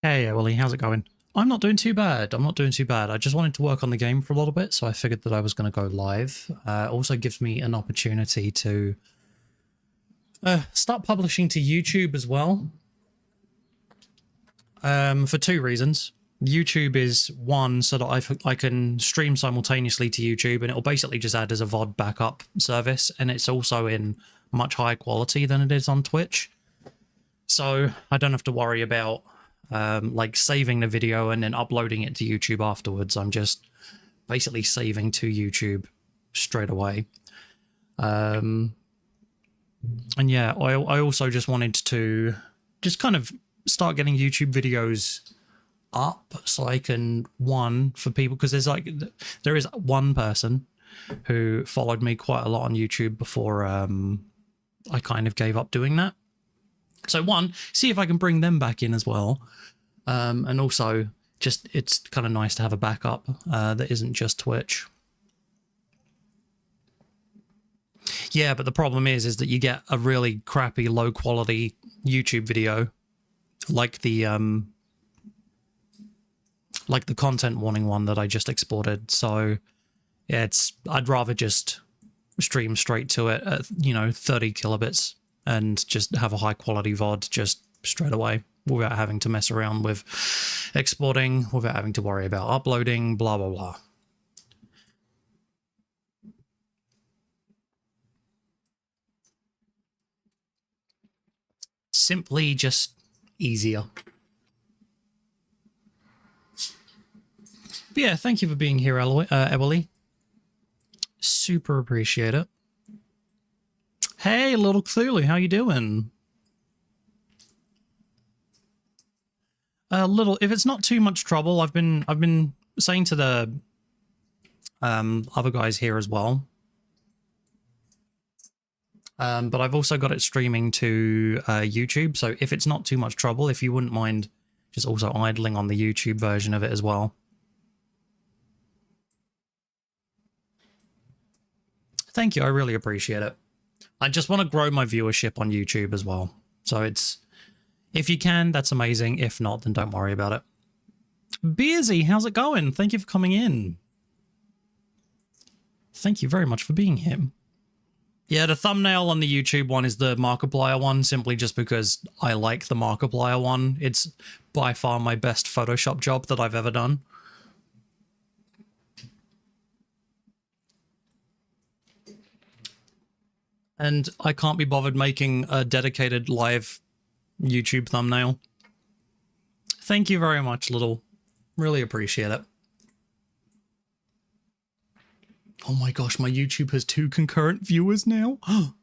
Hey, Willie, how's it going? I'm not doing too bad. I'm not doing too bad. I just wanted to work on the game for a little bit, so I figured that I was going to go live. Also gives me an opportunity to start publishing to YouTube as well. For two reasons. YouTube is one, so that I can stream simultaneously to YouTube, and it'll basically just add as a VOD backup service, and it's also in much higher quality than it is on Twitch. So I don't have to worry about like saving the video and then uploading it to YouTube afterwards. I'm just basically saving to YouTube straight away. And yeah, I also just wanted to just kind of start getting YouTube videos up so I can, for people, because there is one person who followed me quite a lot on YouTube before I kind of gave up doing that. So one, see if I can bring them back in as well. And also, just it's kind of nice to have a backup that isn't just Twitch. Yeah, but the problem is that you get a really crappy, low quality YouTube video, like the content warning one that I just exported. So yeah, I'd rather just stream straight to it at 30 kilobits and just have a high quality VOD just straight away without having to mess around with exporting, without having to worry about uploading, blah, blah, blah. Simply just easier. But yeah, thank you for being here, Emily. Super appreciate it. Hey, little Cthulhu, how you doing? If it's not too much trouble, I've been saying to the other guys here as well. But I've also got it streaming to YouTube, so if it's not too much trouble, if you wouldn't mind just also idling on the YouTube version of it as well. Thank you, I really appreciate it. I just want to grow my viewership on YouTube as well. So if you can, that's amazing. If not, then don't worry about it. Beersy, how's it going? Thank you for coming in. Thank you very much for being here. Yeah, the thumbnail on the YouTube one is the Markiplier one, simply just because I like the Markiplier one. It's by far my best Photoshop job that I've ever done. And I can't be bothered making a dedicated live YouTube thumbnail. Thank you very much, Little. Really appreciate it. Oh my gosh, my YouTube has 2 concurrent viewers now. Oh,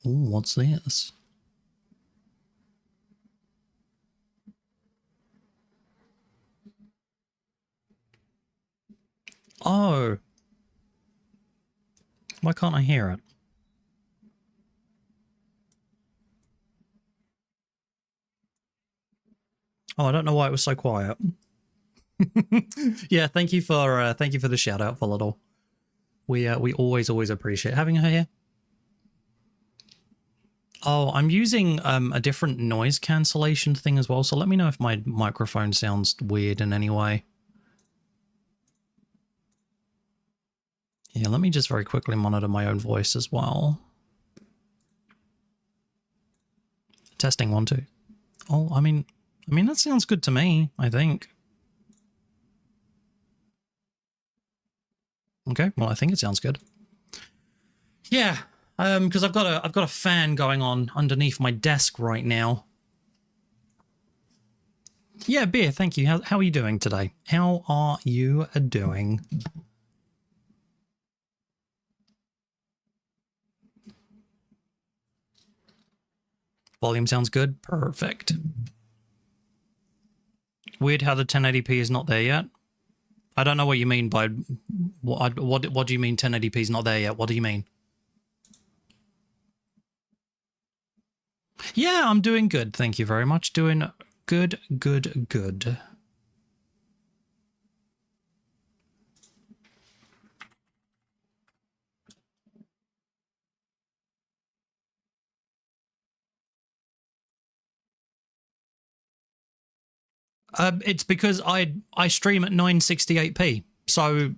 what's this? Oh. Why can't I hear it? Oh, I don't know why it was so quiet. Yeah, thank you for the shout out for Little. We always appreciate having her here. Oh, I'm using a different noise cancellation thing as well, so let me know if my microphone sounds weird in any way. Yeah, let me just very quickly monitor my own voice as well. Testing 1, 2. Oh, I mean that sounds good to me, I think. Okay, well, I think it sounds good. Yeah, because I've got a fan going on underneath my desk right now. Yeah, Beer, thank you. How are you doing today? How are you doing? Volume sounds good. Perfect. Weird how the 1080p is not there yet. I don't know what you mean by what do you mean 1080p is not there yet? What do you mean? Yeah, I'm doing good. Thank you very much. Doing good. It's because I stream at 968p, so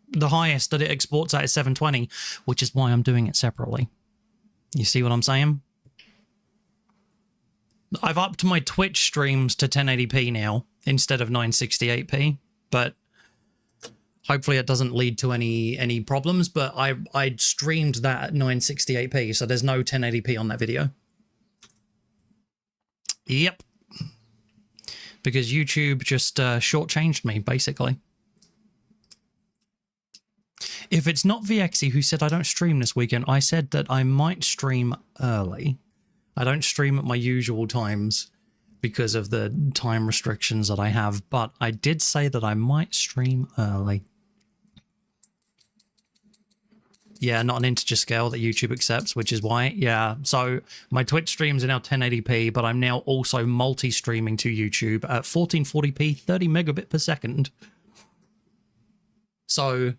the highest that it exports at is 720, which is why I'm doing it separately. You see what I'm saying? I've upped my Twitch streams to 1080p now instead of 968p, but hopefully it doesn't lead to any problems. But I streamed that at 968p, so there's no 1080p on that video. Yep. Because YouTube just shortchanged me, basically. If it's not Viexi who said I don't stream this weekend, I said that I might stream early. I don't stream at my usual times because of the time restrictions that I have, but I did say that I might stream early. Yeah, not an integer scale that YouTube accepts, which is why, yeah. So my Twitch streams are now 1080p, but I'm now also multi-streaming to YouTube at 1440p, 30 megabit per second. So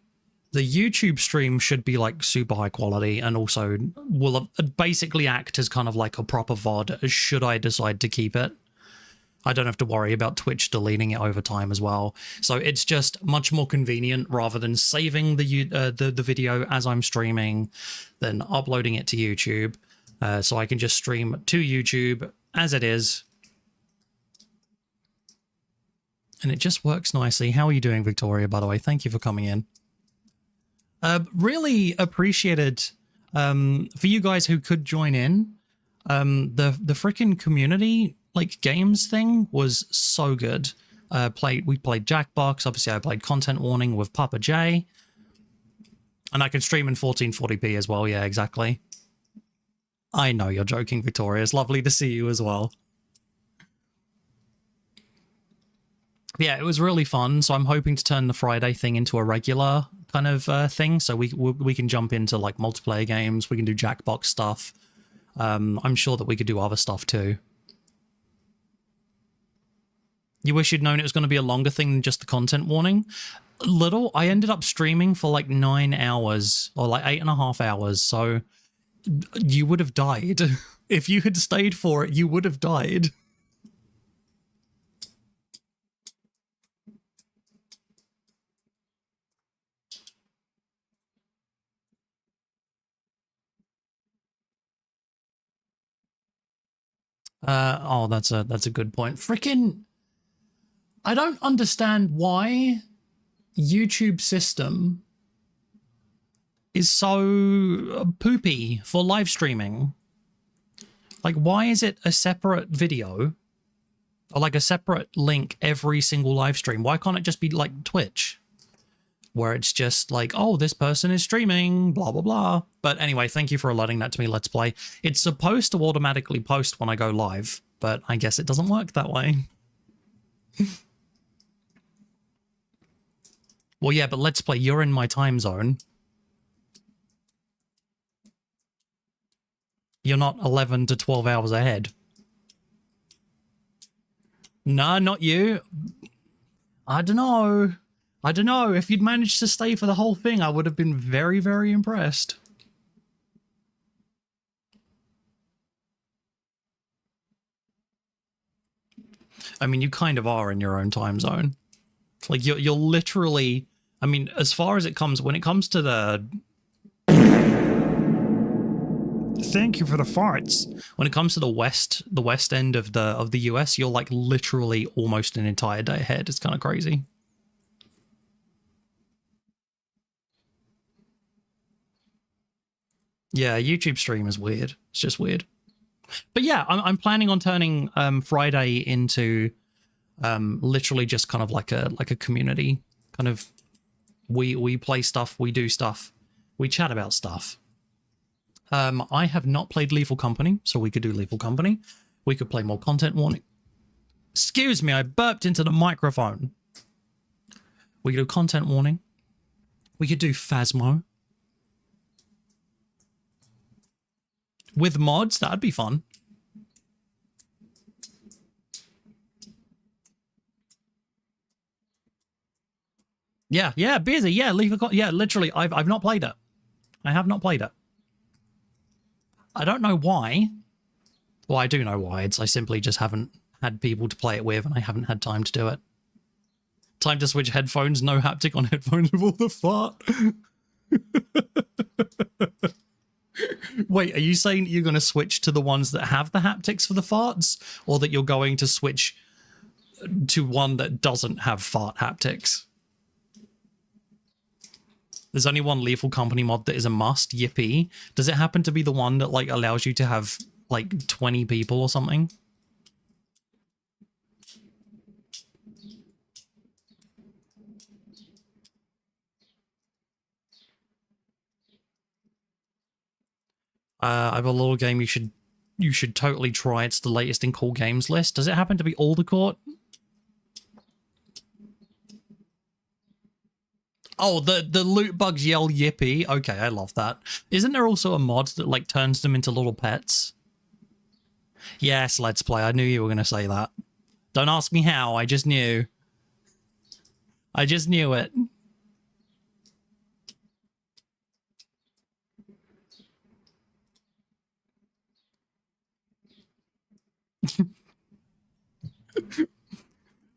the YouTube stream should be like super high quality and also will basically act as kind of like a proper VOD should I decide to keep it. I don't have to worry about Twitch deleting it over time as well. So it's just much more convenient rather than saving the video as I'm streaming, then uploading it to YouTube. So I can just stream to YouTube as it is. And it just works nicely. How are you doing, Victoria, by the way? Thank you for coming in. Really appreciated for you guys who could join in. The freaking community like games thing was so good. We played Jackbox. Obviously, I played Content Warning with Papa J, and I can stream in 1440p as well. Yeah, exactly. I know you're joking, Victoria. It's lovely to see you as well. Yeah, it was really fun. So I'm hoping to turn the Friday thing into a regular kind of thing. So we can jump into like multiplayer games. We can do Jackbox stuff. I'm sure that we could do other stuff too. You wish you'd known it was going to be a longer thing than just the content warning? Little. I ended up streaming for like 9 hours or like 8.5 hours. So you would have died. If you had stayed for it, you would have died. Oh, that's a good point. Frickin', I don't understand why YouTube system is so poopy for live streaming. Like, why is it a separate video or like a separate link every single live stream? Why can't it just be like Twitch, where it's just like, oh, this person is streaming, blah, blah, blah. But anyway, thank you for alerting that to me, Let's Play. It's supposed to automatically post when I go live, but I guess it doesn't work that way. Well, yeah, but Let's Play, you're in my time zone. You're not 11 to 12 hours ahead. Nah, not you. I don't know. I don't know. If you'd managed to stay for the whole thing, I would have been very, very impressed. I mean, you kind of are in your own time zone. Like, you're literally... I mean, as far as it comes... When it comes to the... Thank you for the farts. When it comes to the west end of the US, you're like literally almost an entire day ahead. It's kind of crazy. Yeah, YouTube stream is weird. It's just weird. But yeah, I'm planning on turning Friday into literally just kind of like a community kind of. We play stuff, we do stuff, we chat about stuff. I have not played Lethal Company, so we could do Lethal Company. We could play more Content Warning. Excuse me, I burped into the microphone. We could do Content Warning. We could do Phasmo. With mods, that'd be fun. Yeah, busy. Yeah, yeah, literally, I've not played it. I have not played it. I don't know why. Well, I do know why. I simply just haven't had people to play it with, and I haven't had time to do it. Time to switch headphones, no haptic on headphones with all the fart. Wait, are you saying you're going to switch to the ones that have the haptics for the farts, or that you're going to switch to one that doesn't have fart haptics? There's only one Lethal Company mod that is a must. Yippee. Does it happen to be the one that like allows you to have like 20 people or something? I have a little game you should totally try. It's the latest in Cool Games list. Does it happen to be All the Court? Oh, the loot bugs yell yippee. Okay, I love that. Isn't there also a mod that like turns them into little pets? Yes, Let's Play. I knew you were going to say that. Don't ask me how. I just knew. I just knew it.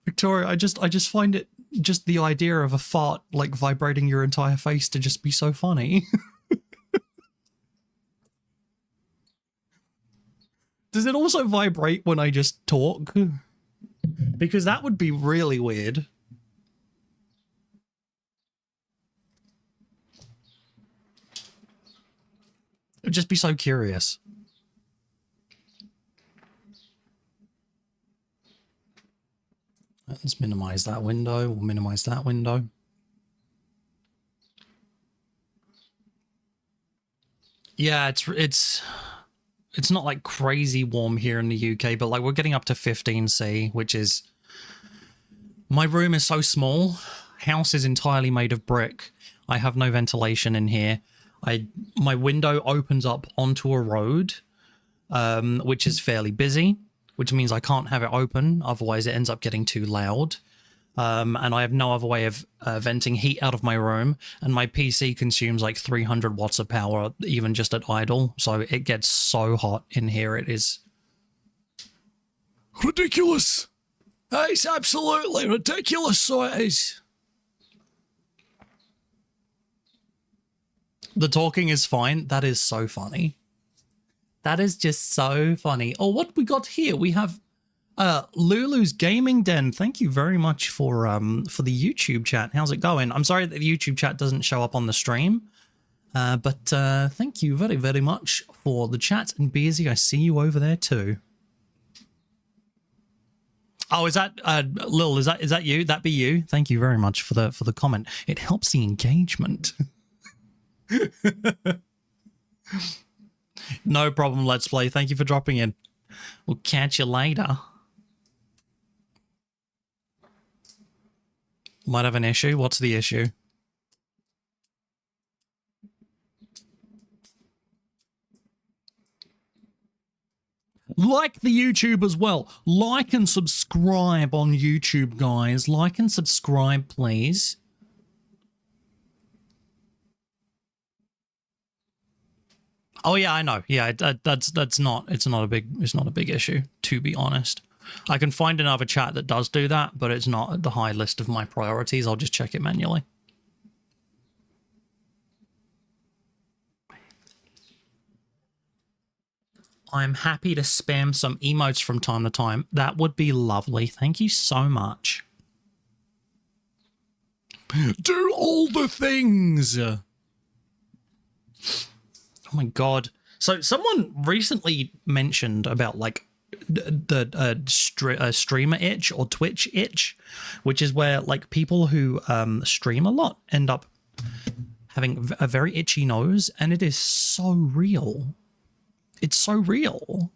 Victoria, I just find it, just the idea of a fart like vibrating your entire face to just be so funny. Does it also vibrate when I just talk? Because that would be really weird. I'd just be so curious. Let's minimize that window. We'll minimize that window. Yeah, it's not like crazy warm here in the UK, but like we're getting up to 15°C, which is... My room is so small. House is entirely made of brick. I have no ventilation in here. My window opens up onto a road, which is fairly busy, which means I can't have it open, otherwise it ends up getting too loud. And I have no other way of venting heat out of my room, and my PC consumes like 300 watts of power even just at idle, so it gets so hot in here. It is ridiculous. It's absolutely ridiculous, so it is. The talking is fine. That is so funny. That is just so funny. Oh, what we got here? We have Lulu's Gaming Den. Thank you very much for the YouTube chat. How's it going? I'm sorry that the YouTube chat doesn't show up on the stream, but thank you very, very much for the chat. And Beersy, I see you over there too. Oh, is that Lil? Is that you? That be you? Thank you very much for the comment. It helps the engagement. No problem, Let's Play. Thank you for dropping in. We'll catch you later. Might have an issue. What's the issue? Like the YouTube as well. Like and subscribe on YouTube, guys. Like and subscribe, please. Oh yeah, I know. Yeah, it's not a big issue, to be honest. I can find another chat that does do that, but it's not at the high list of my priorities. I'll just check it manually. I'm happy to spam some emotes from time to time. That would be lovely. Thank you so much. Do all the things. Oh my god. So someone recently mentioned about like the streamer itch or Twitch itch, which is where like people who stream a lot end up having a very itchy nose, and it is so real. It's so real.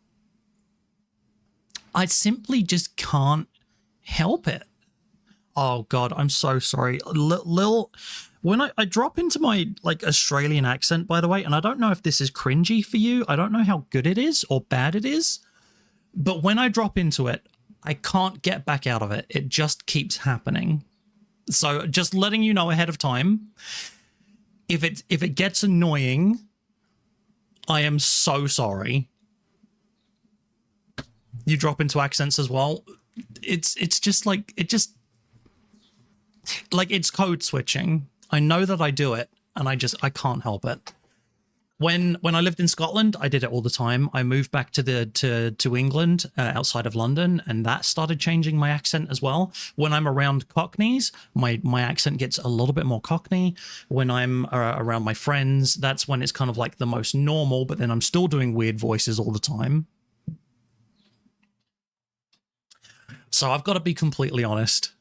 I simply just can't help it. Oh god, I'm so sorry. Lil, when I drop into my like Australian accent, by the way, and I don't know if this is cringy for you, I don't know how good it is or bad it is, but when I drop into it, I can't get back out of it. It just keeps happening. So just letting you know ahead of time, if it gets annoying, I am so sorry. You drop into accents as well. It's just like, it's code switching. I know that I do it, and I can't help it. When I lived in Scotland, I did it all the time. I moved back to England, outside of London, and that started changing my accent as well. When I'm around Cockneys, my accent gets a little bit more Cockney. When I'm around my friends, that's when it's kind of like the most normal, but then I'm still doing weird voices all the time. So I've got to be completely honest.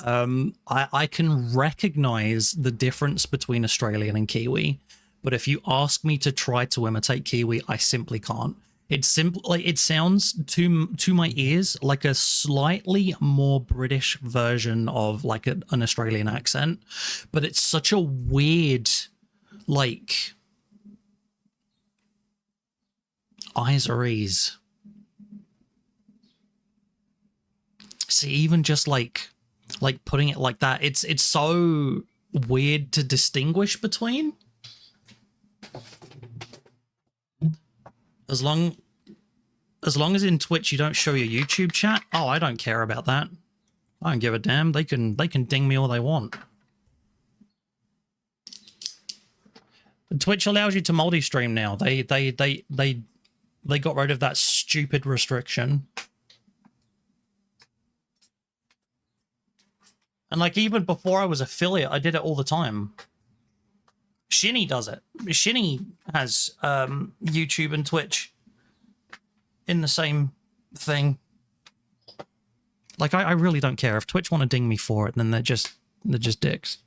I can recognize the difference between Australian and Kiwi. But if you ask me to try to imitate Kiwi, I simply can't. It's simple. Like, it sounds to my ears like a slightly more British version of like an Australian accent, but it's such a weird, like, eyes are ease. See, even just like putting it like that, it's so weird to distinguish between. As long as in Twitch you don't show your YouTube chat, oh, I don't care about that. I don't give a damn. They can ding me all they want. Twitch allows you to multi-stream now. They got rid of that stupid restriction. And like, even before I was affiliate, I did it all the time. Shinny does it. Shinny has YouTube and Twitch in the same thing. Like, I really don't care. If Twitch want to ding me for it, then they're just dicks.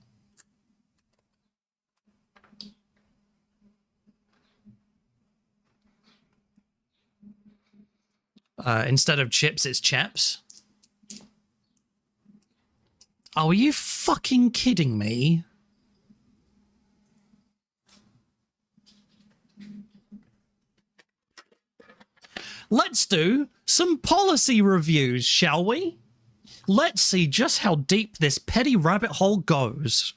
Instead of chips, it's chaps. Oh, are you fucking kidding me? Let's do some policy reviews, shall we? Let's see just how deep this petty rabbit hole goes.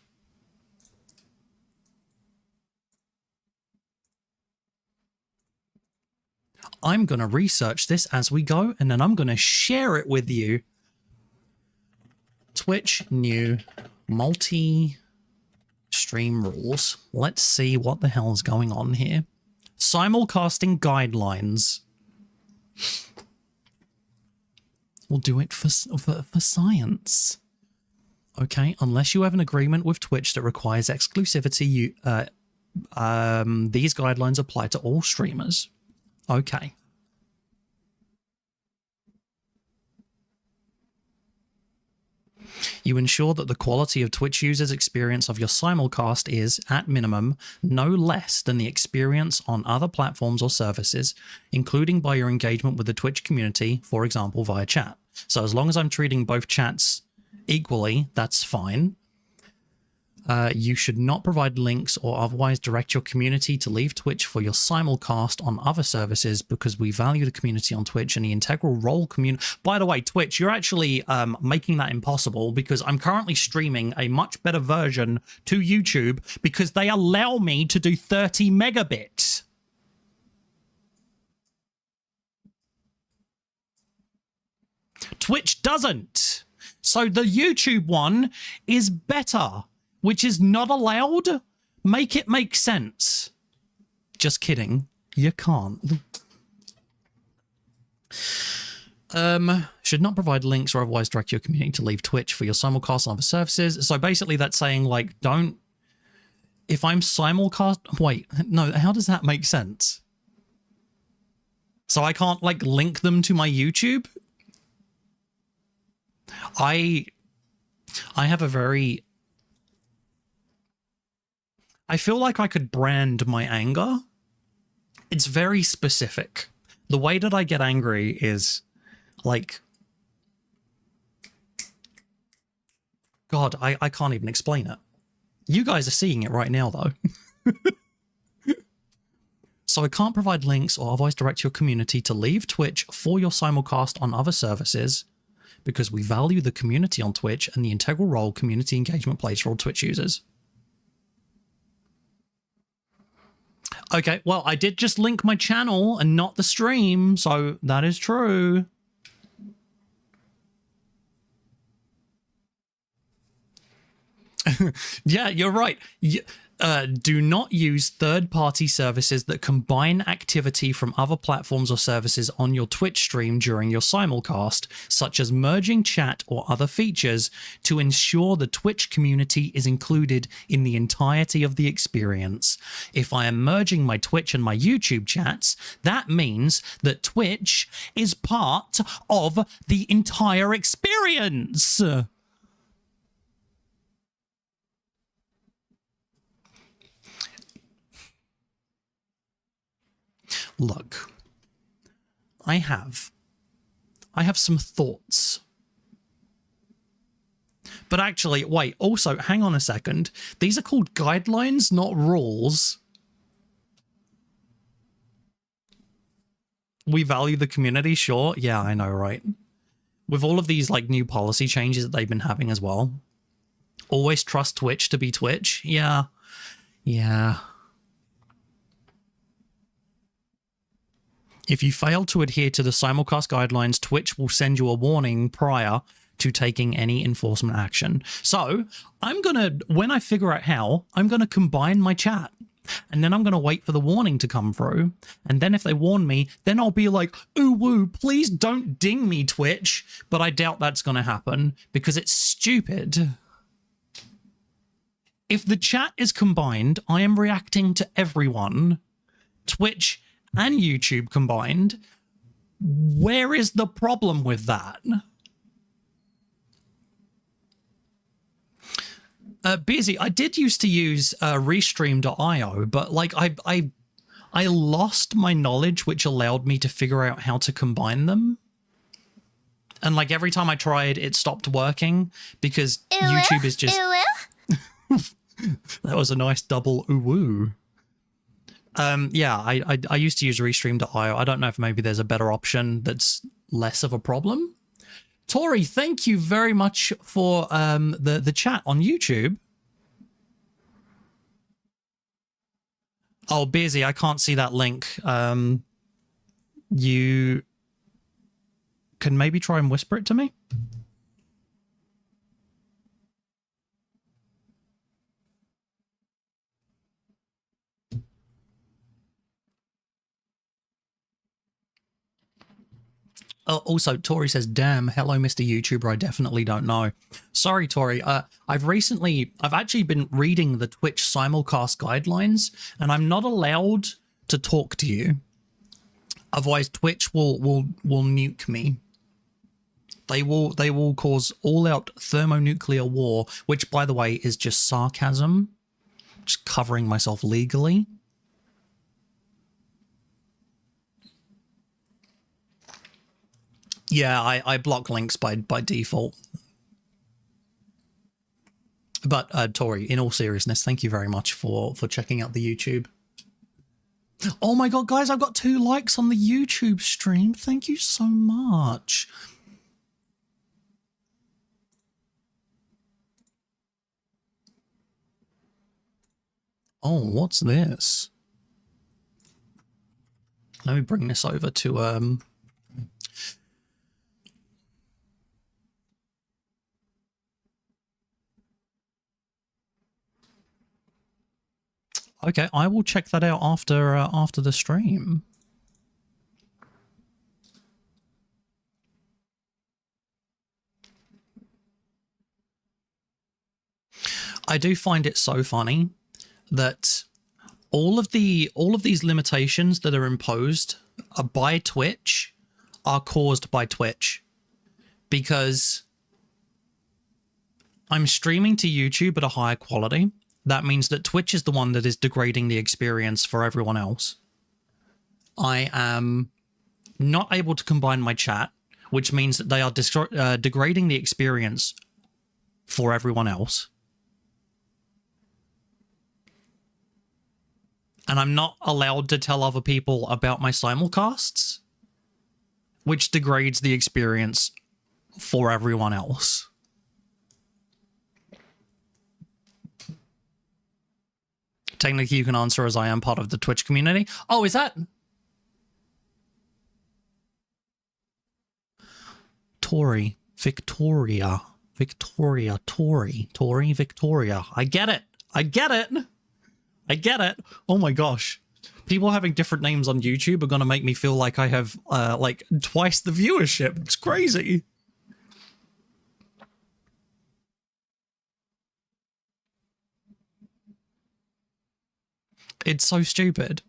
I'm going to research this as we go, and then I'm going to share it with you. Twitch new multi-stream rules. Let's see what the hell is going on here. Simulcasting guidelines. We'll do it for science. Okay, unless you have an agreement with Twitch that requires exclusivity, these guidelines apply to all streamers. Okay. You ensure that the quality of Twitch users' experience of your simulcast is, at minimum, no less than the experience on other platforms or services, including by your engagement with the Twitch community, for example, via chat. So as long as I'm treating both chats equally, that's fine. You should not provide links or otherwise direct your community to leave Twitch for your simulcast on other services, because we value the community on Twitch and the integral role community. By the way, Twitch, you're actually making that impossible, because I'm currently streaming a much better version to YouTube because they allow me to do 30 megabits. Twitch doesn't. So the YouTube one is better, which is not allowed. Make it make sense. Just kidding. You can't. Should not provide links or otherwise direct your community to leave Twitch for your simulcast on other services. So basically that's saying, like, don't... If I'm simulcast... Wait, no, how does that make sense? So I can't, like, link them to my YouTube? I have a very... I feel like I could brand my anger. It's very specific. The way that I get angry is like... God, I can't even explain it. You guys are seeing it right now, though. So I can't provide links or otherwise direct your community to leave Twitch for your simulcast on other services, because we value the community on Twitch and the integral role community engagement plays for all Twitch users. Okay, well, I did just link my channel and not the stream, so that is true. Yeah, you're right. Do not use third-party services that combine activity from other platforms or services on your Twitch stream during your simulcast, such as merging chat or other features, to ensure the Twitch community is included in the entirety of the experience. If I am merging my Twitch and my YouTube chats, that means that Twitch is part of the entire experience. Look, I have some thoughts. But actually, wait, also, hang on a second. These are called guidelines, not rules. We value the community, sure. Yeah, I know, right? With all of these like new policy changes that they've been having as well. Always trust Twitch to be Twitch. Yeah. Yeah. If you fail to adhere to the simulcast guidelines, Twitch will send you a warning prior to taking any enforcement action. So I'm going to, when I figure out how, I'm going to combine my chat. And then I'm going to wait for the warning to come through. And then if they warn me, then I'll be like, ooh, woo, please don't ding me, Twitch. But I doubt that's going to happen because it's stupid. If the chat is combined, I am reacting to everyone. Twitch and YouTube combined. Where is the problem with that? Busy. I did used to use Restream.io, but like I lost my knowledge, which allowed me to figure out how to combine them. And like every time I tried, it stopped working because YouTube is just. That was a nice double ooh-woo. Yeah, I used to use Restream.io. I don't know if maybe there's a better option that's less of a problem. Tori, thank you very much for the chat on YouTube. Oh, busy. I can't see that link. You can maybe try and whisper it to me. Also, Tori says, damn, hello, Mr. YouTuber, I definitely don't know. Sorry, Tori. I've actually been reading the Twitch simulcast guidelines, and I'm not allowed to talk to you. Otherwise, Twitch will nuke me. They will cause all-out thermonuclear war, which, by the way, is just sarcasm. Just covering myself legally. Yeah, I block links by default. But Tori, in all seriousness, thank you very much for checking out the YouTube. Oh my god, guys, I've got 2 likes on the YouTube stream. Thank you so much. Oh, what's this? Let me bring this over to Okay, I will check that out after the stream. I do find it so funny that all of these limitations that are imposed by Twitch are caused by Twitch, because I'm streaming to YouTube at a higher quality. That means that Twitch is the one that is degrading the experience for everyone else. I am not able to combine my chat, which means that they are degrading the experience for everyone else. And I'm not allowed to tell other people about my simulcasts, which degrades the experience for everyone else. Technically, you can answer as I am part of the Twitch community. Oh, is that... Tori. Victoria. Victoria, Tori, Victoria. I get it. I get it. I get it. Oh my gosh. People having different names on YouTube are going to make me feel like I have like twice the viewership. It's crazy. It's so stupid.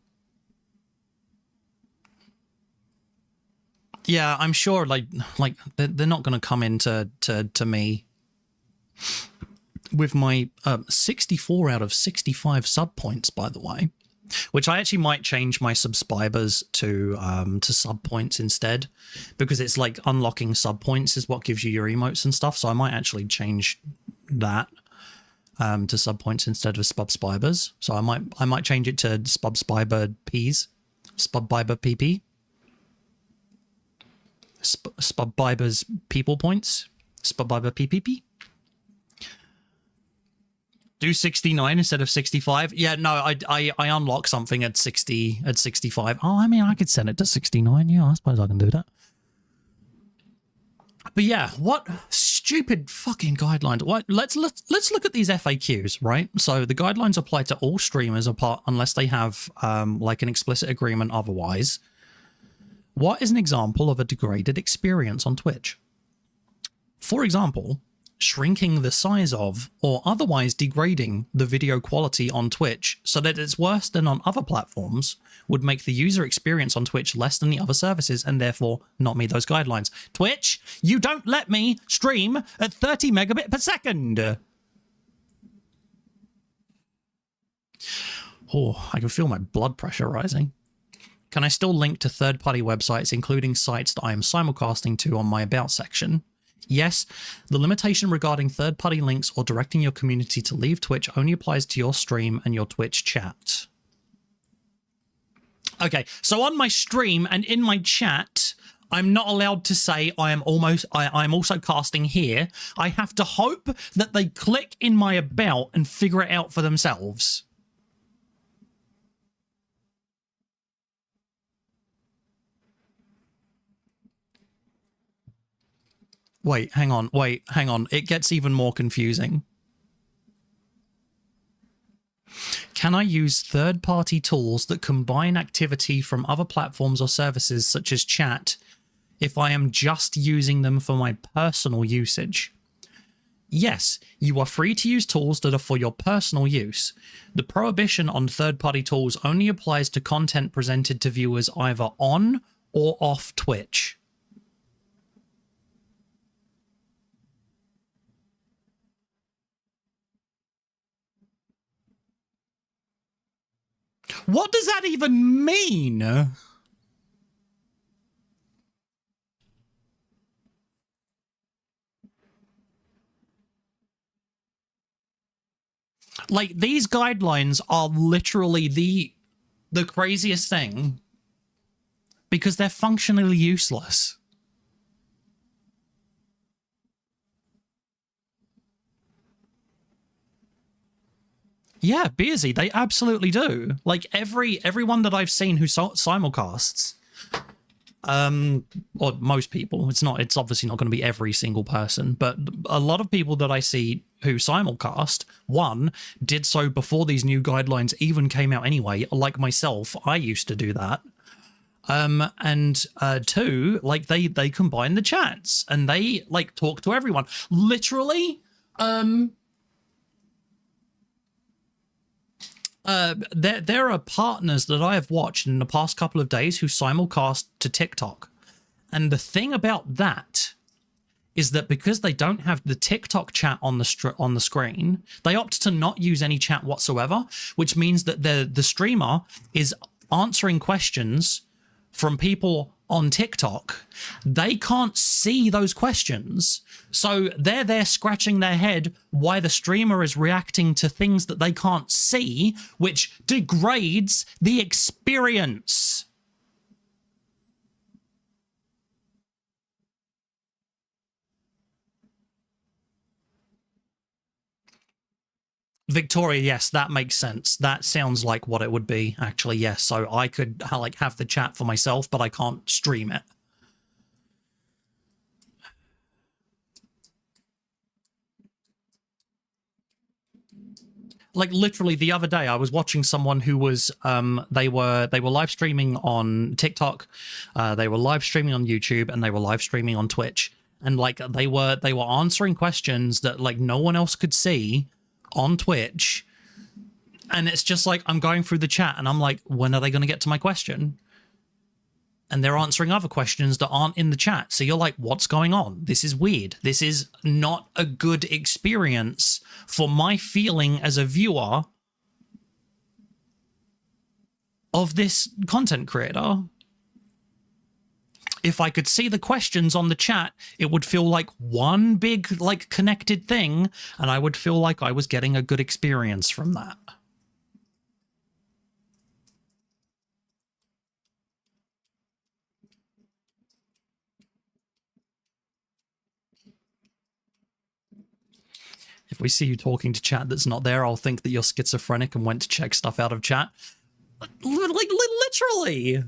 Yeah, I'm sure like they're not going to come into to me with my 64 out of 65 sub points, by the way, which I actually might change my subscribers to sub points instead, because it's like unlocking sub points is what gives you your emotes and stuff. So I might actually change that to sub points instead of subscribers. So I might change it to subscriber P's, subscriber PP. Spubbiber's people points. Spubbiber PPP. Do 69 instead of 65. Yeah, no, I unlock something at 60 at 65. Oh, I mean, I could send it to 69. Yeah, I suppose I can do that. But yeah, what stupid fucking guidelines. What? Let's look at these FAQs, right? So the guidelines apply to all streamers apart unless they have like an explicit agreement otherwise. What is an example of a degraded experience on Twitch? For example, shrinking the size of or otherwise degrading the video quality on Twitch so that it's worse than on other platforms would make the user experience on Twitch less than the other services and therefore not meet those guidelines. Twitch, you don't let me stream at 30 megabit per second. Oh, I can feel my blood pressure rising. Can I still link to third-party websites, including sites that I am simulcasting to on my About section? Yes, the limitation regarding third-party links or directing your community to leave Twitch only applies to your stream and your Twitch chat. Okay, so on my stream and in my chat, I'm not allowed to say I'm also casting here. I have to hope that they click in my About and figure it out for themselves. Wait, hang on. It gets even more confusing. Can I use third-party tools that combine activity from other platforms or services such as chat if I am just using them for my personal usage? Yes, you are free to use tools that are for your personal use. The prohibition on third-party tools only applies to content presented to viewers either on or off Twitch. What does that even mean? Like, these guidelines are literally the craziest thing because they're functionally useless. Yeah, Beersy, they absolutely do. Like everyone that I've seen who simulcasts, or most people, it's obviously not going to be every single person, but a lot of people that I see who simulcast, one, did so before these new guidelines even came out anyway. Like myself, I used to do that. And two, like they combine the chats and they like talk to everyone. Literally, there are partners that I have watched in the past couple of days who simulcast to TikTok. And the thing about that is that because they don't have the TikTok chat on the screen, they opt to not use any chat whatsoever, which means that the streamer is answering questions from people on TikTok. They can't see those questions. So they're there scratching their head why the streamer is reacting to things that they can't see, which degrades the experience. Victoria, yes, that makes sense. That sounds like what it would be, actually, yes. So I could like have the chat for myself, but I can't stream it. like literally the other day I was watching someone who was they were live streaming on TikTok, they were live streaming on YouTube, and they were live streaming on Twitch, and like they were answering questions that like no one else could see on Twitch. And it's just like I'm going through the chat and I'm like, when are they going to get to my question? And they're answering other questions that aren't in the chat. So you're like, what's going on? This is weird. This is not a good experience for my feeling as a viewer of this content creator. If I could see the questions on the chat, it would feel like one big, like, connected thing, and I would feel like I was getting a good experience from that. If we see you talking to chat that's not there, I'll think that you're schizophrenic and went to check stuff out of chat. Like, literally.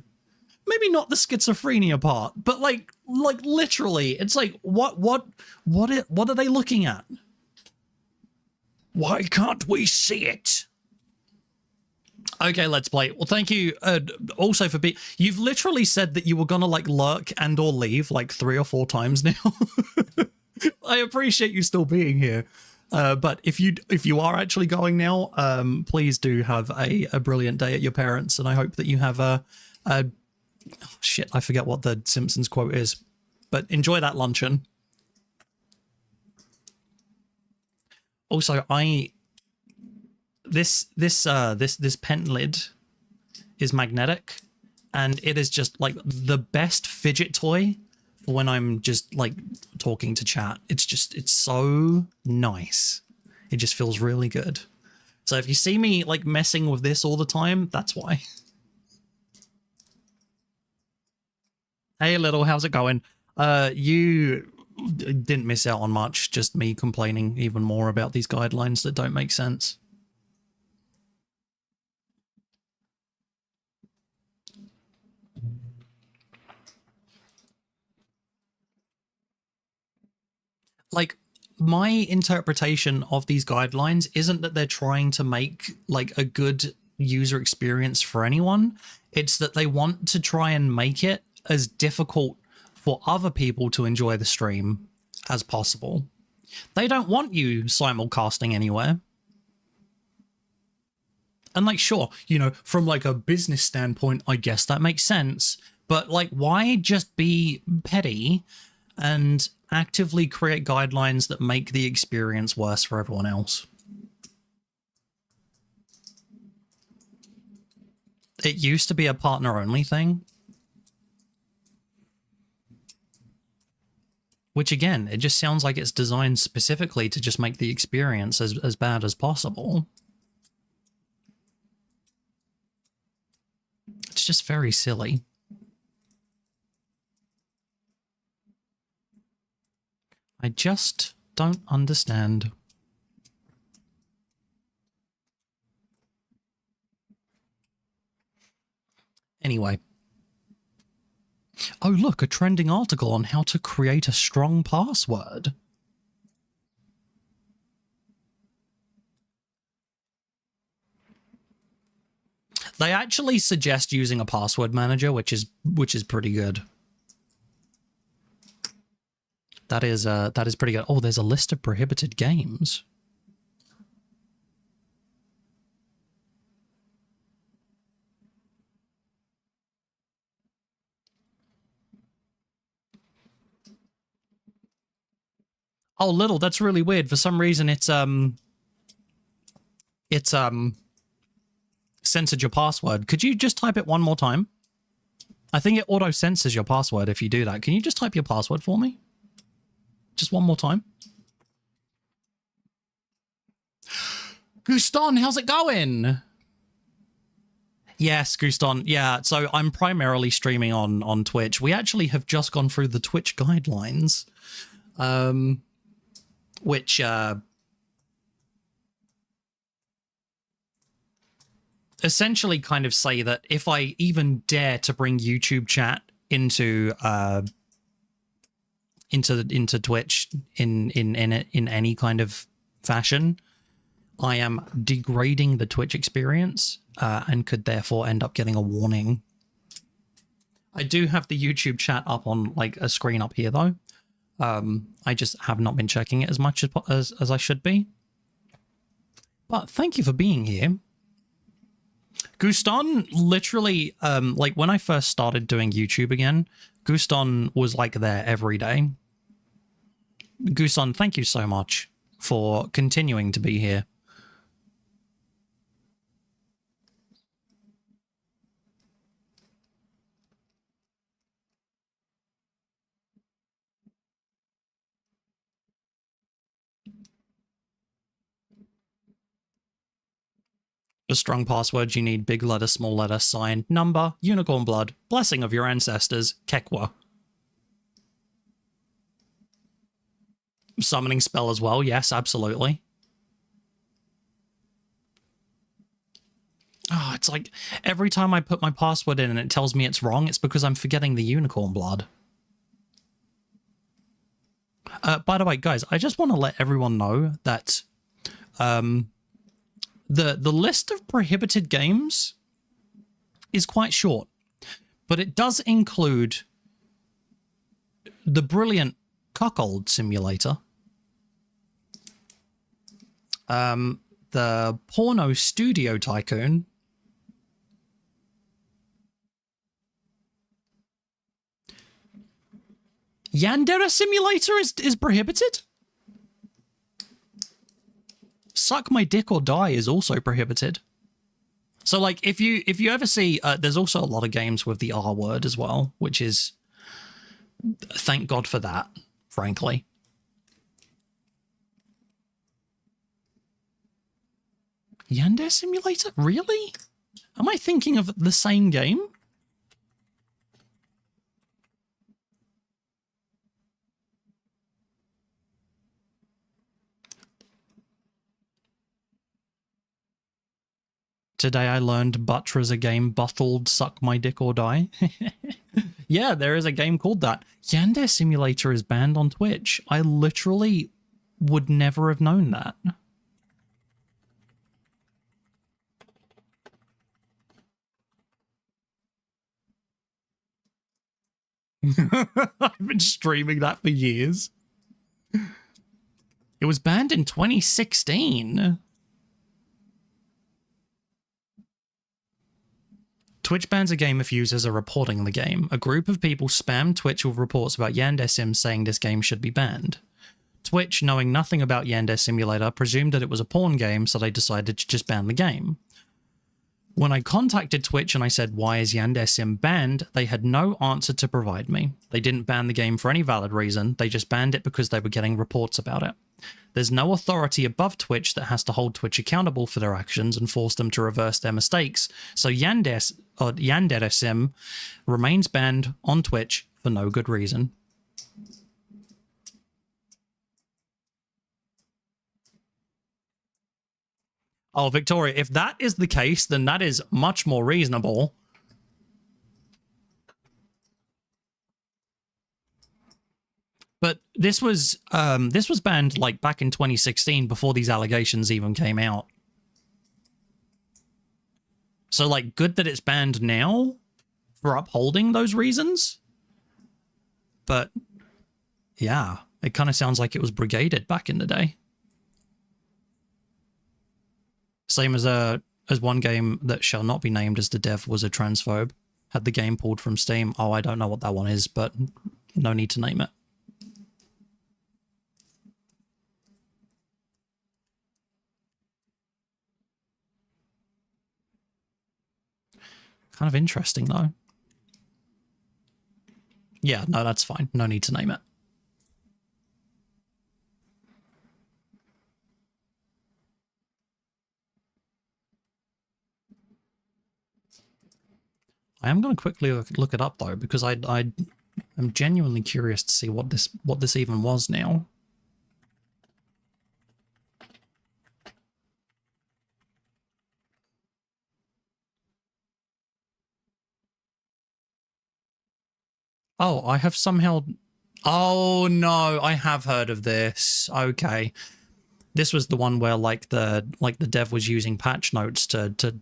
Maybe not the schizophrenia part, but like literally. It's like, what are they looking at? Why can't we see it? Okay, let's play. Well, thank you also for being... You've literally said that you were gonna like lurk and or leave like 3 or 4 times now. I appreciate you still being here. But if you are actually going now, please do have a brilliant day at your parents, and I hope that you have a shit, I forget what the Simpsons quote is, but enjoy that luncheon. Also, this pen lid is magnetic, and it is just like the best fidget toy for when I'm just like talking to chat. It's so nice. It just feels really good. So if you see me like messing with this all the time, that's why. Hey, Little, how's it going? You didn't miss out on much, just me complaining even more about these guidelines that don't make sense. Like, my interpretation of these guidelines isn't that they're trying to make like a good user experience for anyone. It's that they want to try and make it as difficult for other people to enjoy the stream as possible. They don't want you simulcasting anywhere. And like, sure, you know, from like a business standpoint, I guess that makes sense. But like, why just be petty and actively create guidelines that make the experience worse for everyone else? It used to be a partner-only thing. Which, again, it just sounds like it's designed specifically to just make the experience as bad as possible. It's just very silly. I just don't understand. Anyway. Oh, look, a trending article on how to create a strong password. They actually suggest using a password manager, which is pretty good. That is pretty good. Oh, there's a list of prohibited games. Oh, Little, that's really weird. For some reason, it's censored your password. Could you just type it one more time? I think it auto-censors your password if you do that. Can you just type your password for me? Just one more time. Guston, how's it going? Yes, Guston. Yeah, so I'm primarily streaming on Twitch. We actually have just gone through the Twitch guidelines. Which essentially kind of say that if I even dare to bring YouTube chat into Twitch in any kind of fashion, I am degrading the Twitch experience and could therefore end up getting a warning. I do have the YouTube chat up on like a screen up here though. I just have not been checking it as much as I should be. But thank you for being here. Guston literally, like when I first started doing YouTube again, Guston was like there every day. Guston, thank you so much for continuing to be here. For strong passwords, you need big letter, small letter, sign, number, unicorn blood, blessing of your ancestors, Kekwa. Summoning spell as well, yes, absolutely. Oh, it's like every time I put my password in and it tells me it's wrong, it's because I'm forgetting the unicorn blood. By the way, guys, I just want to let everyone know that the list of prohibited games is quite short, but it does include the brilliant Cuckold Simulator, the Porno Studio Tycoon, Yandere Simulator is prohibited. Suck My Dick or Die is also prohibited. So like if you ever see there's also a lot of games with the R word as well, which is thank God for that, frankly. Yandere Simulator? Really? Am I thinking of the same game? Today I learned Buttra's a game bottled Suck My Dick or Die. Yeah, there is a game called that. Yandere Simulator is banned on Twitch. I literally would never have known that. I've been streaming that for years. It was banned in 2016. Twitch bans a game if users are reporting the game. A group of people spam Twitch with reports about Yandere Sim saying this game should be banned. Twitch, knowing nothing about Yandere Simulator, presumed that it was a porn game, so they decided to just ban the game. When I contacted Twitch and I said, why is Yandere Sim banned, they had no answer to provide me. They didn't ban the game for any valid reason, they just banned it because they were getting reports about it. There's no authority above Twitch that has to hold Twitch accountable for their actions and force them to reverse their mistakes, so Yandere Sim remains banned on Twitch for no good reason. Oh, Victoria, if that is the case, then that is much more reasonable. But this was banned like back in 2016 before these allegations even came out. So like good that it's banned now for upholding those reasons. But yeah, it kind of sounds like it was brigaded back in the day. Same as one game that shall not be named as the dev was a transphobe. Had the game pulled from Steam. Oh, I don't know what that one is, but no need to name it. Kind of interesting, though. Yeah, no, that's fine. No need to name it. I am going to quickly look it up, though, because I'm genuinely curious to see what this even was now. Oh, I have somehow... Oh, no, I have heard of this. Okay. This was the one where like the dev was using patch notes to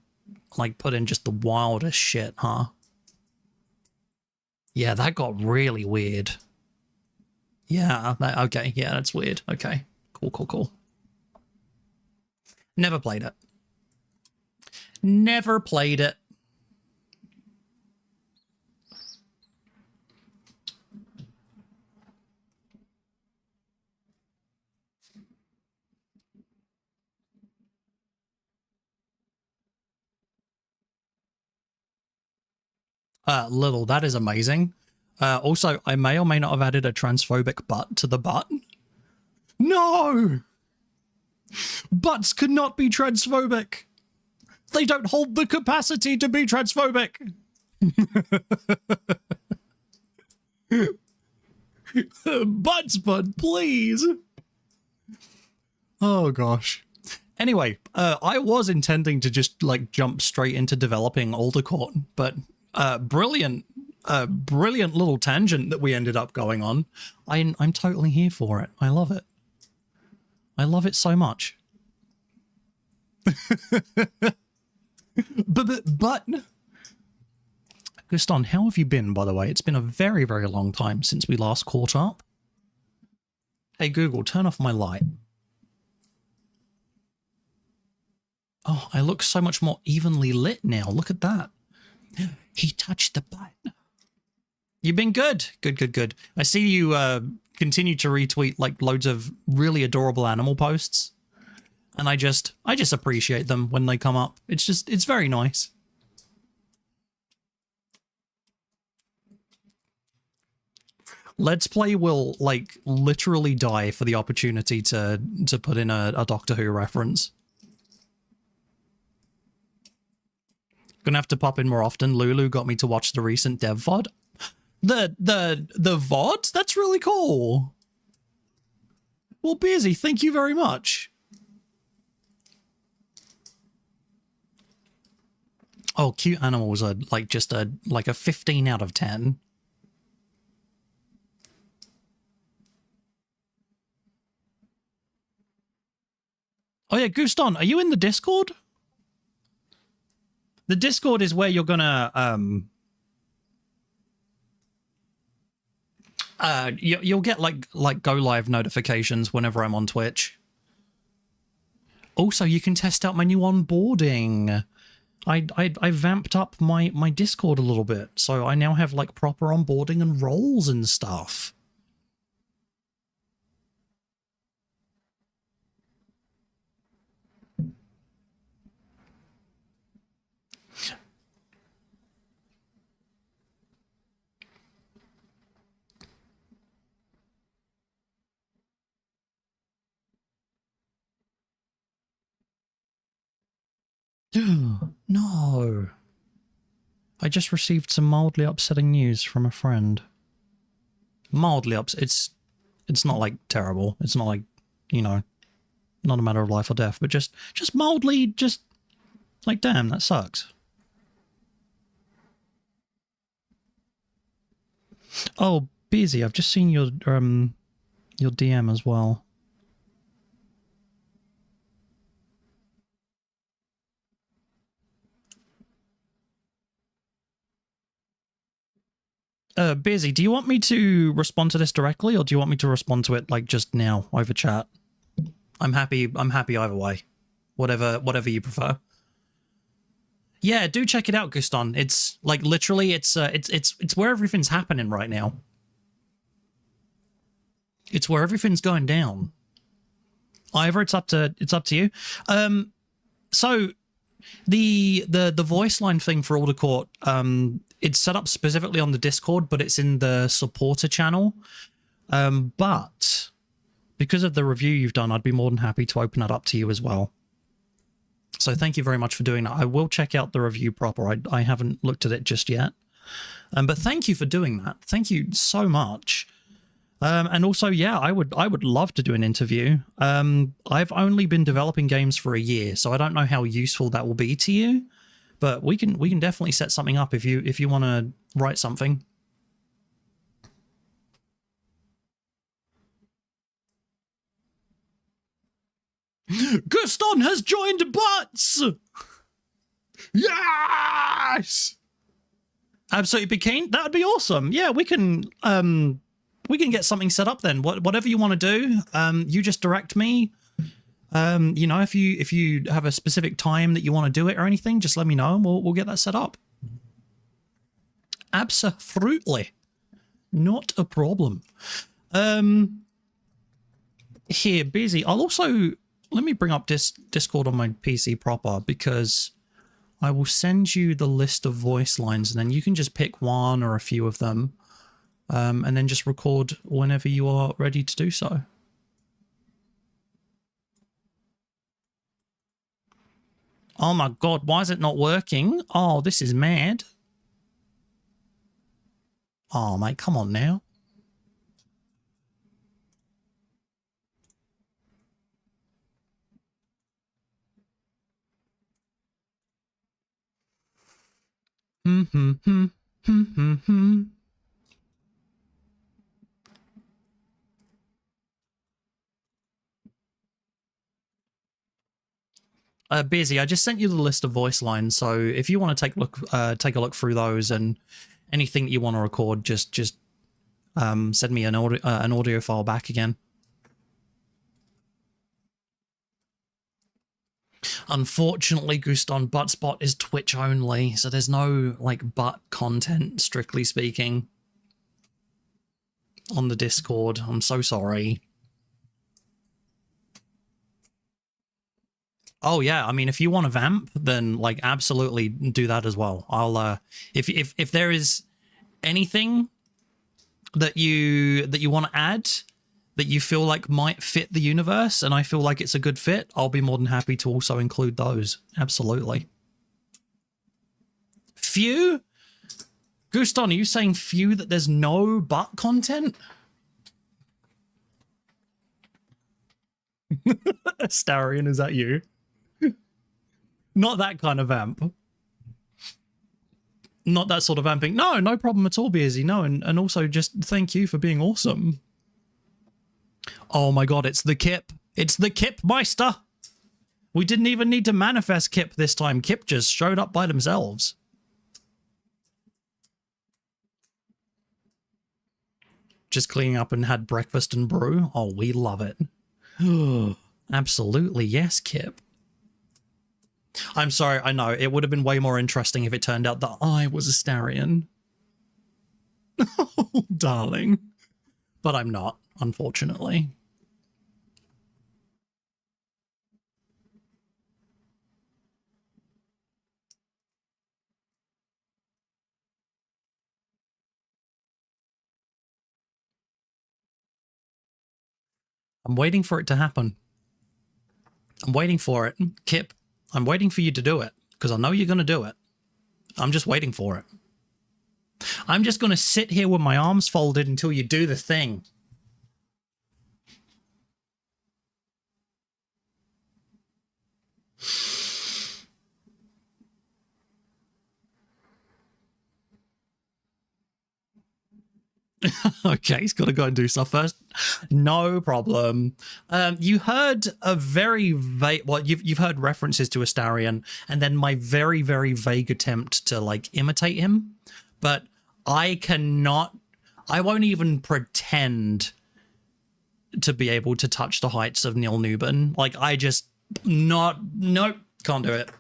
like put in just the wildest shit, huh? Yeah, that got really weird. Yeah, okay, yeah, that's weird. Okay, cool. Never played it. Never played it. Little, that is amazing. Also, I may or may not have added a transphobic butt to the butt. No! Butts could not be transphobic. They don't hold the capacity to be transphobic. Butts, bud, please. Oh, gosh. Anyway, I was intending to just, like, jump straight into developing Aldercourt, but brilliant little tangent that we ended up going on. I'm totally here for it. I love it. I love it so much. but Guston, how have you been, by the way? It's been a very, very long time since we last caught up. Hey, Google, turn off my light. Oh, I look so much more evenly lit now. Look at that. He touched the button. You've been good. Good. I see you continue to retweet like loads of really adorable animal posts. And I just appreciate them when they come up. It's very nice. Let's Play will like literally die for the opportunity to put in a Doctor Who reference. Gonna have to pop in more often. Lulu got me to watch the recent dev VOD. The VOD? That's really cool. Well, Busy, thank you very much. Oh, cute animals are like just a 15 out of 10. Oh yeah, Guston, are you in the Discord? The Discord is where you're gonna you'll get like go live notifications whenever I'm on Twitch. Also, you can test out my new onboarding. I vamped up my Discord a little bit, so I now have like proper onboarding and roles and stuff. No. I just received some mildly upsetting news from a friend. Mildly it's not like terrible. It's not like, you know, not a matter of life or death, but just mildly just like, damn, that sucks. Oh, Busy, I've just seen your DM as well. Busy, do you want me to respond to this directly, or do you want me to respond to it like just now over chat? I'm happy either way. Whatever you prefer. Yeah, do check it out, Guston. It's like literally it's where everything's happening right now. It's where everything's going down. Either it's up to you. So the voice line thing for Aldercourt, it's set up specifically on the Discord, but it's in the supporter channel. But because of the review you've done, I'd be more than happy to open that up to you as well. So thank you very much for doing that. I will check out the review proper. I haven't looked at it just yet. But thank you for doing that. Thank you so much. And also, yeah, I would love to do an interview. I've only been developing games for a year, so I don't know how useful that will be to you. But we can definitely set something up if you want to write something. Guston has joined Butts! Yes! Absolutely be keen. That would be awesome. Yeah, we can get something set up then. Whatever you want to do, you just direct me. You know, if you have a specific time that you want to do it or anything, just let me know and we'll get that set up. Absolutely. Not a problem. Here, busy. I'll also let me bring up Discord on my PC proper, because I will send you the list of voice lines and then you can just pick one or a few of them, and then just record whenever you are ready to do so. Oh my god, why is it not working? Oh, this is mad. Oh, mate, come on now. Busy. I just sent you the list of voice lines, so if you want to take a look through those, and anything that you want to record, just send me an audio file back again. Unfortunately, Guston, Buttspot is Twitch only, so there's no like butt content, strictly speaking, on the Discord. I'm so sorry. Oh yeah, I mean, if you want to vamp, then like absolutely do that as well. I'll if there is anything that you want to add that you feel like might fit the universe and I feel like it's a good fit, I'll be more than happy to also include those. Absolutely. Few? Guston, are you saying few that there's no butt content? Astarion, is that you? Not that kind of vamp. Not that sort of vamping. No, no problem at all, Beersy. No, and also just thank you for being awesome. Oh my god, it's the Kip. It's the Kip Meister. We didn't even need to manifest Kip this time. Kip just showed up by themselves. Just cleaning up and had breakfast and brew. Oh, we love it. Absolutely, yes, Kip. I'm sorry, I know. It would have been way more interesting if it turned out that I was Astarion. Oh, darling. But I'm not, unfortunately. I'm waiting for it to happen. I'm waiting for it. Kip, I'm waiting for you to do it, because I know you're going to do it. I'm just waiting for it. I'm just going to sit here with my arms folded until you do the thing. Okay, he's got to go and do stuff first. No problem. You heard a very vague, well, you've heard references to Astarion, and then my very, very vague attempt to like imitate him, but I won't even pretend to be able to touch the heights of Neil Newbin. Like, nope, can't do it.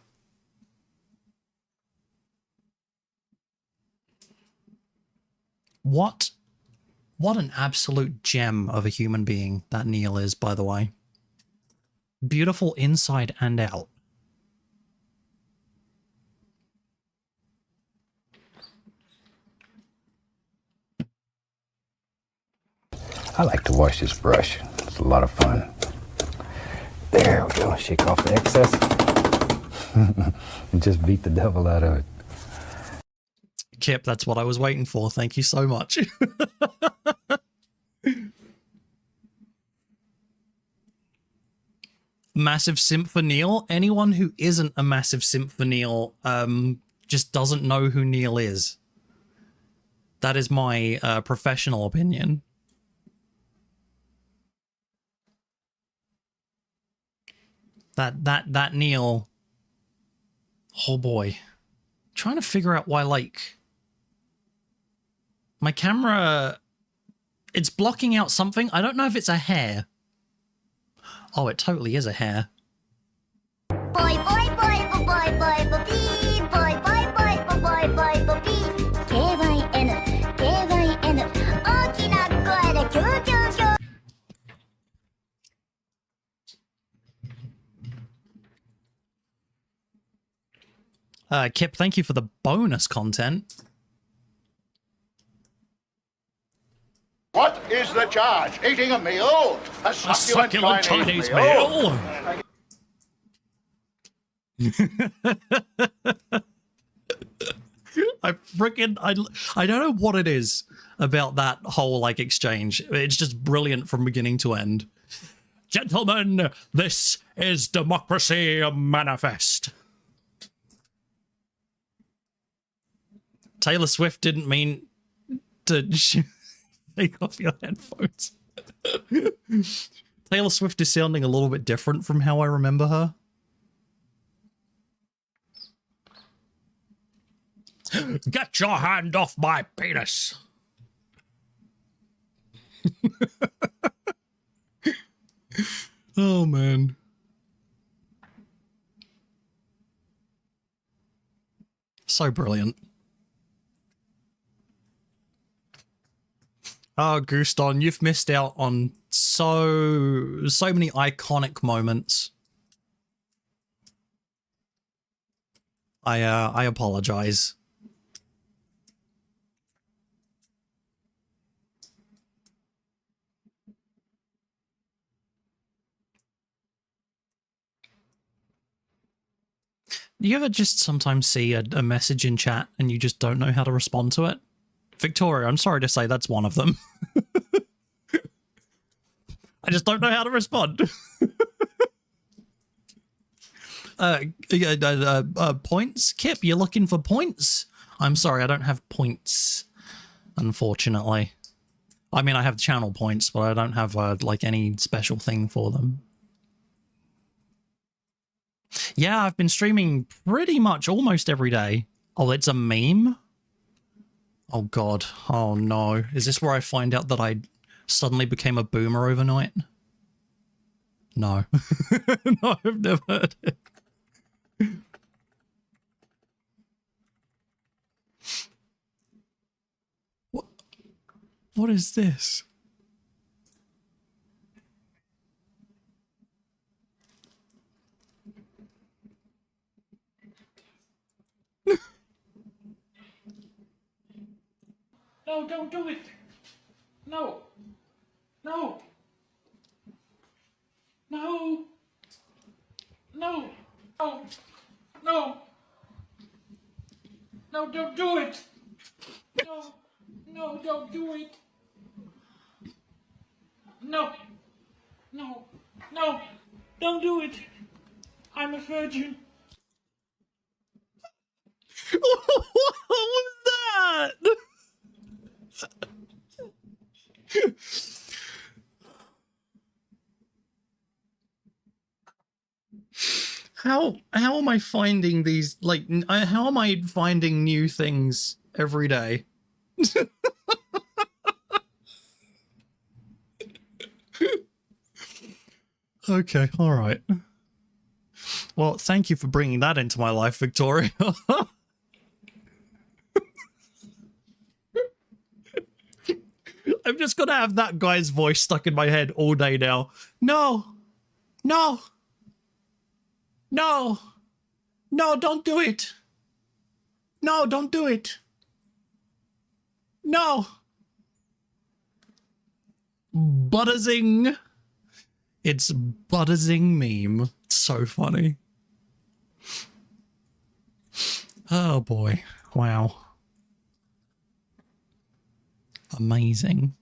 What an absolute gem of a human being that Neil is, by the way. Beautiful inside and out. I like to wash this brush. It's a lot of fun. There we go. Shake off the excess. And just beat the devil out of it. Kip, that's what I was waiting for. Thank you so much. Massive simp for Neil. Anyone who isn't a massive simp for Neil just doesn't know who Neil is. That is my professional opinion. That Neil. Oh boy. Trying to figure out why, like, my camera, it's blocking out something. I don't know if it's a hair. Oh, it totally is a hair. Boy, boy, boy, boy, boy, boy, boy, boy, boy, boy, boy, boy, boy, K-Y-N, K-Y-N, 大きな声でキューキューキュー。Kip, thank you for the bonus content. What is the charge? Eating a meal? A succulent Chinese meal? I don't know what it is about that whole, like, exchange. It's just brilliant from beginning to end. Gentlemen, this is Democracy Manifest. Taylor Swift didn't mean to take off your headphones. Taylor Swift is sounding a little bit different from how I remember her. Get your hand off my penis. Oh, man. So brilliant. Oh, Gooston, you've missed out on so many iconic moments. I apologize. Do you ever just sometimes see a message in chat and you just don't know how to respond to it? Victoria, I'm sorry to say that's one of them. I just don't know how to respond. Points? Kip, you're looking for points? I'm sorry, I don't have points, unfortunately. I mean, I have channel points, but I don't have, like, any special thing for them. Yeah, I've been streaming pretty much almost every day. Oh, it's a meme? Oh, God. Oh, no. Is this where I find out that I suddenly became a boomer overnight? No. No, I've never heard it. What is this? No, don't do it. No. No. No. No. No. No. No, don't do it. No. No, don't do it. No. No. No. Don't do it. I'm a virgin. What was that? How am I finding these, like, how am I finding new things every day? Okay, all right. Well, thank you for bringing that into my life, Victoria. I'm just gonna have that guy's voice stuck in my head all day now. No, no, no, no, don't do it. No, don't do it. No. Buttazing. It's Buttazing meme. It's so funny. Oh boy. Wow. Amazing.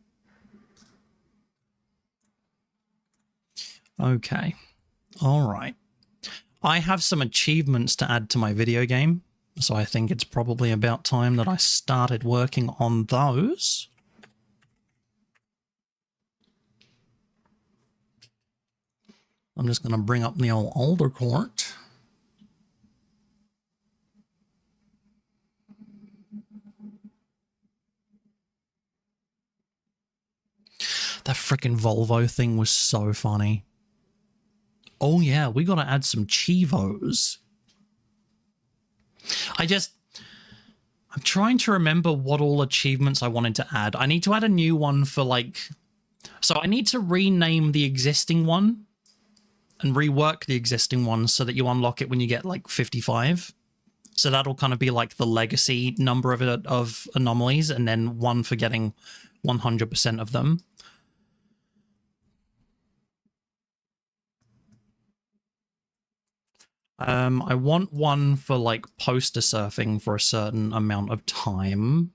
Okay. All right. I have some achievements to add to my video game, so I think it's probably about time that I started working on those. I'm just going to bring up the old older court. That freaking Volvo thing was so funny. Oh yeah, we got to add some Chivos. I'm trying to remember what all achievements I wanted to add. I need to add a new one for like... So I need to rename the existing one and rework the existing one so that you unlock it when you get like 55. So that'll kind of be like the legacy number of anomalies, and then one for getting 100% of them. I want one for like poster surfing for a certain amount of time.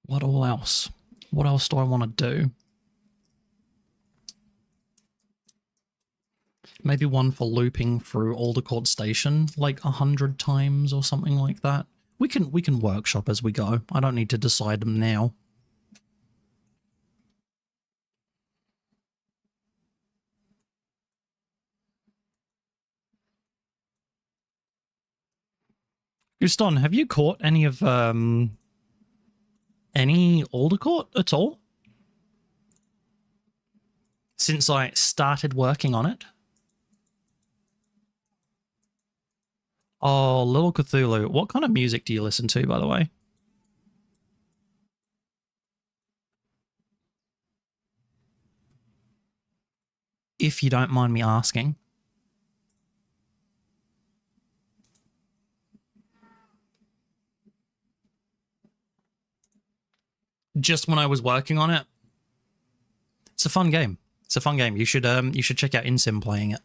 What all else? What else do I want to do? Maybe one for looping through Aldercourt Station like 100 times or something like that. We can workshop as we go. I don't need to decide them now. Guston, have you caught any of any Aldercourt at all since I started working on it? Oh, Little Cthulhu. What kind of music do you listen to, by the way? If you don't mind me asking. Just when I was working on it. It's a fun game. It's a fun game. You should check out Insim playing it.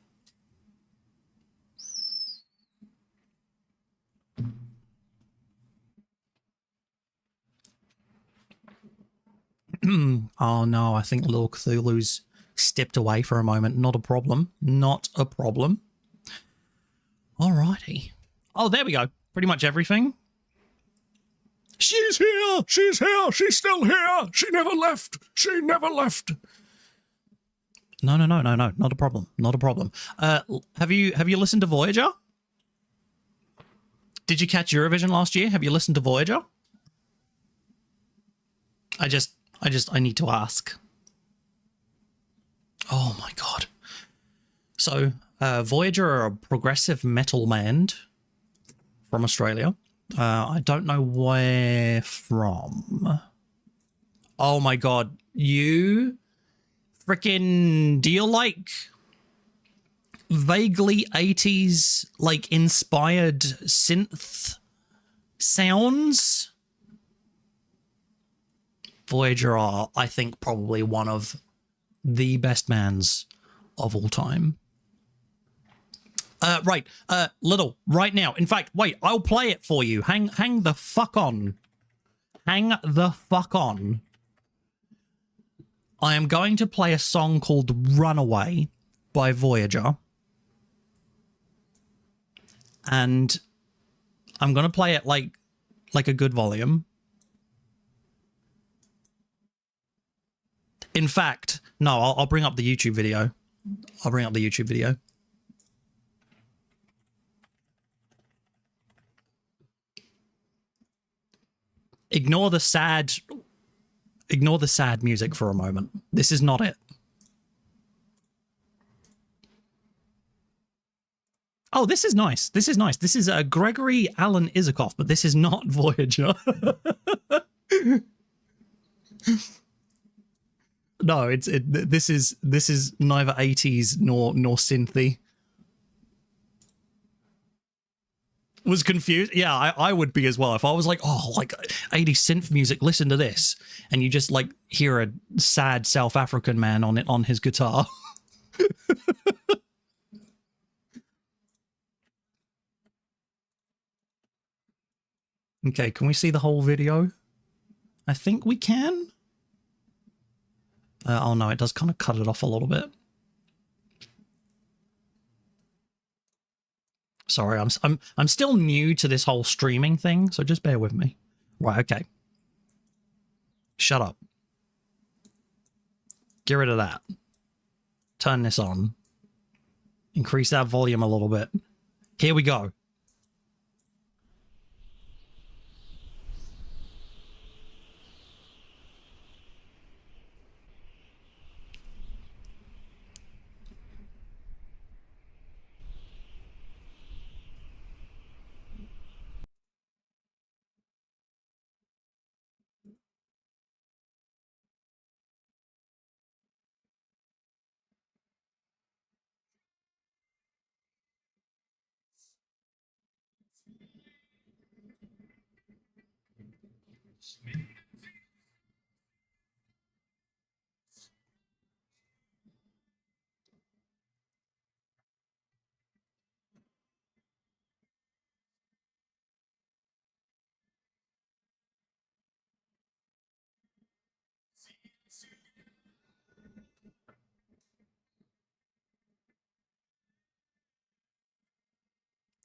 Oh no, I think Lil Cthulhu's stepped away for a moment. Not a problem. Not a problem. Alrighty. Oh, there we go. Pretty much everything. She's here! She's here! She's still here! She never left! She never left! No. Not a problem. Not a problem. Have you listened to Voyager? Did you catch Eurovision last year? Have you listened to Voyager? I need to ask. Oh my god. So, Voyager are a progressive metal band from Australia. I don't know where from. Oh my god. You freaking... Do you like vaguely 80s, like, inspired synth sounds? Voyager are, I think, probably one of the best bands of all time. Right, Little, right now. In fact, wait, I'll play it for you. Hang the fuck on. Hang the fuck on. I am going to play a song called Runaway by Voyager. And I'm going to play it like a good volume. In fact, no, I'll bring up the YouTube video. I'll bring up the YouTube video. Ignore the sad music for a moment. This is not it. Oh, this is nice. This is nice. This is Gregory Alan Isakov, but this is not Voyager. No, this is neither 80s nor synthy. Was confused. Yeah, I would be as well. If I was like, oh, like 80s synth music, listen to this. And you just like hear a sad South African man on his guitar. Okay, can we see the whole video? I think we can. Oh no, it does kind of cut it off a little bit. Sorry, I'm still new to this whole streaming thing, so just bear with me. Right, okay. Shut up. Get rid of that. Turn this on. Increase that volume a little bit. Here we go.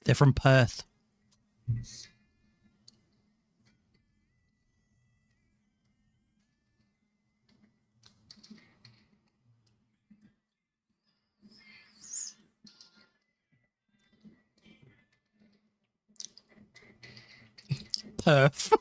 They're from Perth. Perth.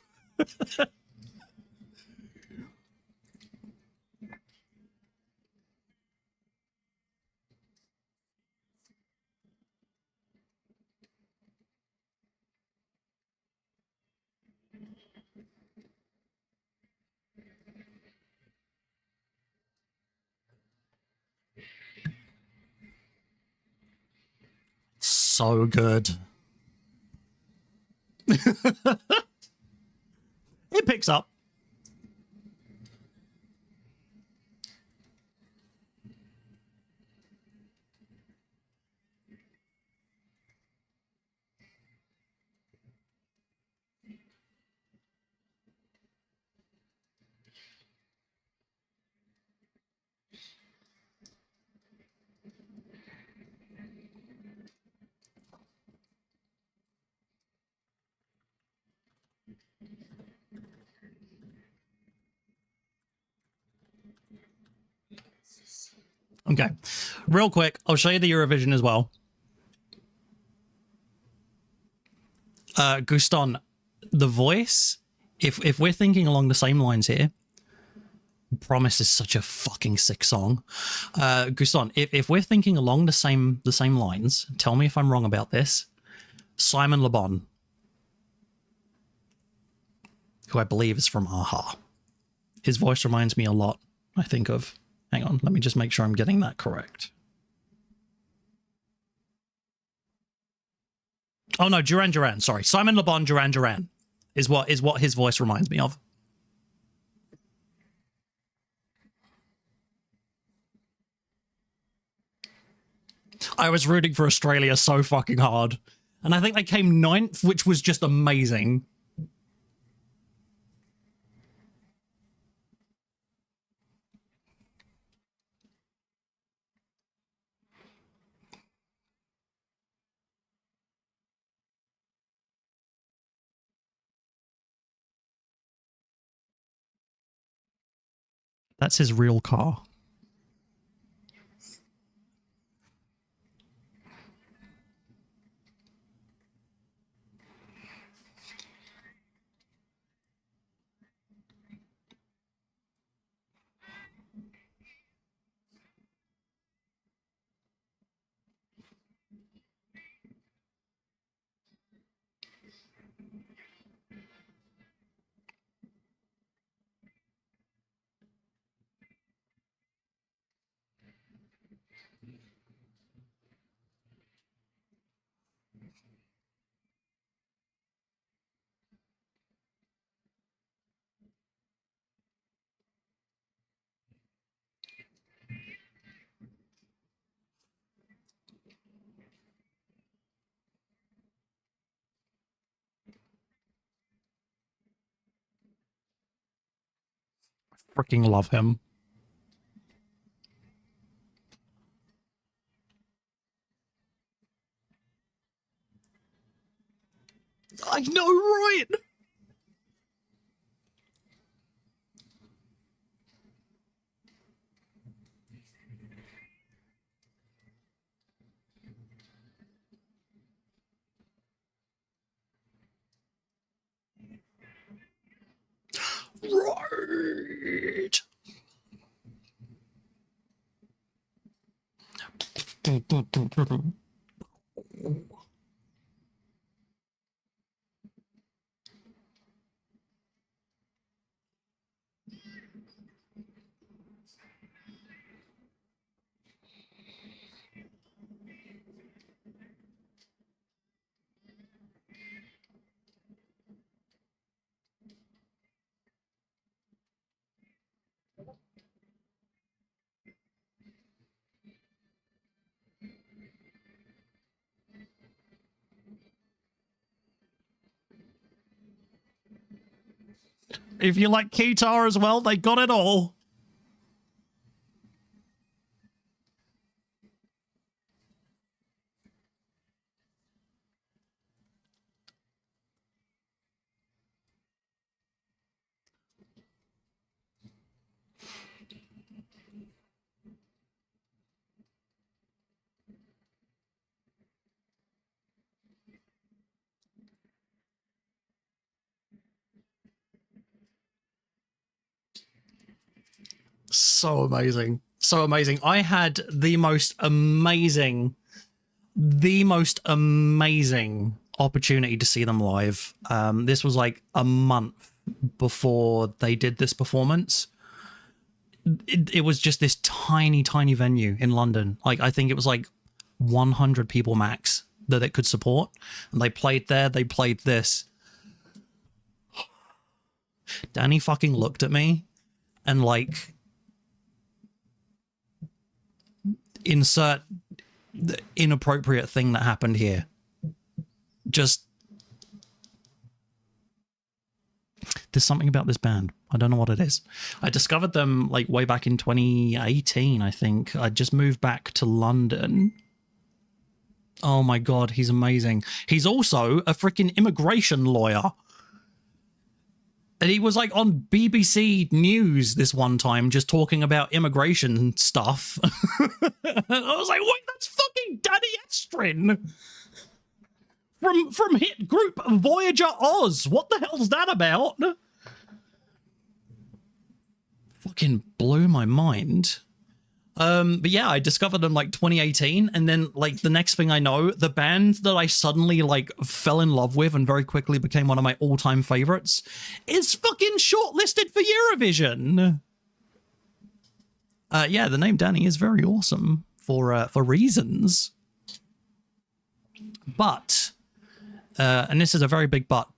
So good. It picks up. Okay. Real quick, I'll show you the Eurovision as well. Guston, the voice, if we're thinking along the same lines here, Promise is such a fucking sick song. Guston, if we're thinking along the same lines, tell me if I'm wrong about this. Simon Le Bon, who I believe is from Aha. His voice reminds me a lot, I think, of... Hang on, let me just make sure I'm getting that correct. Oh no, Duran Duran, sorry. Simon Le Bon, Duran Duran is what his voice reminds me of. I was rooting for Australia so fucking hard. And I think they came 9th, which was just amazing. That's his real car. Freaking love him. I know, right? Right. If you like Kitar as well, they got it all. So amazing. So amazing. I had the most amazing opportunity to see them live. This was like a month before they did this performance. It was just this tiny venue in London. Like, I think it was like 100 people max that it could support. And they played there, they played this. Danny fucking looked at me and like, insert the inappropriate thing that happened here. Just, there's something about this band. I don't know what it is. I discovered them like way back in 2018, I think. I just moved back to London. Oh my God, he's amazing. He's also a freaking immigration lawyer. And he was like on BBC News this one time, just talking about immigration stuff. I was like, wait, that's fucking Danny Estrin from hit group Voyager Oz. What the hell's that about? Fucking blew my mind. But yeah, I discovered them like 2018, and then like the next thing I know, the band that I suddenly like fell in love with and very quickly became one of my all-time favorites is fucking shortlisted for Eurovision. Yeah, the name Danny is very awesome for reasons. But and this is a very big but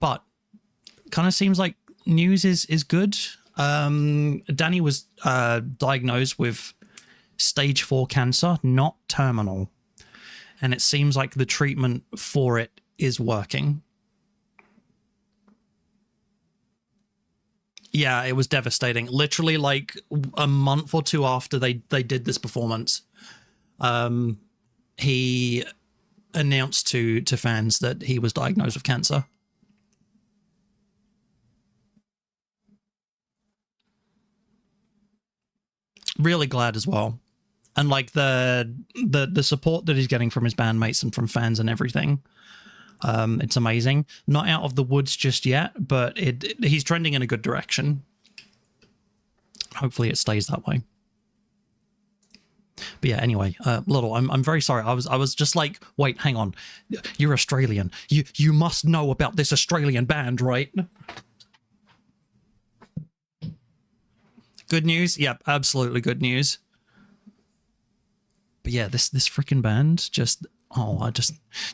kind of seems like news is good. Danny was diagnosed with stage 4 cancer, not terminal. And it seems like the treatment for it is working. Yeah, it was devastating. Literally like a month or two after they did this performance, he announced to fans that he was diagnosed with cancer. Really glad as well. And like the support that he's getting from his bandmates and from fans and everything, it's amazing. Not out of the woods just yet, but he's trending in a good direction. Hopefully it stays that way. But yeah, anyway, Little, I'm very sorry. I was just like, wait, hang on, you're Australian. You must know about this Australian band, right? Good news? Yep, absolutely good news. But yeah, this freaking band just,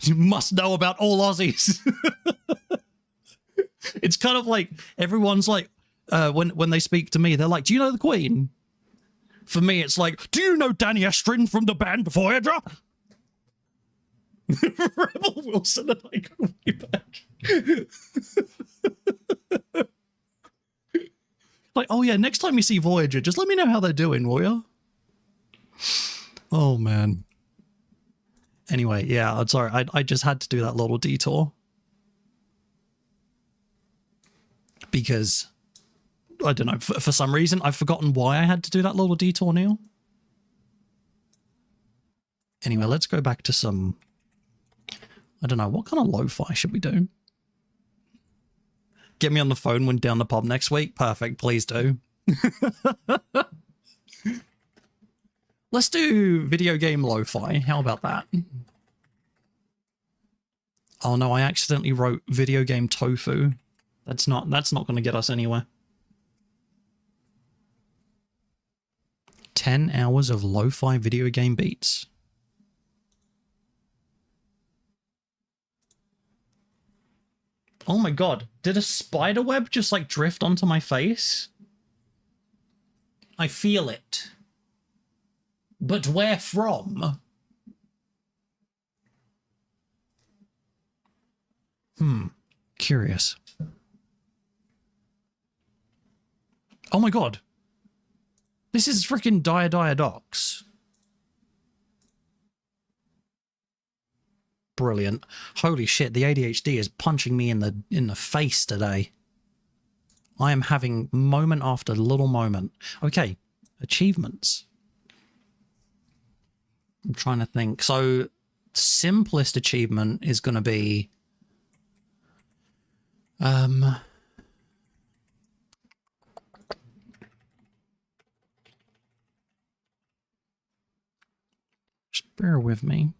you must know about all Aussies. It's kind of like everyone's like, when they speak to me, they're like, do you know the Queen? For me, it's like, do you know Danny Estrin from the band Voyager? Rebel Wilson and I go way back. Like, oh yeah, next time you see Voyager, just let me know how they're doing, will ya? Oh, man. Anyway, yeah, I'm sorry. I just had to do that little detour. because I don't know, for some reason I've forgotten why I had to do that little detour, Neil. Anyway, let's go back to some, I don't know, what kind of lo-fi should we do? Get me on the phone when down the pub next week. Perfect, please do. Let's do video game lo-fi. How about that? Oh no, I accidentally wrote video game tofu. That's not going to get us anywhere. 10 hours of lo-fi video game beats. Oh my god, did a spider web just like drift onto my face? I feel it. But where from? Curious. Oh my god. This is freaking Docs. Brilliant. Holy shit, the ADHD is punching me in the face today. I am having moment after little moment. Okay, achievements. I'm trying to think. So, simplest achievement is going to be just bear with me.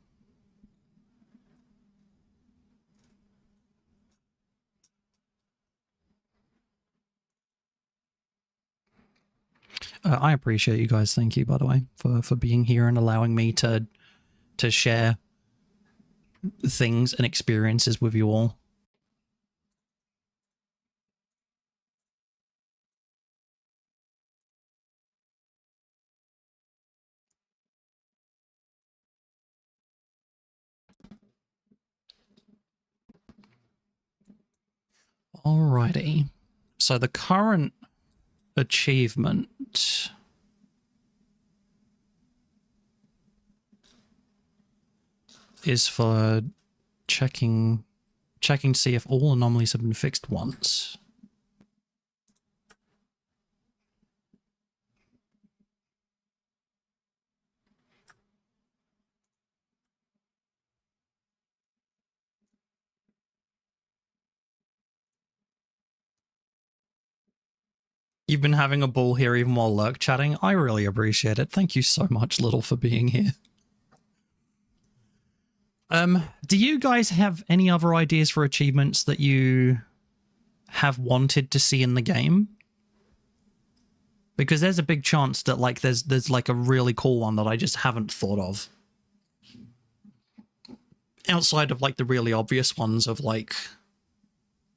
I appreciate you guys. Thank you, by the way, for being here and allowing me to share things and experiences with you all. Alrighty. So the current achievement is for checking to see if all anomalies have been fixed once. You've been having a ball here even while lurk chatting. I really appreciate it. Thank you so much, Little, for being here. Do you guys have any other ideas for achievements that you have wanted to see in the game? Because there's a big chance that like there's like a really cool one that I just haven't thought of. Outside of like the really obvious ones of like,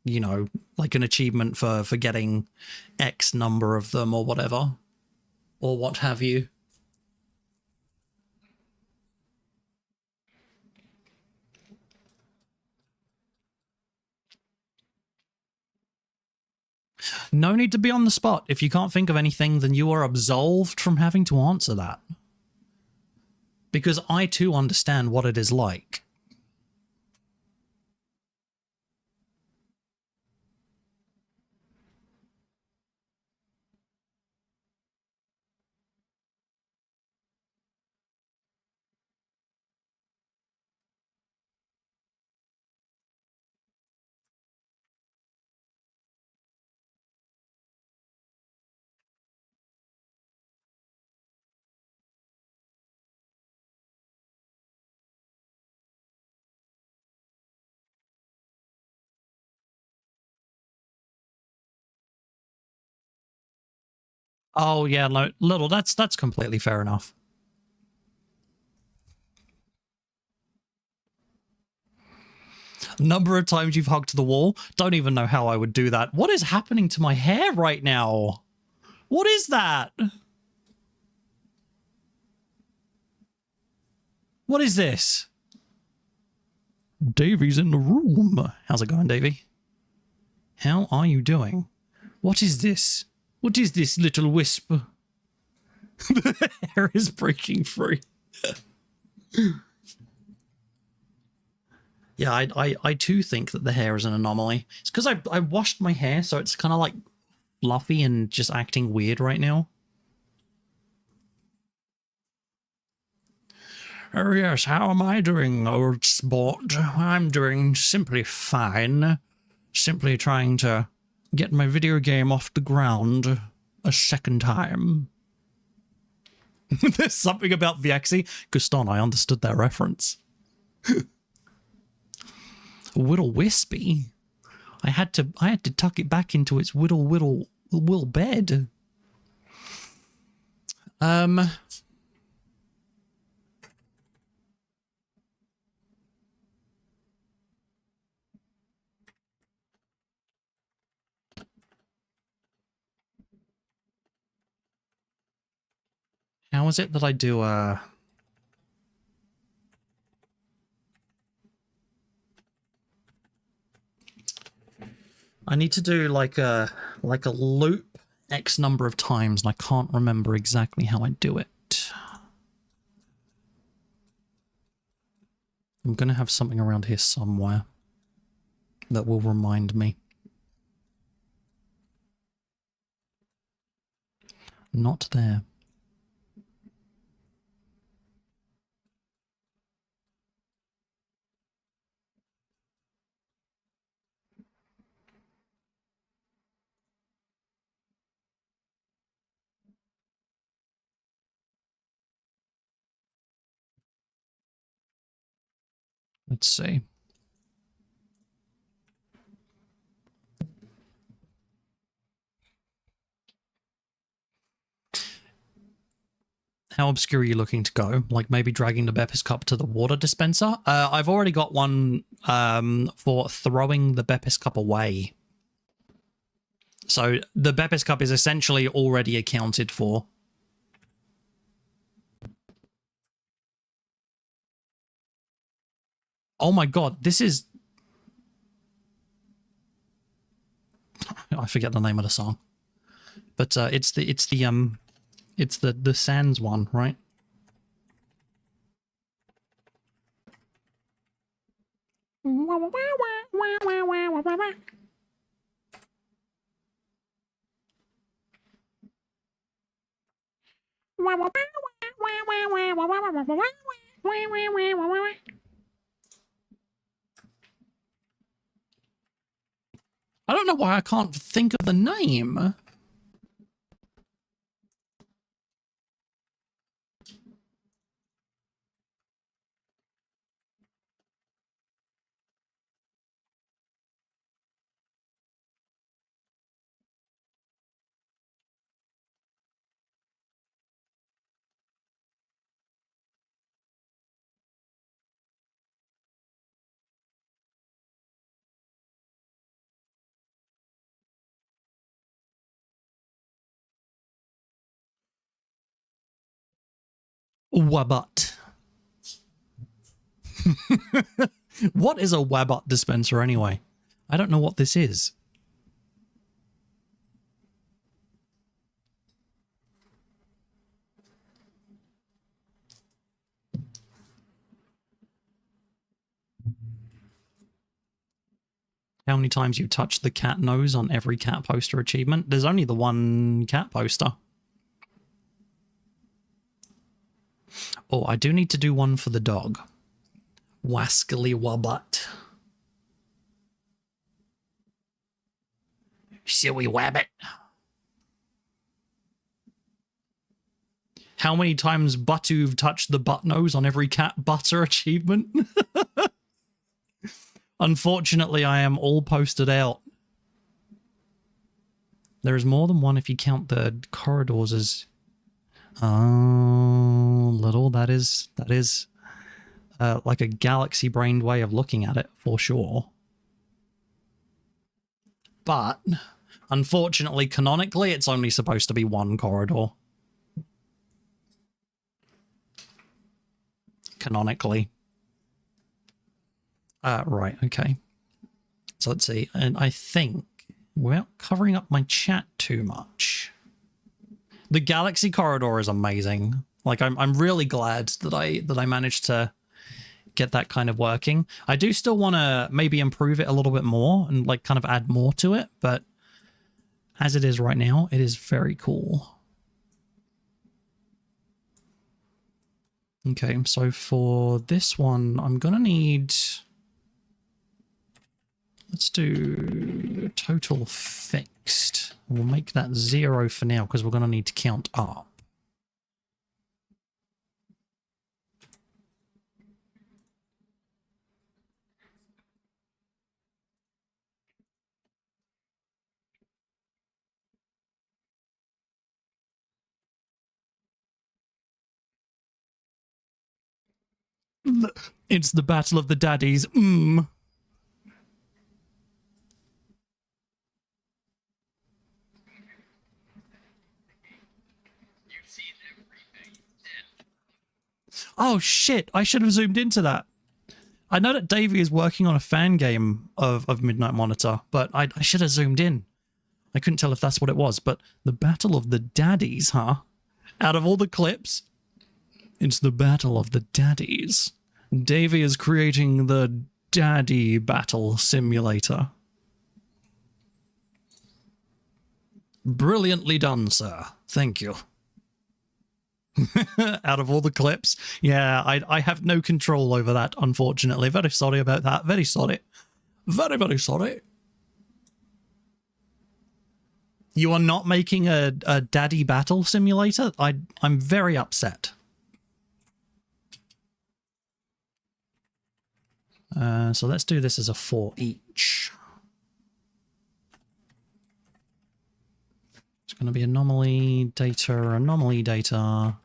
you know, like an achievement for getting X number of them or whatever, or what have you. No need to be on the spot. If you can't think of anything, then you are absolved from having to answer that. Because I too understand what it is like. Oh yeah, no, Little, that's completely fair enough. Number of times you've hugged the wall. Don't even know how I would do that. What is happening to my hair right now? What is that? What is this? Davey's in the room. How's it going, Davey? How are you doing? What is this? What is this little wisp? The hair is breaking free. Yeah, I too think that the hair is an anomaly. It's because I washed my hair, so it's kind of like fluffy and just acting weird right now. Oh yes, how am I doing, old sport? I'm doing simply fine. Simply trying to get my video game off the ground a second time. There's something about Viexi. Guston, I understood that reference. Whittle wispy. I had to tuck it back into its whittle bed. How is it that I do I need to do like a loop X number of times, and I can't remember exactly how I do it. I'm gonna have something around here somewhere that will remind me. Not there. Let's see. How obscure are you looking to go? Like maybe dragging the Beppis cup to the water dispenser? I've already got one for throwing the Beppis cup away. So the Beppis cup is essentially already accounted for. Oh my god, this is... I forget the name of the song. But it's the Sans one, right? I don't know why I can't think of the name. Wabut. What is a Wabut dispenser anyway? I don't know what this is. How many times you touched the cat nose on every cat poster achievement? There's only the one cat poster. Oh, I do need to do one for the dog. Wascally Wabut. Silly Wabbit. How many times Buttu've touched the butt nose on every cat butter achievement? Unfortunately, I am all posted out. There is more than one if you count the corridors as... Oh, little. That is like a galaxy-brained way of looking at it, for sure. But, unfortunately, canonically, it's only supposed to be one corridor. Canonically. Right, okay. So let's see. And I think, without covering up my chat too much, the galaxy corridor is amazing. Like, I'm really glad that I managed to get that kind of working. I do still want to maybe improve it a little bit more and like kind of add more to it, but as it is right now, it is very cool. Okay, so for this one, I'm gonna need, let's do total fixed. We'll make that 0 for now because we're gonna need to count up. It's the battle of the daddies. Oh shit, I should have zoomed into that. I know that Davey is working on a fan game of Midnight Monitor, but I should have zoomed in. I couldn't tell if that's what it was, but the battle of the daddies, huh? Out of all the clips, it's the battle of the daddies. Davey is creating the daddy battle simulator. Brilliantly done, sir. Thank you. Out of all the clips, yeah, I have no control over that, unfortunately. Very sorry about that. Very sorry. Very, very sorry. You are not making a daddy battle simulator? I'm very upset. So let's do this as a 4 each. It's going to be anomaly data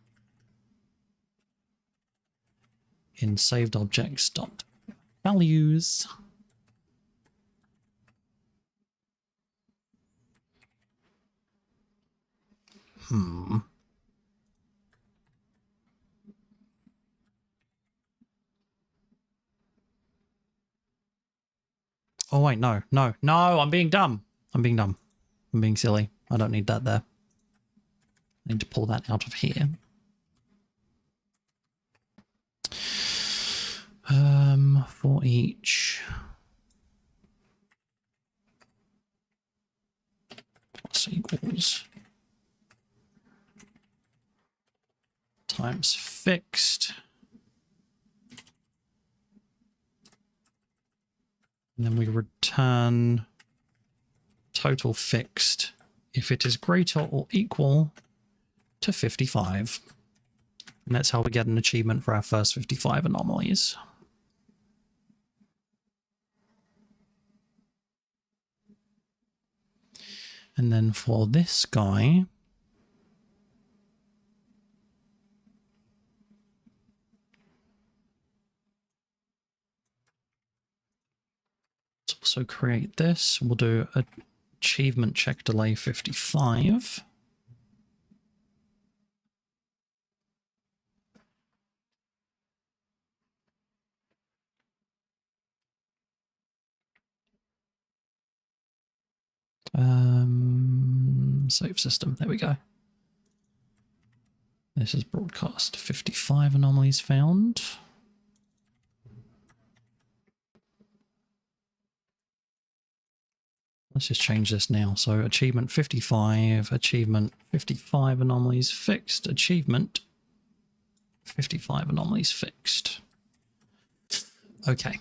in saved objects dot values. Oh wait, no, I'm being dumb. I'm being silly. I don't need that there. I need to pull that out of here. For each. Plus equals. Times fixed. And then we return total fixed if it is greater or equal to 55. And that's how we get an achievement for our first 55 anomalies. And then for this guy, let's also create this. We'll do achievement check delay 55. Save system. There we go. This is broadcast. 55 anomalies found. Let's just change this now. So achievement 55 anomalies fixed, achievement 55 anomalies fixed. Okay.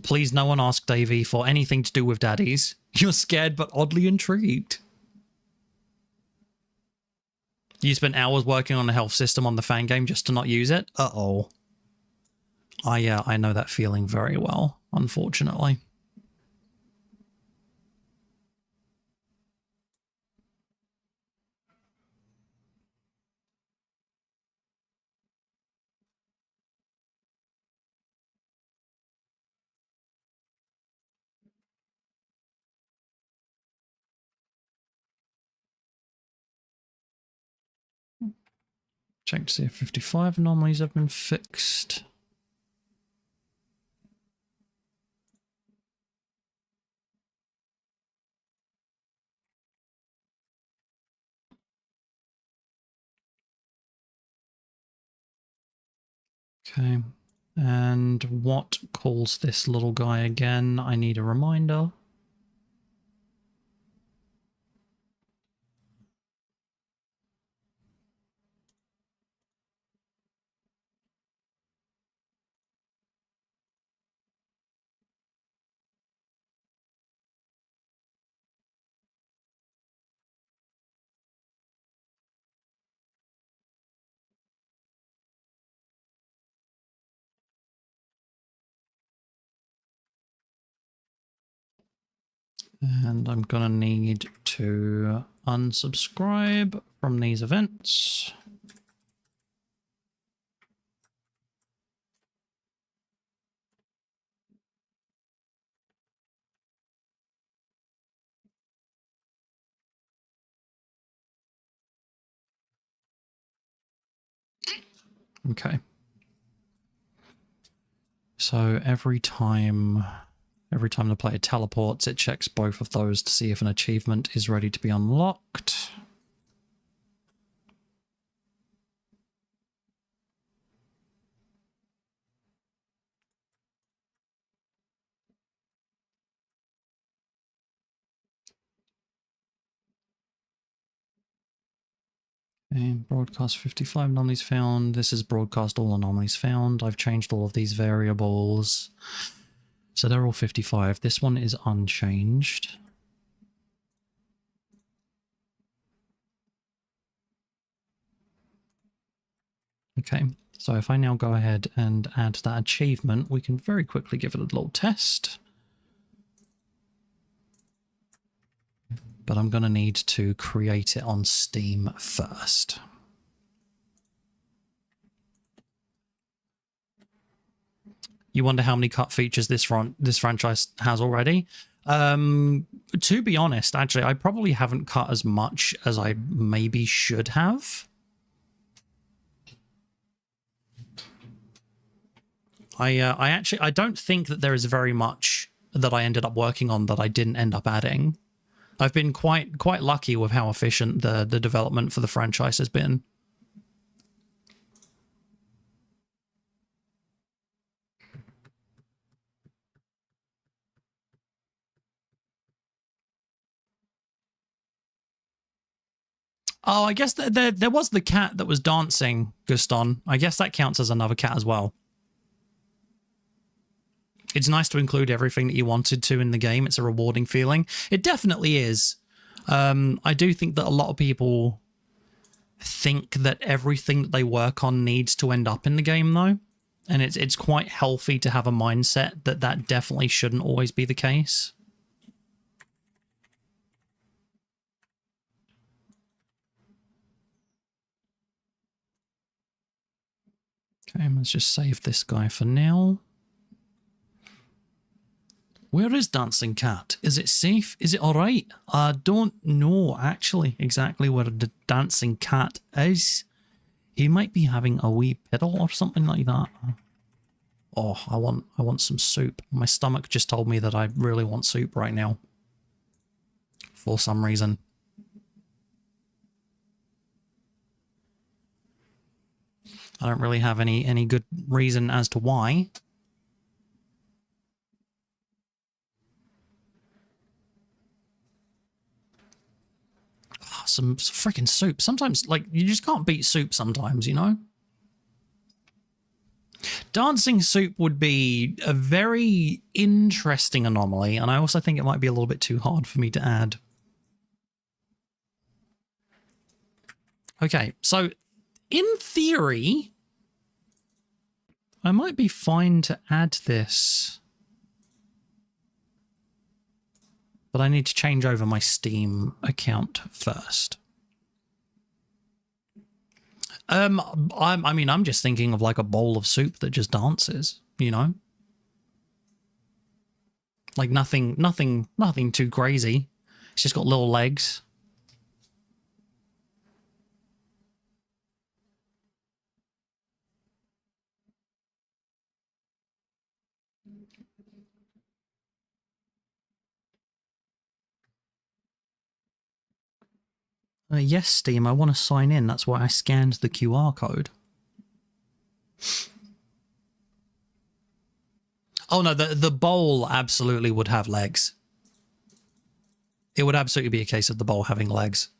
Please no one ask Davey for anything to do with daddies. You're scared but oddly intrigued. You spent hours working on the health system on the fan game just to not use it? Uh-oh. I know that feeling very well, unfortunately. Check to see if 55 anomalies have been fixed. Okay. And what calls this little guy again? I need a reminder. And I'm gonna need to unsubscribe from these events. Okay. So every time the player teleports, it checks both of those to see if an achievement is ready to be unlocked. And broadcast 55 anomalies found. This is broadcast all anomalies found. I've changed all of these variables. So they're all 55. This one is unchanged. Okay, so if I now go ahead and add that achievement, we can very quickly give it a little test. But I'm going to need to create it on Steam first. You wonder how many cut features this franchise has already? To be honest, actually, I probably haven't cut as much as I maybe should have. I don't think that there is very much that I ended up working on that I didn't end up adding. I've been quite lucky with how efficient the development for the franchise has been. Oh, I guess there was the cat that was dancing, Guston. I guess that counts as another cat as well. It's nice to include everything that you wanted to in the game. It's a rewarding feeling. It definitely is. I do think that a lot of people think that everything that they work on needs to end up in the game, though. And it's quite healthy to have a mindset that definitely shouldn't always be the case. Okay, let's just save this guy for now. Where is Dancing Cat? Is it safe? Is it alright? I don't know, actually, exactly where the Dancing Cat is. He might be having a wee piddle or something like that. Oh, I want some soup. My stomach just told me that I really want soup right now. For some reason. I don't really have any good reason as to why. Some freaking soup. Sometimes, like, you just can't beat soup sometimes, you know? Dancing soup would be a very interesting anomaly, and I also think it might be a little bit too hard for me to add. Okay, so in theory, I might be fine to add this. But I need to change over my Steam account first. I mean, I'm just thinking of like a bowl of soup that just dances, you know? Like nothing too crazy. It's just got little legs. Yes, Steam, I want to sign in. That's why I scanned the QR code. Oh no, the bowl absolutely would have legs. It would absolutely be a case of the bowl having legs.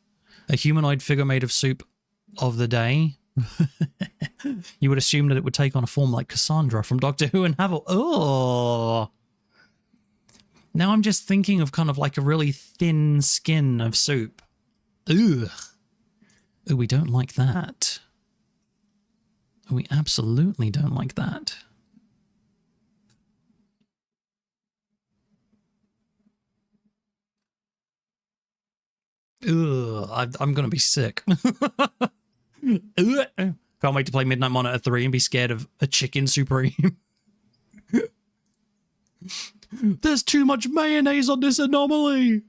A humanoid figure made of soup of the day. You would assume that it would take on a form like Cassandra from Doctor Who and Havel. Oh. Now I'm just thinking of kind of like a really thin skin of soup. Ugh. Oh, we don't like that. We absolutely don't like that. Ugh, I'm going to be sick. Can't wait to play Midnight Monitor 3 and be scared of a chicken supreme. There's too much mayonnaise on this anomaly.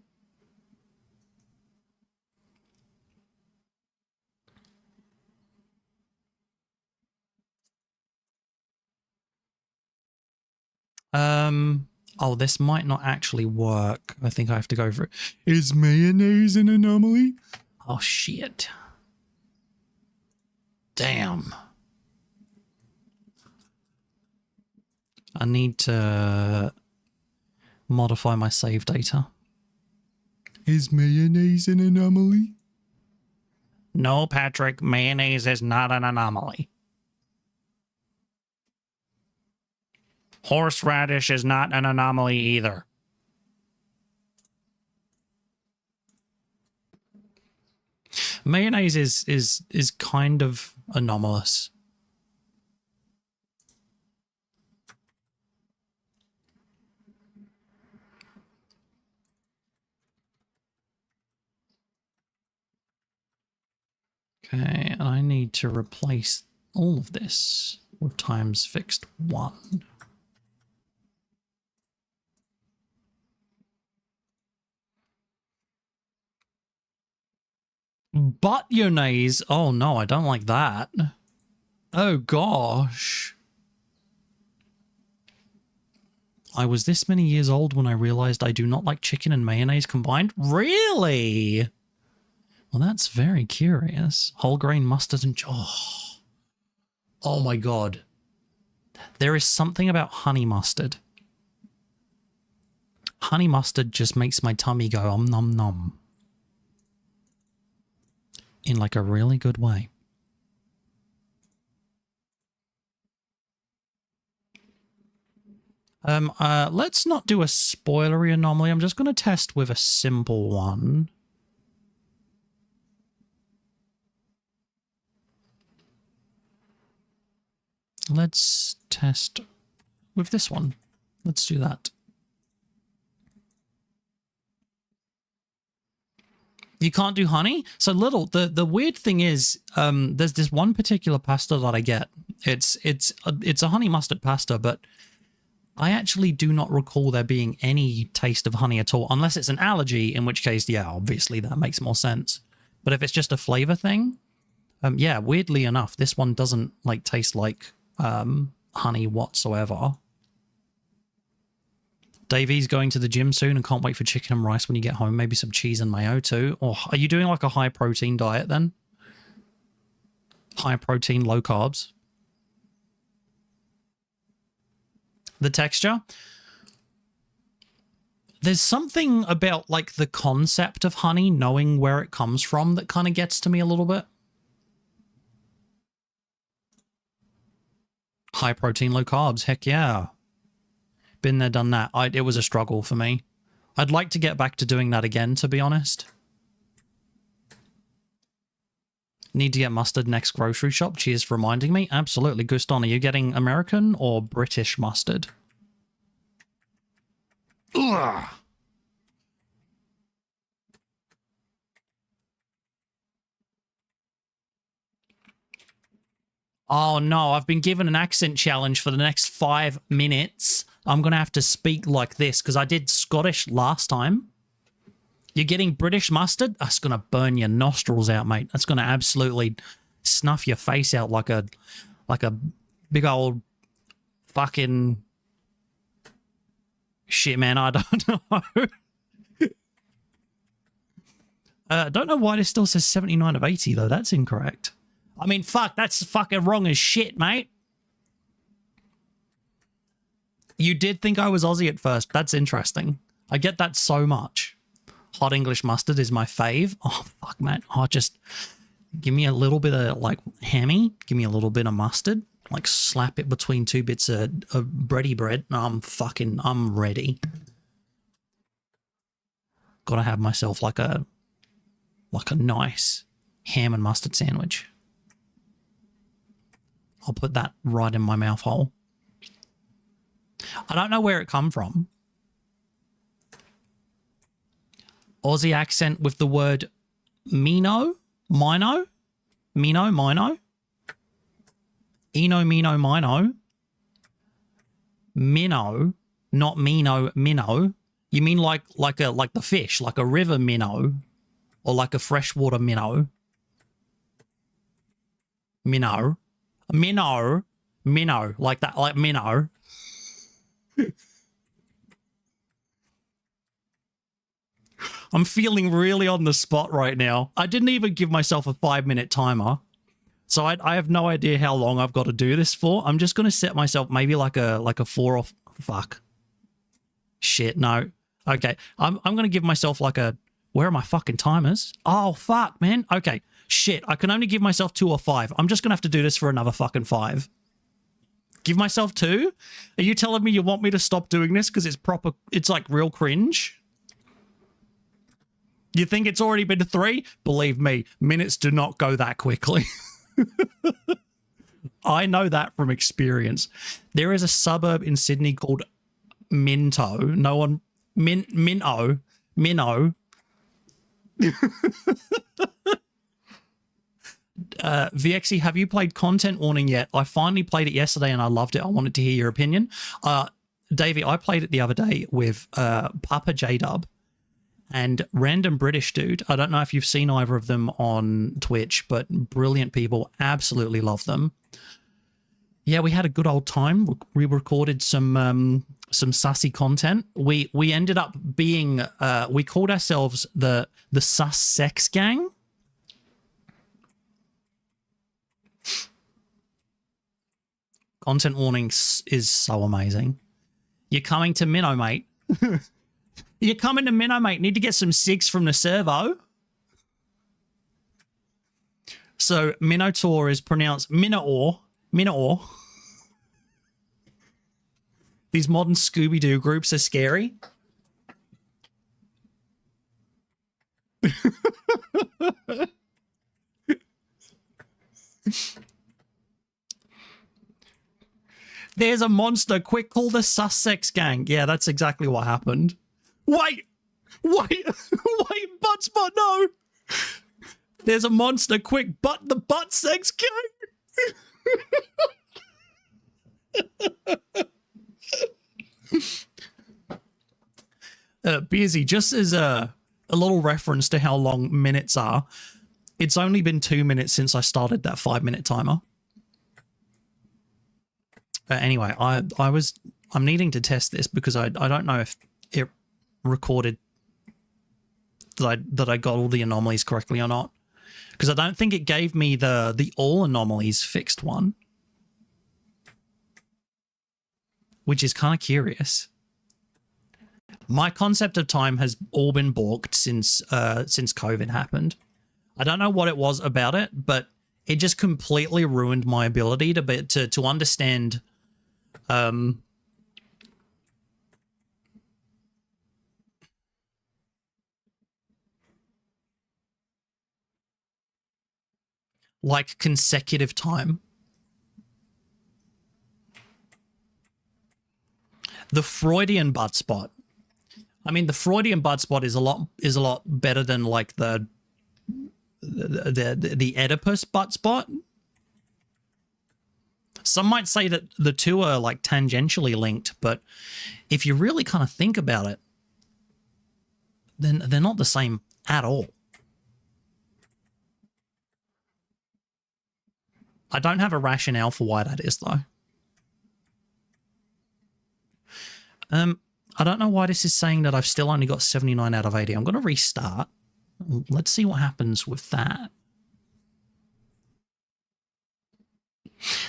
Oh, this might not actually work. I think I have to go for it. Is mayonnaise an anomaly? Oh, shit. Damn. I need to modify my save data. Is mayonnaise an anomaly? No, Patrick, mayonnaise is not an anomaly. Horseradish is not an anomaly either. Mayonnaise is kind of anomalous. Okay, and I need to replace all of this with times fixed 1. Buttonnaise. Oh no, I don't like that. Oh gosh. I was this many years old when I realized I do not like chicken and mayonnaise combined. Really? Well, that's very curious. Whole grain mustard and... Oh my god. There is something about honey mustard. Honey mustard just makes my tummy go nom nom. In like a really good way. Let's not do a spoilery anomaly. I'm just going to test with a simple one. Let's test with this one. Let's do that. You can't do honey? So little, the weird thing is, there's this one particular pasta that I get. It's a honey mustard pasta, but I actually do not recall there being any taste of honey at all, unless it's an allergy, in which case, yeah, obviously that makes more sense. But if it's just a flavor thing, yeah, weirdly enough, this one doesn't like taste like honey whatsoever. Davey's going to the gym soon and can't wait for chicken and rice when you get home. Maybe some cheese and mayo too. Or are you doing like a high protein diet then? High protein, low carbs. The texture. There's something about like the concept of honey, knowing where it comes from, that kind of gets to me a little bit. High protein, low carbs. Heck yeah. Been there, done that. It was a struggle for me. I'd like to get back to doing that again, to be honest. Need to get mustard next grocery shop. Cheers for reminding me. Absolutely. Guston, are you getting American or British mustard? Ugh. Oh no, I've been given an accent challenge for the next 5 minutes. I'm going to have to speak like this because I did Scottish last time. You're getting British mustard? That's going to burn your nostrils out, mate. That's going to absolutely snuff your face out like a big old fucking shit, man. I don't know. I don't know why this still says 79 of 80, though. That's incorrect. I mean, fuck, that's fucking wrong as shit, mate. You did think I was Aussie at first. That's interesting. I get that so much. Hot English mustard is my fave. Oh, fuck, man. Oh, just give me a little bit of, like, hammy. Give me a little bit of mustard. Like, slap it between two bits of bready bread. I'm ready. Gotta have myself like a nice ham and mustard sandwich. I'll put that right in my mouth hole. I don't know where it come from. Aussie accent with the word mino, mino, mino. Eno, mino, mino. Minnow, not mino, minnow. You mean like the fish, like a river minnow, or like a freshwater minnow? Minnow, like that, like minnow. I'm feeling really on the spot right now. I didn't even give myself a 5-minute timer. So I have no idea how long I've got to do this for. I'm just going to set myself maybe like a 4 or... Fuck. Shit, no. Okay, I'm going to give myself like a... Where are my fucking timers? Oh, fuck, man. Okay, shit. I can only give myself 2 or 5. I'm just going to have to do this for another fucking 5. Give myself 2? Are you telling me you want me to stop doing this because it's proper... It's like real cringe? You think it's already been 3? Believe me, minutes do not go that quickly. I know that from experience. There is a suburb in Sydney called Minto. No one... Minto. Viexi, have you played Content Warning yet? I finally played it yesterday and I loved it. I wanted to hear your opinion. Davey, I played it the other day with Papa J-Dub and random British dude. I don't know if you've seen either of them on Twitch, but brilliant people. Absolutely love them. Yeah, we had a good old time. We recorded some sussy content. We ended up being we called ourselves the Sus Sex Gang. Content Warning is so amazing. You're coming to Minnow, mate. You're coming to Minnow, mate. Need to get some SIGs from the servo. So Minotaur is pronounced Minotaur. Minotaur. These modern Scooby-Doo groups are scary. There's a monster. Quick, call the Sussex Gang. Yeah, that's exactly what happened. Wait, Buttspot, no. There's a monster. Quick, the Butt Sex Gang. Beersy, just as a little reference to how long minutes are, it's only been 2 minutes since I started that 5-minute timer. Anyway, I'm needing to test this because I don't know if it recorded that I got all the anomalies correctly or not, because I don't think it gave me the all anomalies fixed one, which is kind of curious. My concept of time has all been balked since COVID happened. I don't know what it was about it, but it just completely ruined my ability to understand like consecutive time. The Freudian butt spot. I mean, the Freudian butt spot is a lot better than like the Oedipus butt spot. Some might say that the two are like tangentially linked, but if you really kind of think about it, then they're not the same at all. I don't have a rationale for why that is, though. I don't know why this is saying that I've still only got 79 out of 80. I'm going to restart. Let's see what happens with that.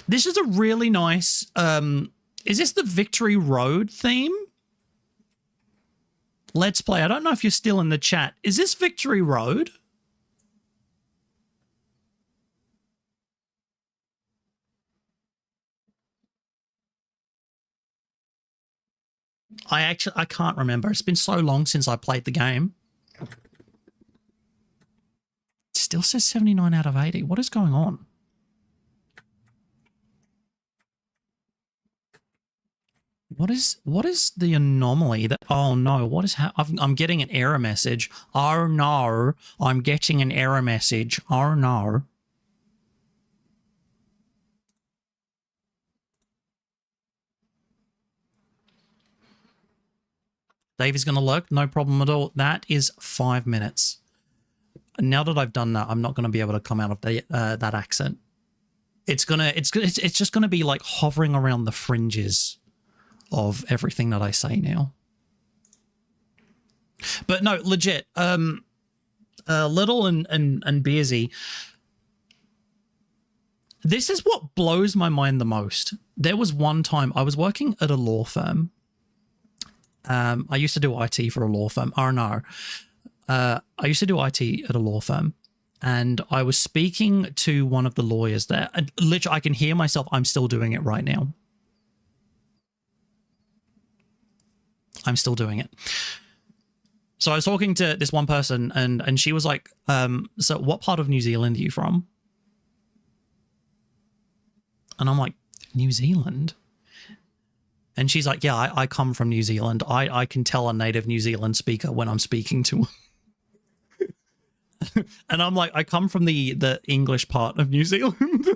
This is a really nice Is this the Victory Road theme? Let's Play. I don't know if you're still in the chat. Is this Victory Road? I can't remember. It's been so long since I played the game. It still says 79 out of 80. What is going on? What is the anomaly that, oh no, what is I'm getting an error message. Oh no, I'm getting an error message. Oh no. Dave is going to lurk, no problem at all. That is 5 minutes. Now that I've done that, I'm not going to be able to come out of the, that accent. It's just going to be like hovering around the fringes of everything that I say now. But no, legit. Little and Beersy. This is what blows my mind the most. There was one time I was working at a law firm. I used to do IT for a law firm. R&R. I used to do IT at a law firm, and I was speaking to one of the lawyers there. And literally, I can hear myself. I'm still doing it right now. I'm still doing it. So I was talking to this one person, and she was like, so what part of New Zealand are you from? And I'm like, New Zealand? And she's like, yeah, I come from New Zealand. I can tell a native New Zealand speaker when I'm speaking to him. And I'm like, I come from the English part of New Zealand.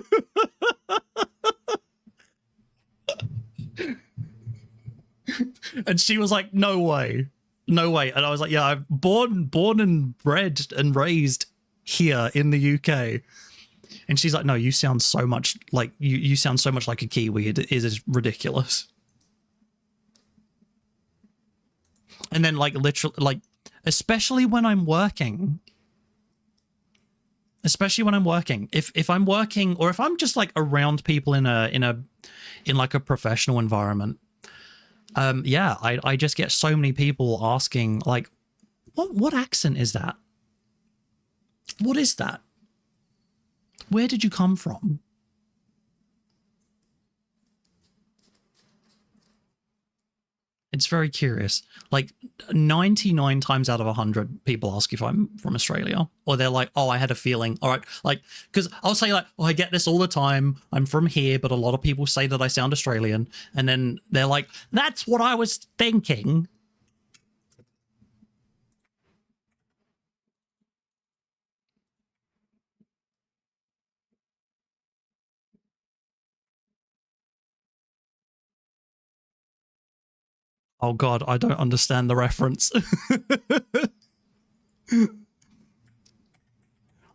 And she was like, no way. No way. And I was like, yeah, I'm born and bred and raised here in the UK. And she's like, no, you sound so much like you sound so much like a Kiwi. It is ridiculous. And then like literally like especially when I'm working. Especially when I'm working. If I'm working or if I'm just like around people in like a professional environment. Yeah, I just get so many people asking like, what accent is that? What is that? Where did you come from? It's very curious. Like 99 times out of 100, people ask if I'm from Australia, or they're like, oh, I had a feeling. All right. Like, because I'll say like, oh, I get this all the time. I'm from here, but a lot of people say that I sound Australian. And then they're like, that's what I was thinking. Oh God, I don't understand the reference.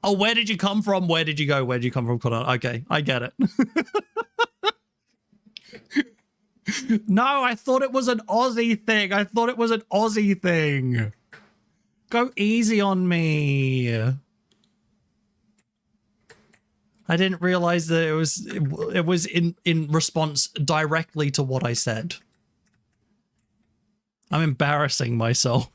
Oh, where did you come from? Where did you go? Where did you come from? Okay, I get it. No, I thought it was an Aussie thing. I thought it was an Aussie thing. Go easy on me. I didn't realize that it was in response directly to what I said. I'm embarrassing myself.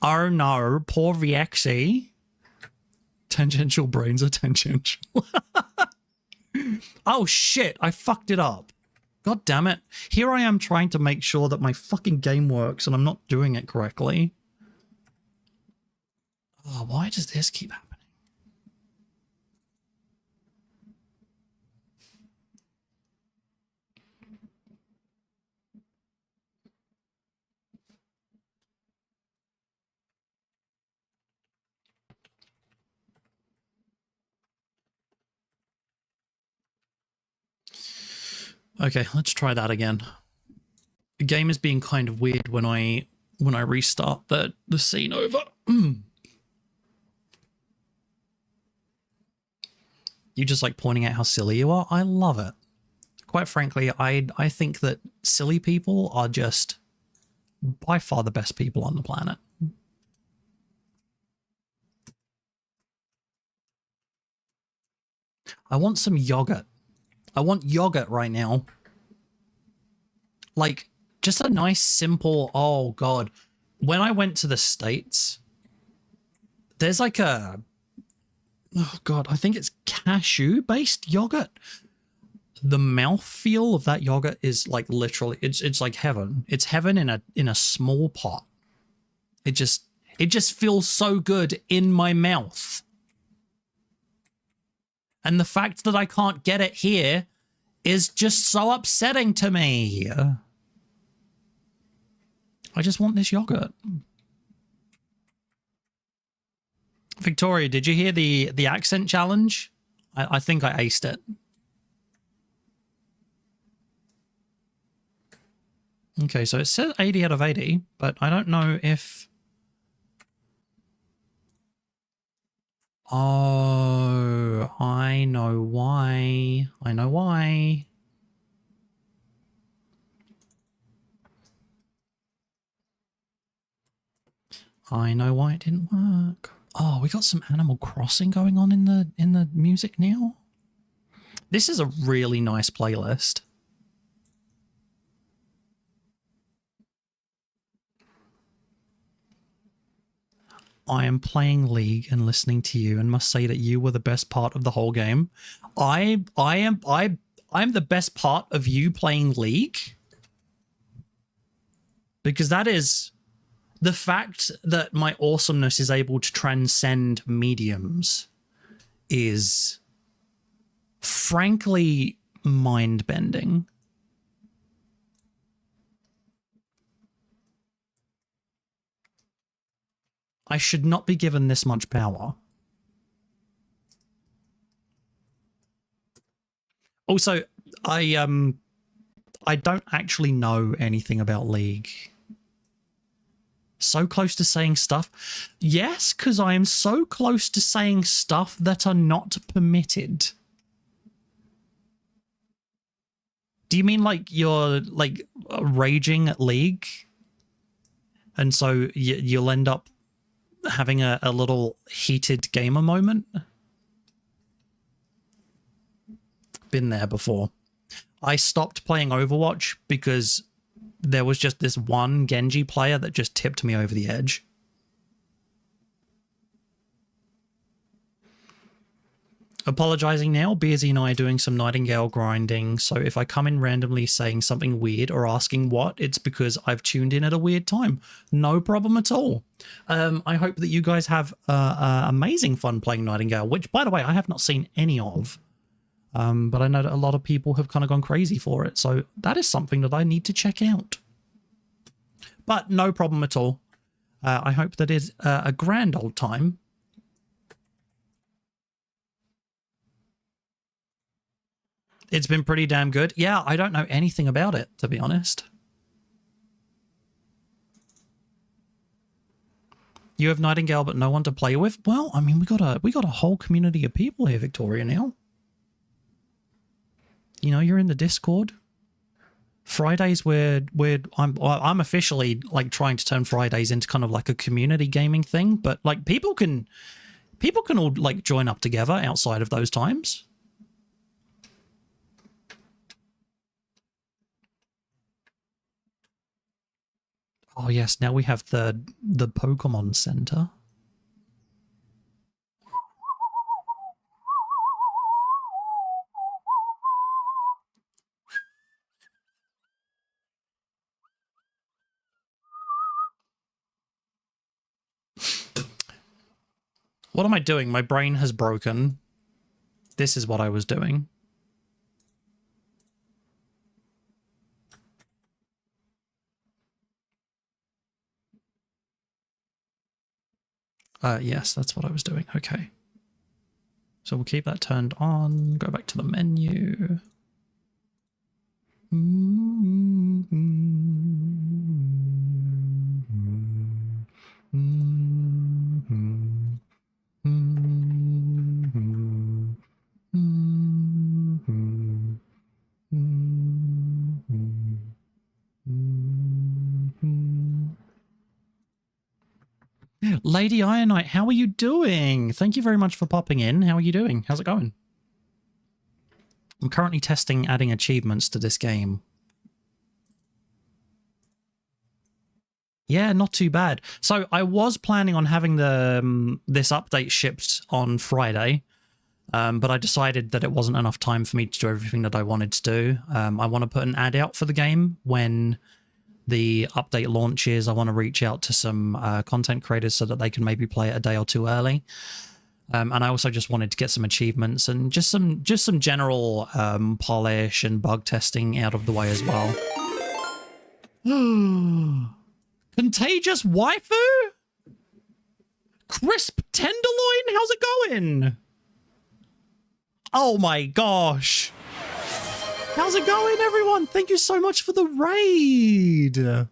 Oh no, poor Viexi. Tangential brains are tangential. Oh shit, I fucked it up. God damn it. Here I am trying to make sure that my fucking game works and I'm not doing it correctly. Oh, why does this keep happening? Okay, let's try that again. The game is being kind of weird when I restart the scene over. You just like pointing out how silly you are? I love it. Quite frankly, I think that silly people are just by far the best people on the planet. I want some yogurt. I want yogurt right now. Like, just a nice, simple... Oh, God. When I went to the States, there's like a... Oh, God. I think it's cashew-based yogurt. The mouthfeel of that yogurt is like literally... It's like heaven. It's heaven in a small pot. It just feels so good in my mouth. And the fact that I can't get it here is just so upsetting to me. I just want this yogurt. Victoria, did you hear the accent challenge? I think I aced it. Okay, so it says 80 out of 80, but I don't know if... Oh, I know why. I know why. I know why it didn't work. Oh, we got some Animal Crossing going on in the music now. This is a really nice playlist. I am playing League and listening to you and must say that you were the best part of the whole game. I'm the best part of you playing League. Because that is the fact that my awesomeness is able to transcend mediums is frankly mind-bending. I should not be given this much power. Also, I don't actually know anything about League. So close to saying stuff. Yes, because I am so close to saying stuff that are not permitted. Do you mean like you're like raging at League? And so you'll end up having a little heated gamer moment? Been there before. I stopped playing Overwatch because there was just this one Genji player that just tipped me over the edge. Apologizing now, Beersy and I are doing some Nightingale grinding, so if I come in randomly saying something weird or asking what, it's because I've tuned in at a weird time. No problem at all. I hope that you guys have amazing fun playing Nightingale, which, by the way, I have not seen any of. But I know that a lot of people have kind of gone crazy for it, so that is something that I need to check out. But no problem at all. I hope that is a grand old time. It's been pretty damn good. Yeah, I don't know anything about it, to be honest. You have Nightingale, but no one to play with? Well, I mean, we got a whole community of people here, Victoria, now. You know, you're in the Discord. Fridays where I'm officially like trying to turn Fridays into kind of like a community gaming thing, but like people can all like join up together outside of those times. Oh yes, now we have the Pokemon Center. What am I doing? My brain has broken. This is what I was doing. Yes, that's what I was doing. Okay. So we'll keep that turned on. Go back to the menu. Lady Ironite, how are you doing? Thank you very much for popping in. How are you doing? How's it going? I'm currently testing adding achievements to this game. Yeah, not too bad. So I was planning on having the this update shipped on Friday, but I decided that it wasn't enough time for me to do everything that I wanted to do. I want to put an ad out for the game when the update launches. I want to reach out to some content creators so that they can maybe play it a day or two early. And I also just wanted to get some achievements and just some general polish and bug testing out of the way as well. Contagious waifu? Crisp tenderloin? How's it going? Oh my gosh. How's it going, everyone? Thank you so much for the raid.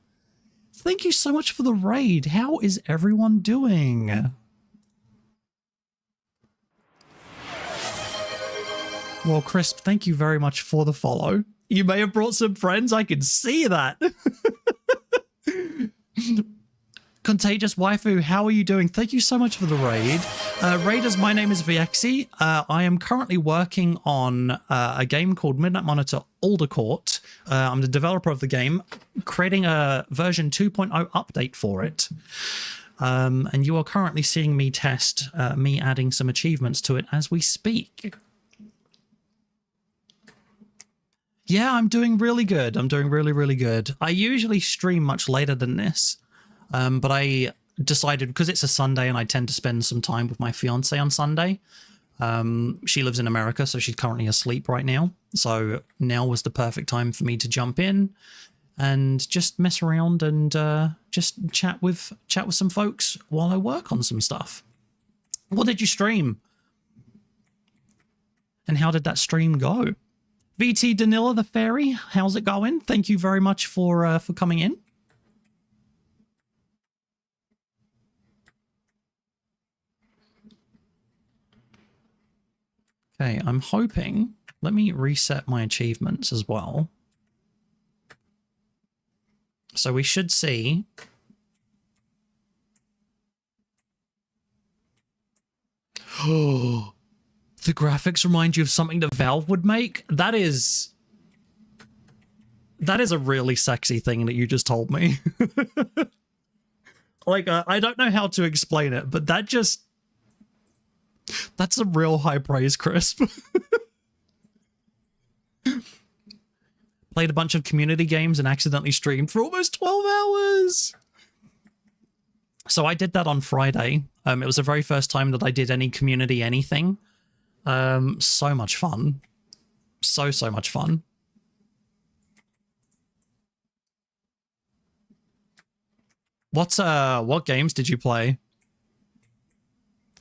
Thank you so much for the raid. How is everyone doing? Well, Crisp, thank you very much for the follow. You may have brought some friends. I can see that. Contagious waifu, how are you doing? Thank you so much for the raid. Raiders, my name is Viexi. I am currently working on a game called Midnight Monitor Alder Court. I'm the developer of the game, creating a version 2.0 update for it. And you are currently seeing me test me adding some achievements to it as we speak. Yeah, I'm doing really good. I'm doing really, really good. I usually stream much later than this, but I decided, because it's a Sunday and I tend to spend some time with my fiance on Sunday. She lives in America, so she's currently asleep right now. So now was the perfect time for me to jump in and just mess around and just chat with some folks while I work on some stuff. What did you stream? And how did that stream go? VT Danila the Fairy, how's it going? Thank you very much for coming in. Okay, I'm hoping. Let me reset my achievements as well. So we should see. Oh. The graphics remind you of something that Valve would make? That is a really sexy thing that you just told me. Like, I don't know how to explain it, but that's a real high praise, Crisp. Played a bunch of community games and accidentally streamed for almost 12 hours. So I did that on Friday. It was the very first time that I did any community anything. So much fun. So much fun. What games did you play?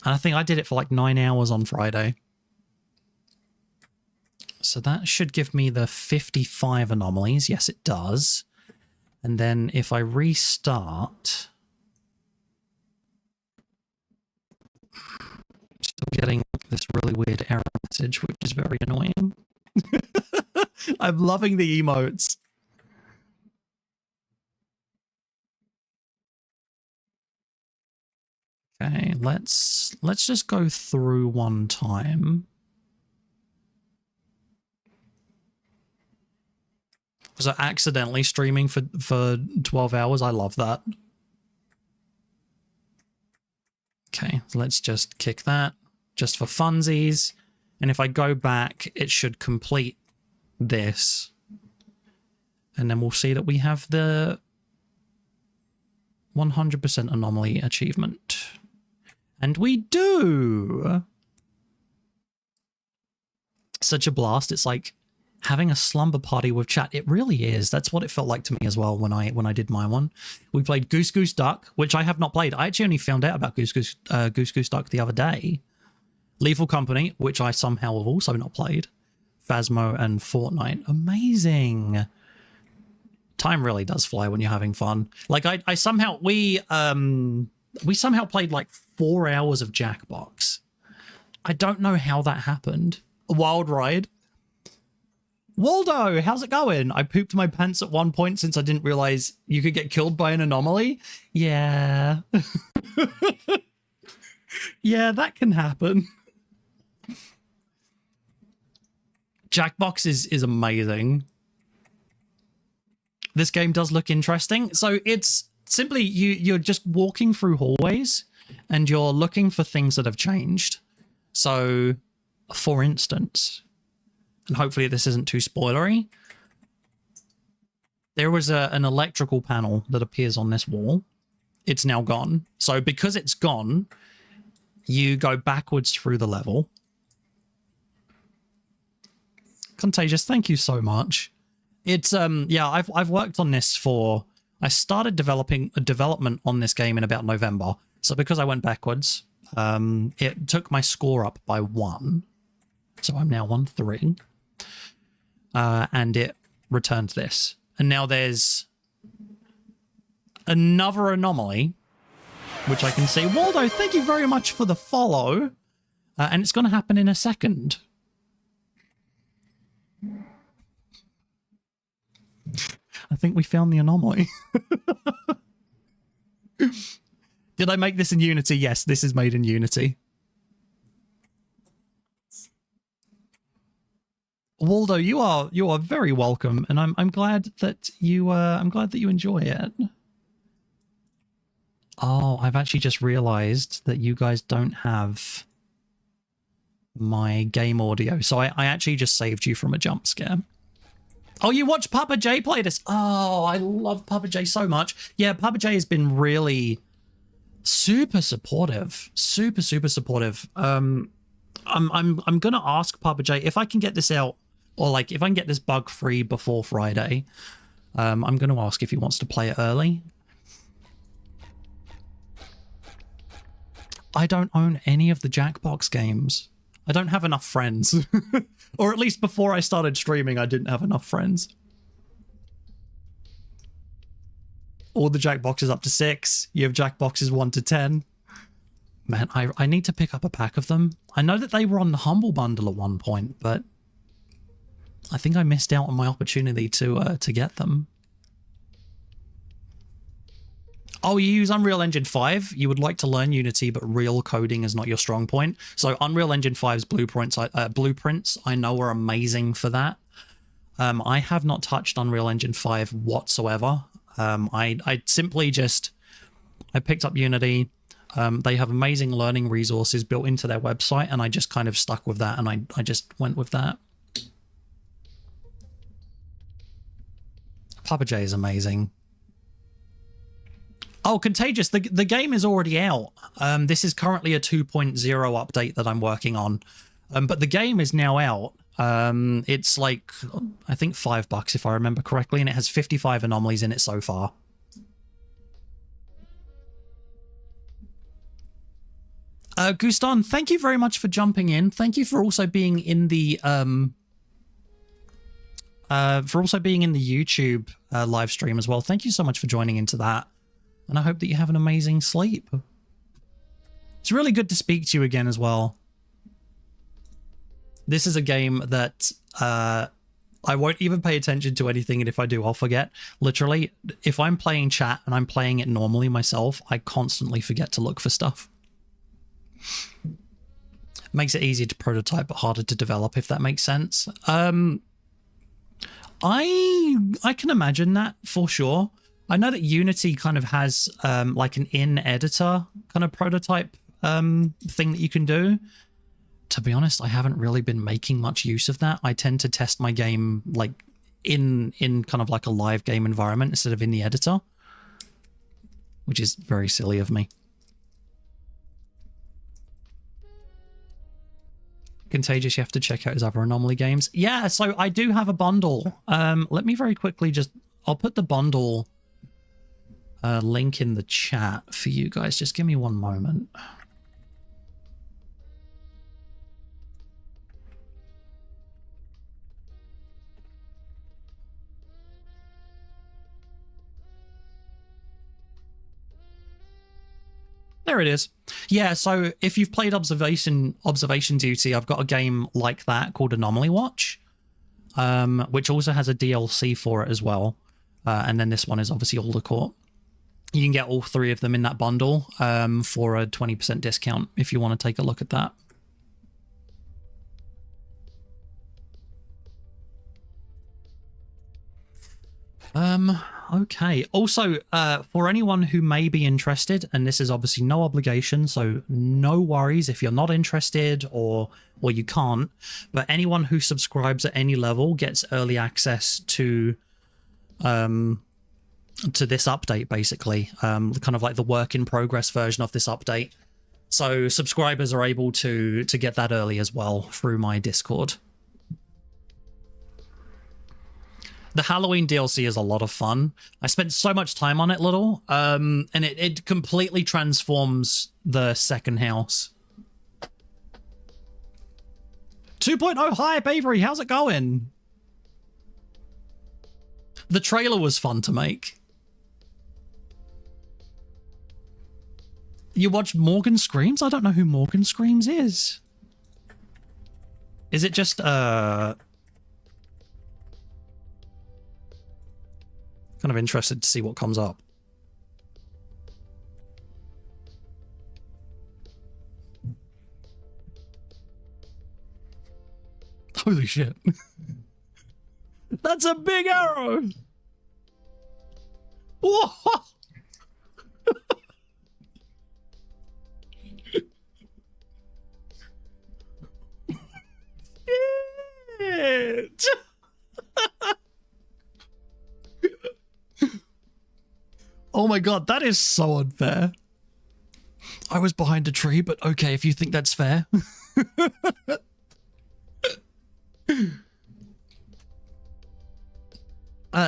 And I think I did it for like 9 hours on Friday. So that should give me the 55 anomalies. Yes, it does. And then if I restart... Still getting this really weird error message, which is very annoying. I'm loving the emotes. Okay, let's just go through one time. So accidentally streaming for 12 hours, I love that. Okay, so let's just kick that, just for funsies. And if I go back, it should complete this. And then we'll see that we have the 100% anomaly achievement. And we do! Such a blast. It's like having a slumber party with chat. It really is. That's what it felt like to me as well when I did my one. We played Goose Goose Duck, which I have not played. I actually only found out about Goose Goose Duck the other day. Lethal Company, which I somehow have also not played. Phasmo and Fortnite. Amazing. Time really does fly when you're having fun. Like I somehow we somehow played like 4 hours of Jackbox. I don't know how that happened. A wild ride. Waldo, how's it going? I pooped my pants at one point since I didn't realize you could get killed by an anomaly. Yeah. Yeah, that can happen. Jackbox is amazing. This game does look interesting. So it's simply you're just walking through hallways and you're looking for things that have changed. So, for instance, and hopefully this isn't too spoilery, there was an electrical panel that appears on this wall. It's now gone. So because it's gone, you go backwards through the level. Contagious, thank you so much. It's yeah, I've worked on this for, I started development on this game in about November. So because I went backwards, it took my score up by 1. So I'm now on 3. And it returned this. And now there's another anomaly, which I can see. Waldo, thank you very much for the follow. And it's going to happen in a second. I think we found the anomaly. Did I make this in Unity? Yes, this is made in Unity. Waldo, you are very welcome, and I'm glad that you enjoy it. Oh, I've actually just realized that you guys don't have my game audio, so I actually just saved you from a jump scare. Oh, you watched Papa J play this? Oh, I love Papa J so much. Yeah, Papa J has been really super supportive, super supportive. I'm gonna ask Papa J if I can get this out, or like if I can get this bug free before Friday. I'm gonna ask if he wants to play it early. I don't own any of the Jackbox games. I don't have enough friends. Or at least before I started streaming, I didn't have enough friends. All the Jackboxes up to 6. You have Jackboxes 1 to 10. Man, I need to pick up a pack of them. I know that they were on the Humble Bundle at one point, but I think I missed out on my opportunity to get them. Oh, you use Unreal Engine 5? You would like to learn Unity, but real coding is not your strong point. So Unreal Engine 5's blueprints I know are amazing for that. I have not touched Unreal Engine 5 whatsoever. I simply just, I picked up Unity. They have amazing learning resources built into their website, and I just kind of stuck with that, and I just went with that. Papa J is amazing. Oh, Contagious, the game is already out. This is currently a 2.0 update that I'm working on. But the game is now out. It's like, I think $5 if I remember correctly, and it has 55 anomalies in it so far. Guston, thank you very much for jumping in. Thank you for also being in the YouTube live stream as well. Thank you so much for joining into that. And I hope that you have an amazing sleep. It's really good to speak to you again as well. This is a game that I won't even pay attention to anything, and if I do, I'll forget. Literally, if I'm playing chat and I'm playing it normally myself, I constantly forget to look for stuff. Makes it easier to prototype but harder to develop, if that makes sense. I can imagine that for sure. I know that Unity kind of has like an in-editor kind of prototype thing that you can do. To be honest, I haven't really been making much use of that. I tend to test my game like in kind of like a live game environment instead of in the editor, which is very silly of me. Contagious, you have to check out his other Anomaly games. Yeah, so I do have a bundle. Let me very quickly just, I'll put the bundle link in the chat for you guys. Just give me one moment. There it is. Yeah, so if you've played Observation Duty, I've got a game like that called Anomaly Watch, which also has a DLC for it as well. And then this one is obviously Alder Court. You can get all 3 of them in that bundle for a 20% discount if you want to take a look at that. Okay. Also, for anyone who may be interested, and this is obviously no obligation, so no worries if you're not interested or you can't, but anyone who subscribes at any level gets early access to this update, basically. Kind of like the work in progress version of this update. So subscribers are able to get that early as well through my Discord. The Halloween DLC is a lot of fun. I spent so much time on it, Little, and it completely transforms the second house. 2.0, hi, Bavery, how's it going? The trailer was fun to make. You watched Morgan Screams? I don't know who Morgan Screams is. Is it just, kind of interested to see what comes up. Holy shit. That's a big arrow. Whoa. Shit. Oh my god, that is so unfair. I was behind a tree, but okay, if you think that's fair.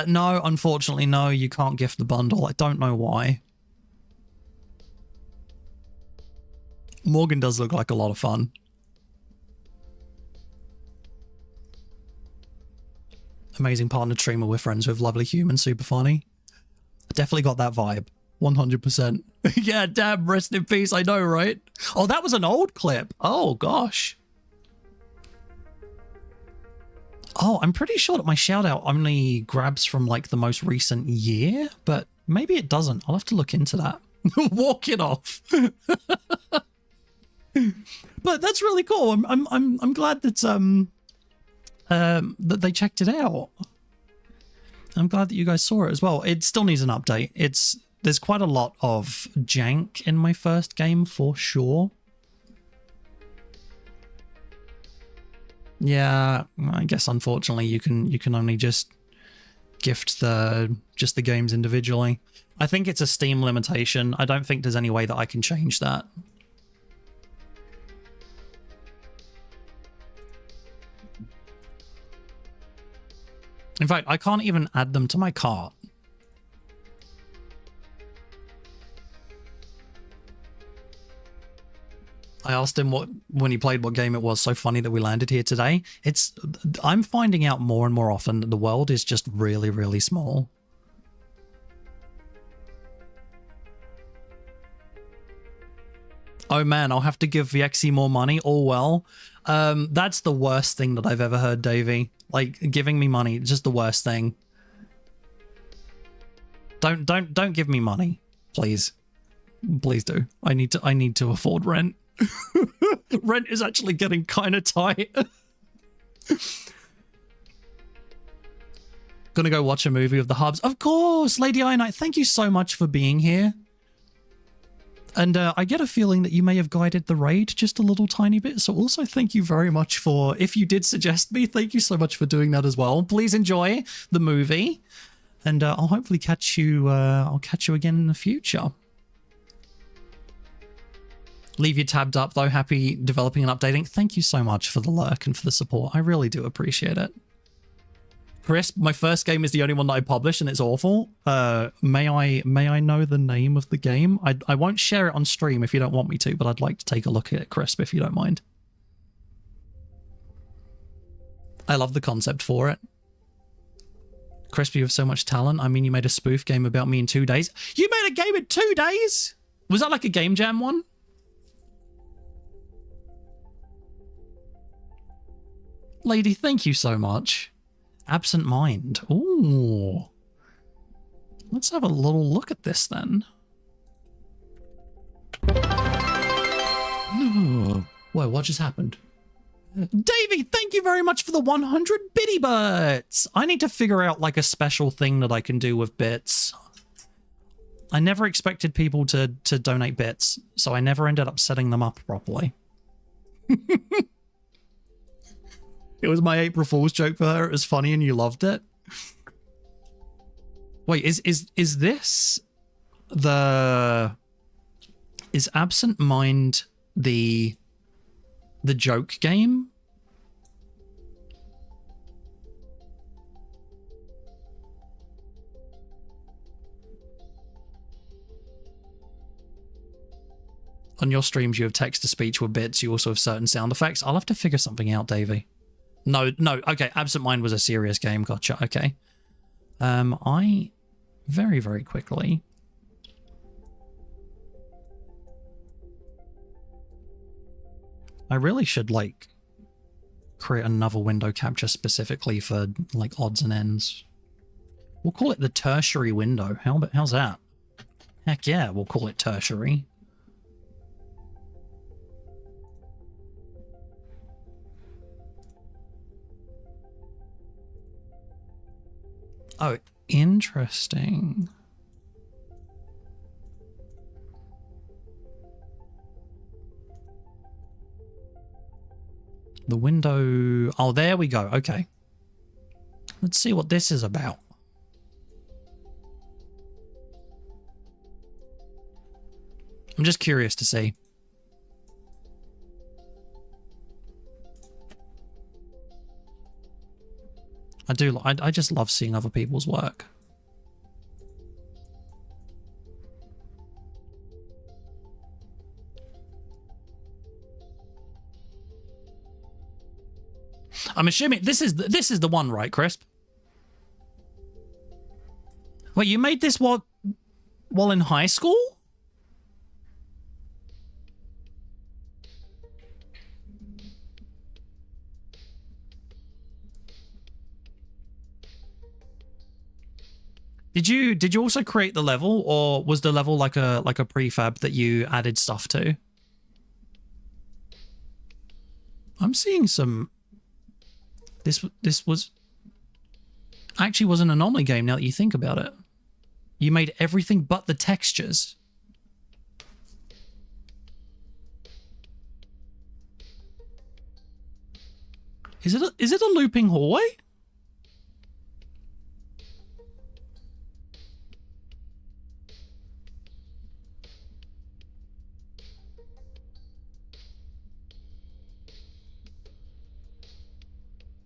No, unfortunately, no, you can't gift the bundle. I don't know why. Morgan does look like a lot of fun. Amazing partner streamer, we're friends with, lovely human, super funny. Definitely got that vibe. 100%. Yeah, damn, rest in peace, I know, right? Oh, that was an old clip. Oh, gosh. Oh, I'm pretty sure that my shout-out only grabs from, like, the most recent year, but maybe it doesn't. I'll have to look into that. Walk it off. But that's really cool. I'm glad that that they checked it out. I'm glad that you guys saw it as well. It still needs an update. There's quite a lot of jank in my first game for sure. Yeah, I guess unfortunately you can only just gift the games individually. I think it's a Steam limitation. I don't think there's any way that I can change that. In fact, I can't even add them to my cart. I asked him when he played what game it was. So funny that we landed here today. I'm finding out more and more often that the world is just really, really small. Oh man, I'll have to give Viexi more money. Oh well. That's the worst thing that I've ever heard, Davey. Like, giving me money, just the worst thing. Don't give me money, please. Please do. I need to afford rent. Rent is actually getting kind of tight. Gonna go watch a movie of the Hubs. Of course, Lady Ionite, thank you so much for being here. And I get a feeling that you may have guided the raid just a little tiny bit. So also thank you very much for, if you did suggest me, thank you so much for doing that as well. Please enjoy the movie. And I'll hopefully catch you, I'll catch you again in the future. Leave your tabbed up though. Happy developing and updating. Thank you so much for the lurk and for the support. I really do appreciate it. Chris, my first game is the only one that I published and it's awful. May I know the name of the game? I won't share it on stream if you don't want me to, but I'd like to take a look at it, Crisp, if you don't mind. I love the concept for it. Crisp, you have so much talent. I mean, you made a spoof game about me in 2 days. You made a game in 2 days? Was that like a Game Jam one? Lady, thank you so much. Absent Mind. Ooh. Let's have a little look at this then. Whoa, what just happened? Davey, thank you very much for the 100 bitty bits. I need to figure out like a special thing that I can do with bits. I never expected people to donate bits, so I never ended up setting them up properly. It was my April Fool's joke for her. It was funny and you loved it. Wait, is this the... Is Absent Mind the joke game? On your streams, you have text-to-speech with bits. You also have certain sound effects. I'll have to figure something out, Davey. No. Okay, Absent Mind was a serious game. Gotcha. Okay. I very, very quickly... I really should, like, create another window capture specifically for, like, odds and ends. We'll call it the tertiary window. How's that? Heck yeah, we'll call it tertiary. Oh, interesting. The window... Oh, there we go. Okay. Let's see what this is about. I'm just curious to see. I just love seeing other people's work. I'm assuming this is the one, right, Crisp? Wait, you made this while in high school? Did you also create the level, or was the level like a prefab that you added stuff to? I'm seeing some... This was actually was an anomaly game now that you think about it. You made everything but the textures. Is it a looping hallway?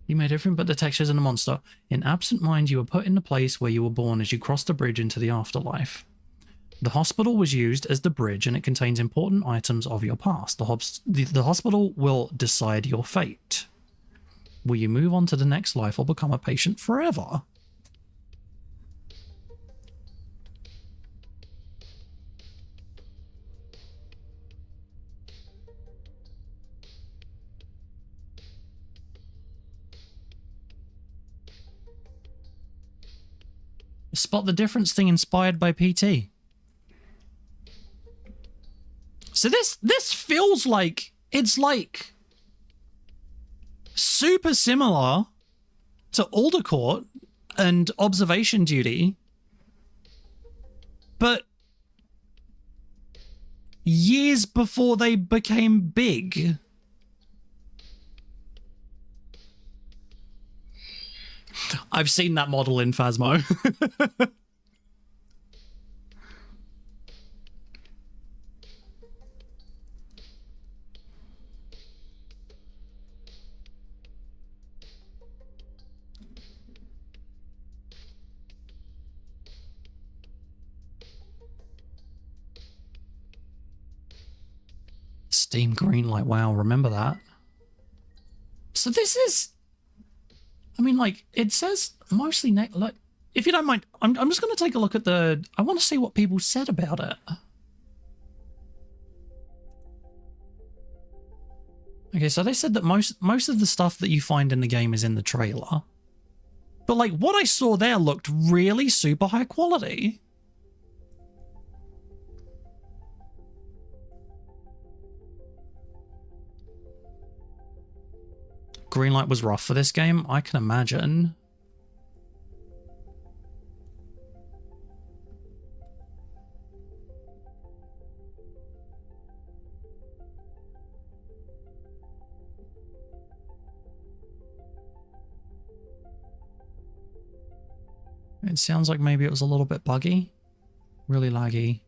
You made everything but the textures and the monster. In Absent Mind, you were put in the place where you were born as you crossed the bridge into the afterlife. The hospital was used as the bridge, and it contains important items of your past. The hospital will decide your fate. Will you move on to the next life or become a patient forever? Spot the difference thing inspired by PT. So this feels like it's like super similar to Aldercourt and Observation Duty, but years before they became big. I've seen that model in Phasmo. Steam Greenlight, wow, remember that. So this is... I mean, like, it says mostly... Like, if you don't mind, I'm just going to take a look at the... I want to see what people said about it. Okay, so they said that most of the stuff that you find in the game is in the trailer. But, like, what I saw there looked really super high quality. Greenlight was rough for this game. I can imagine. It sounds like maybe it was a little bit buggy. Really laggy.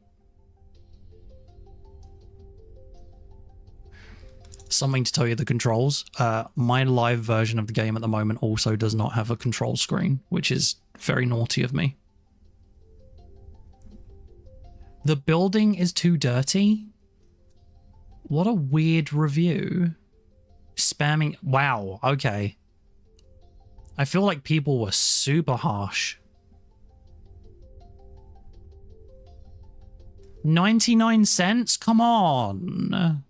Something to tell you the controls. My live version of the game at the moment also does not have a control screen, which is very naughty of me. The building is too dirty. What a weird review. Spamming. Wow, okay. I feel like people were super harsh. 99 cents? Come on.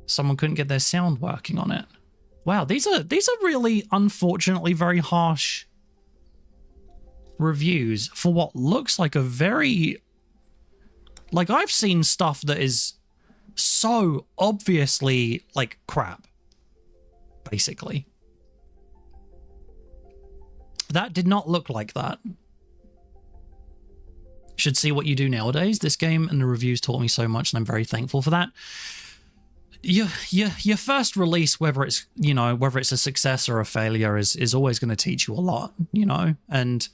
Someone couldn't get their sound working on it. Wow, these are really unfortunately very harsh reviews for what looks like a very, like, I've seen stuff that is so obviously like crap, basically. That did not look like that. Should see what you do nowadays. This game and the reviews taught me so much, and I'm very thankful for that. Your first release, whether it's, you know, whether it's a success or a failure, is always going to teach you a lot, you know. And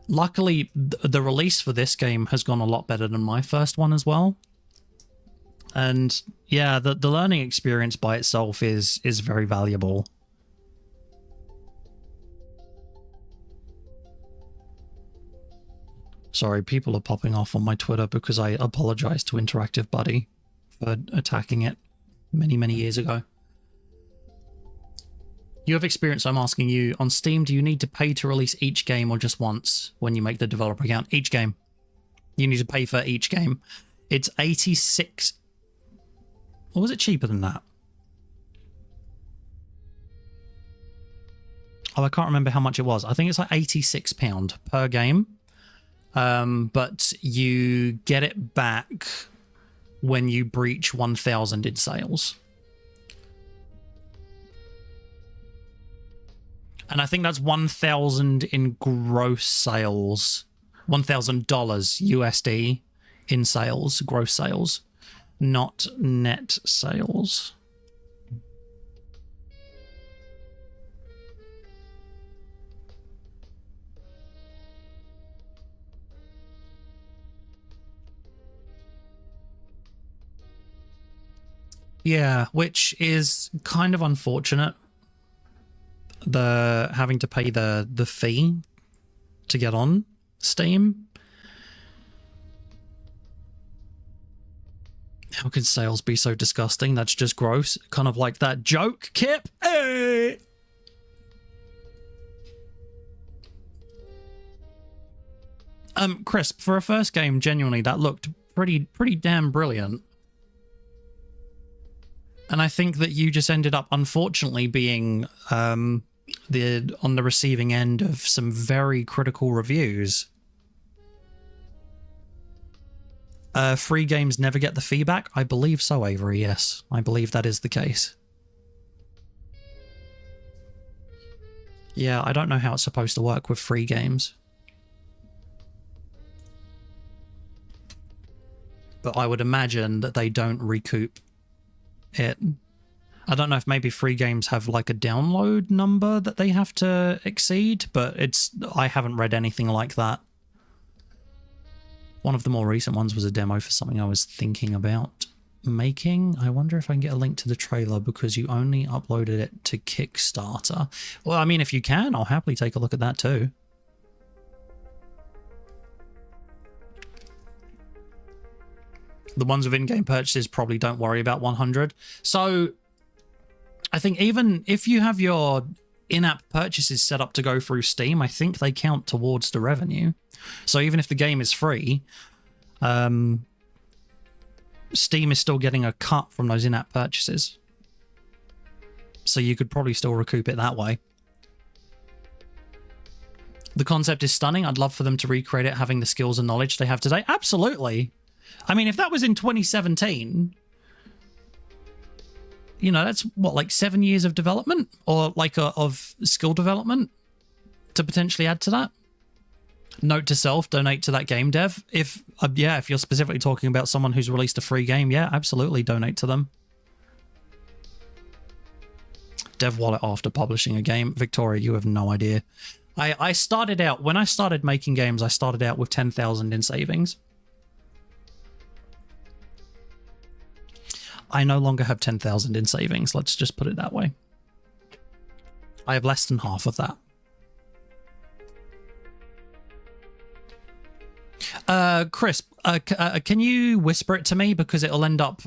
luckily, the release for this game has gone a lot better than my first one as well. And yeah, the learning experience by itself is very valuable. Sorry, people are popping off on my Twitter because I apologized to Interactive Buddy for attacking it many, many years ago. You have experience, I'm asking you. On Steam, do you need to pay to release each game or just once when you make the developer account? Each game. You need to pay for each game. It's 86... Or was it cheaper than that? Oh, I can't remember how much it was. I think it's like £86 per game. But you get it back when you breach 1,000 in sales. And I think that's 1,000 in gross sales. $1,000 USD in sales, gross sales, not net sales. Yeah, which is kind of unfortunate. The having to pay the fee to get on Steam. How could sales be so disgusting? That's just gross. Kind of like that joke, Kip. Hey! Crisp, for a first game, genuinely, that looked pretty damn brilliant. And I think that you just ended up, unfortunately, being on the receiving end of some very critical reviews. Free games never get the feedback? I believe so, Avery, yes. I believe that is the case. Yeah, I don't know how it's supposed to work with free games. But I would imagine that they don't recoup it. I don't know if maybe free games have like a download number that they have to exceed, but I haven't read anything like that. One of the more recent ones was a demo for something I was thinking about making. I wonder if I can get a link to the trailer because you only uploaded it to Kickstarter. Well, I mean, if you can, I'll happily take a look at that too. The ones with in-game purchases probably don't worry about 100. So I think even if you have your in-app purchases set up to go through Steam, I think they count towards the revenue. So even if the game is free, Steam is still getting a cut from those in-app purchases. So you could probably still recoup it that way. The concept is stunning. I'd love for them to recreate it having the skills and knowledge they have today. Absolutely. I mean, if that was in 2017, you know, that's what, like 7 years of development or like of skill development to potentially add to that. Note to self, donate to that game dev. If if you're specifically talking about someone who's released a free game, yeah, absolutely donate to them. Dev wallet after publishing a game. Victoria, you have no idea. I started out, when I started making games, I started out with 10,000 in savings. I no longer have 10,000 in savings. Let's just put it that way. I have less than half of that. Chris, can you whisper it to me? Because it'll end up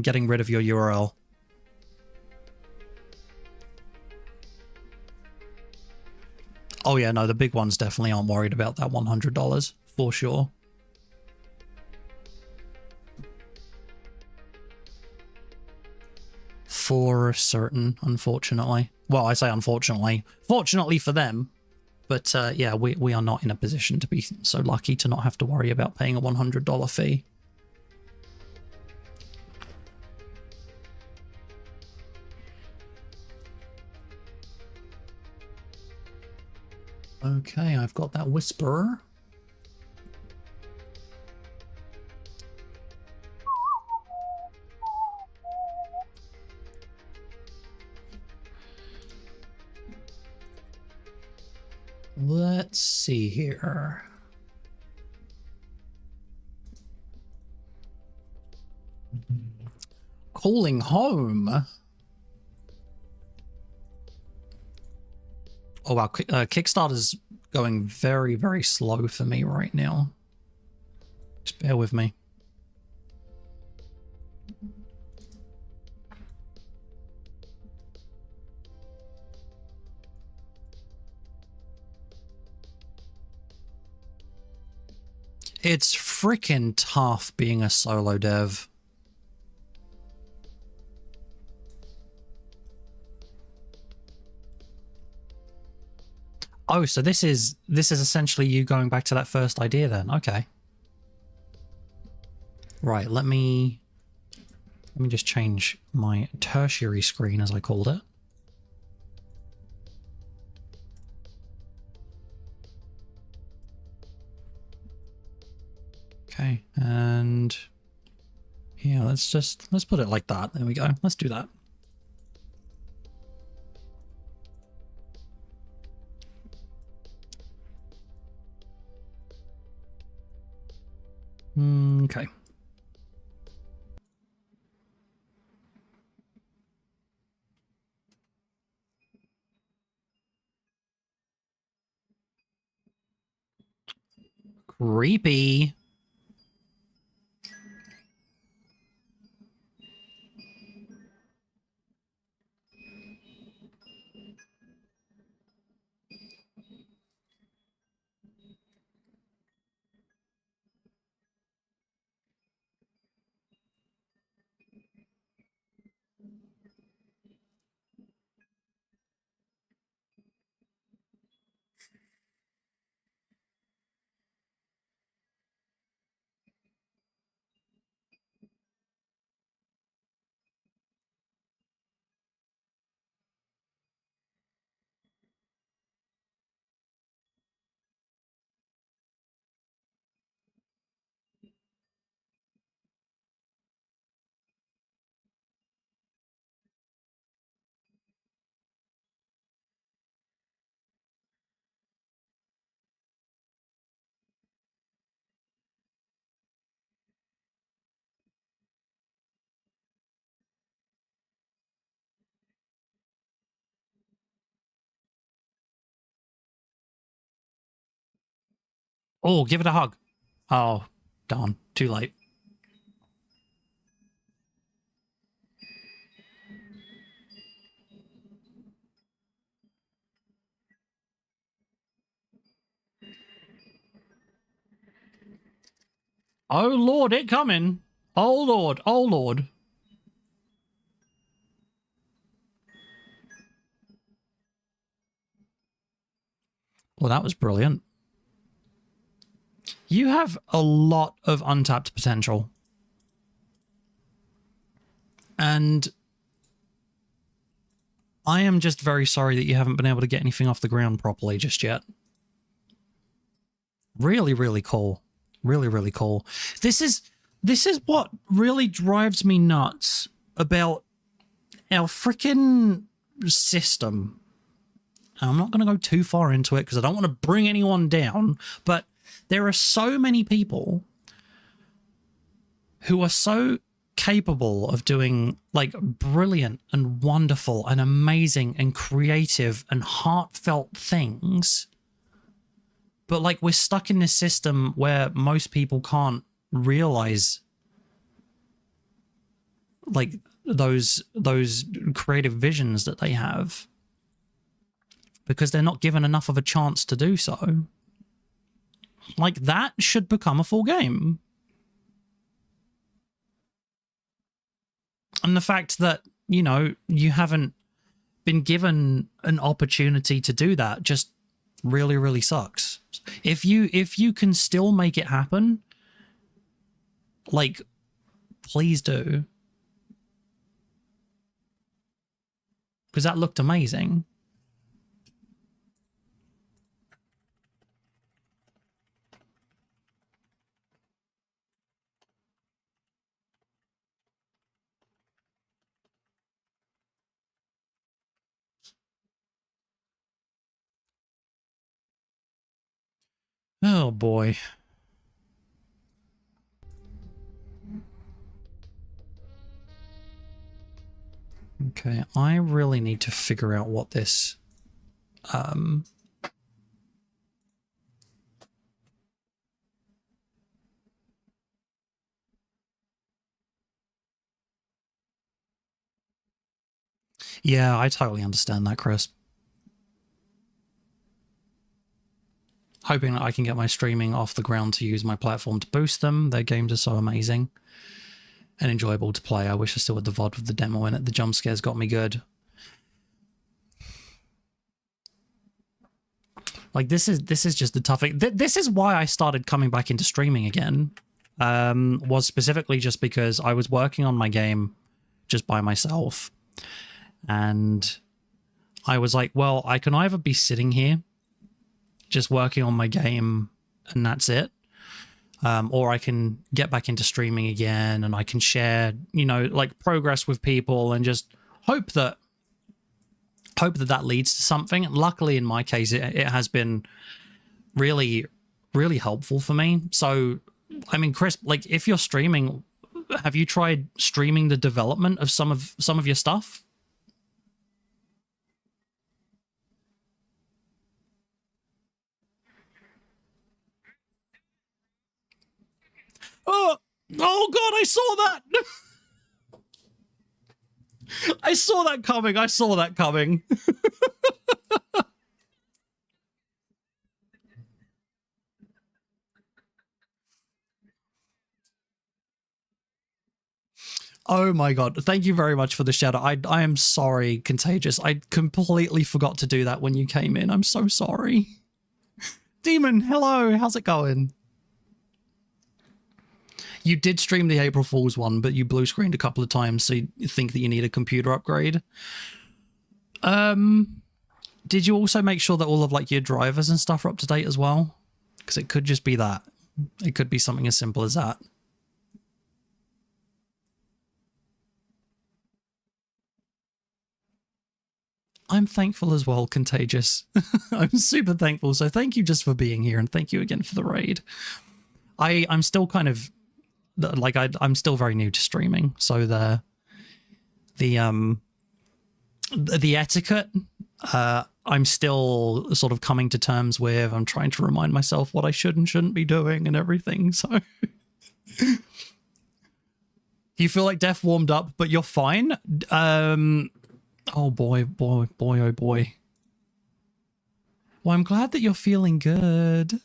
getting rid of your URL. Oh yeah, no, the big ones definitely aren't worried about that $100, for sure. For certain, unfortunately. Well, I say unfortunately. Fortunately for them. But yeah, we are not in a position to be so lucky to not have to worry about paying a $100 fee. Okay, I've got that whisperer. Let's see here. Calling home. Oh wow, Kickstarter's going very, very slow for me right now. Just bear with me. It's freaking tough being a solo dev. Oh, so this is essentially you going back to that first idea then. Okay. Right, let me just change my tertiary screen, as I called it. Okay, and yeah, let's put it like that. There we go. Let's do that. Okay. Creepy. Oh, give it a hug. Oh, darn. Too late. Oh, Lord, it coming. Oh, Lord. Oh, Lord. Well, that was brilliant. You have a lot of untapped potential. And I am just very sorry that you haven't been able to get anything off the ground properly just yet. Really, really cool. Really, really cool. This is what really drives me nuts about our freaking system. I'm not going to go too far into it because I don't want to bring anyone down, but there are so many people who are so capable of doing like brilliant and wonderful and amazing and creative and heartfelt things, but like we're stuck in this system where most people can't realize like those creative visions that they have because they're not given enough of a chance to do so. Like that should become a full game. And the fact that, you know, you haven't been given an opportunity to do that just really, really sucks. If you can still make it happen, like, please do. Because that looked amazing. Oh boy. Okay, I really need to figure out what this yeah, I totally understand that, Chris. Hoping that I can get my streaming off the ground to use my platform to boost them. Their games are so amazing and enjoyable to play. I wish I still had the VOD with the demo in it. The jump scares got me good. Like this is just the tough thing. This is why I started coming back into streaming again. Was specifically just because I was working on my game just by myself. And I was like, well, I can either be sitting here just working on my game and that's it. Or I can get back into streaming again and I can share, you know, like progress with people and just hope that that leads to something. Luckily, in my case, it has been really, really helpful for me. So, I mean, Chris, like if you're streaming, have you tried streaming the development of some of your stuff? Oh God, I saw that. I saw that coming. I saw that coming. Oh my God. Thank you very much for the shout out. I am sorry, Contagious. I completely forgot to do that when you came in. I'm so sorry. Demon, hello. How's it going? You did stream the April Fool's one, but you blue screened a couple of times, so you think that you need a computer upgrade. Did you also make sure that all of like your drivers and stuff are up to date as well? Because it could just be that. It could be something as simple as that. I'm thankful as well, Contagious. I'm super thankful. So thank you just for being here, and thank you again for the raid. I'm still kind of like I'm still very new to streaming, so the etiquette I'm still sort of coming to terms with. I'm trying to remind myself what I should and shouldn't be doing and everything. So you feel like Def warmed up, but you're fine. Oh boy. Well, I'm glad that you're feeling good.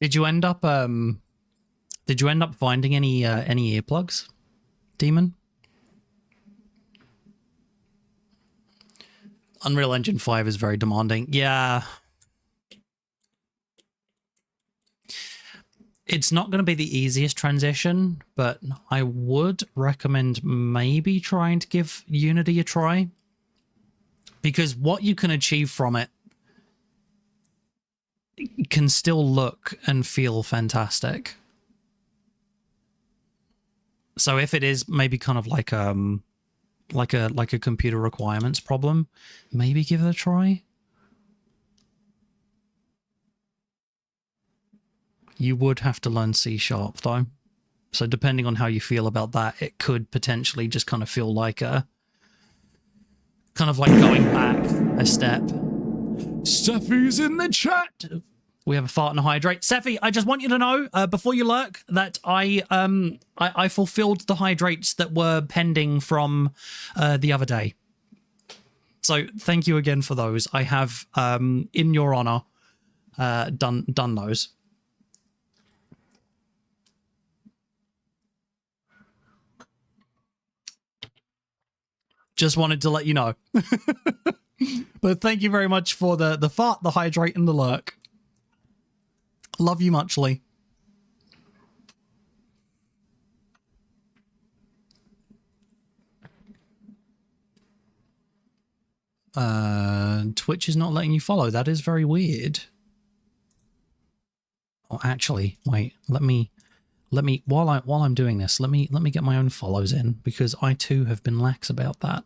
Did you end up finding any earplugs, Demon? Unreal Engine 5 is very demanding. Yeah. It's not going to be the easiest transition, but I would recommend maybe trying to give Unity a try. Because what you can achieve from it can still look and feel fantastic. So if it is maybe kind of like a computer requirements problem, maybe give it a try. You would have to learn C# though. So depending on how you feel about that, it could potentially just kind of feel like going back a step. Steffi's in the chat. We have a fart and a hydrate. Sephi, I just want you to know, before you lurk, that I fulfilled the hydrates that were pending from the other day. So thank you again for those. I have, in your honor, done those. Just wanted to let you know. But thank you very much for the fart, the hydrate, and the lurk. Love you muchly. Twitch is not letting you follow. That is very weird. Oh, actually, wait. Let me while I'm doing this, let me get my own follows in, because I too have been lax about that.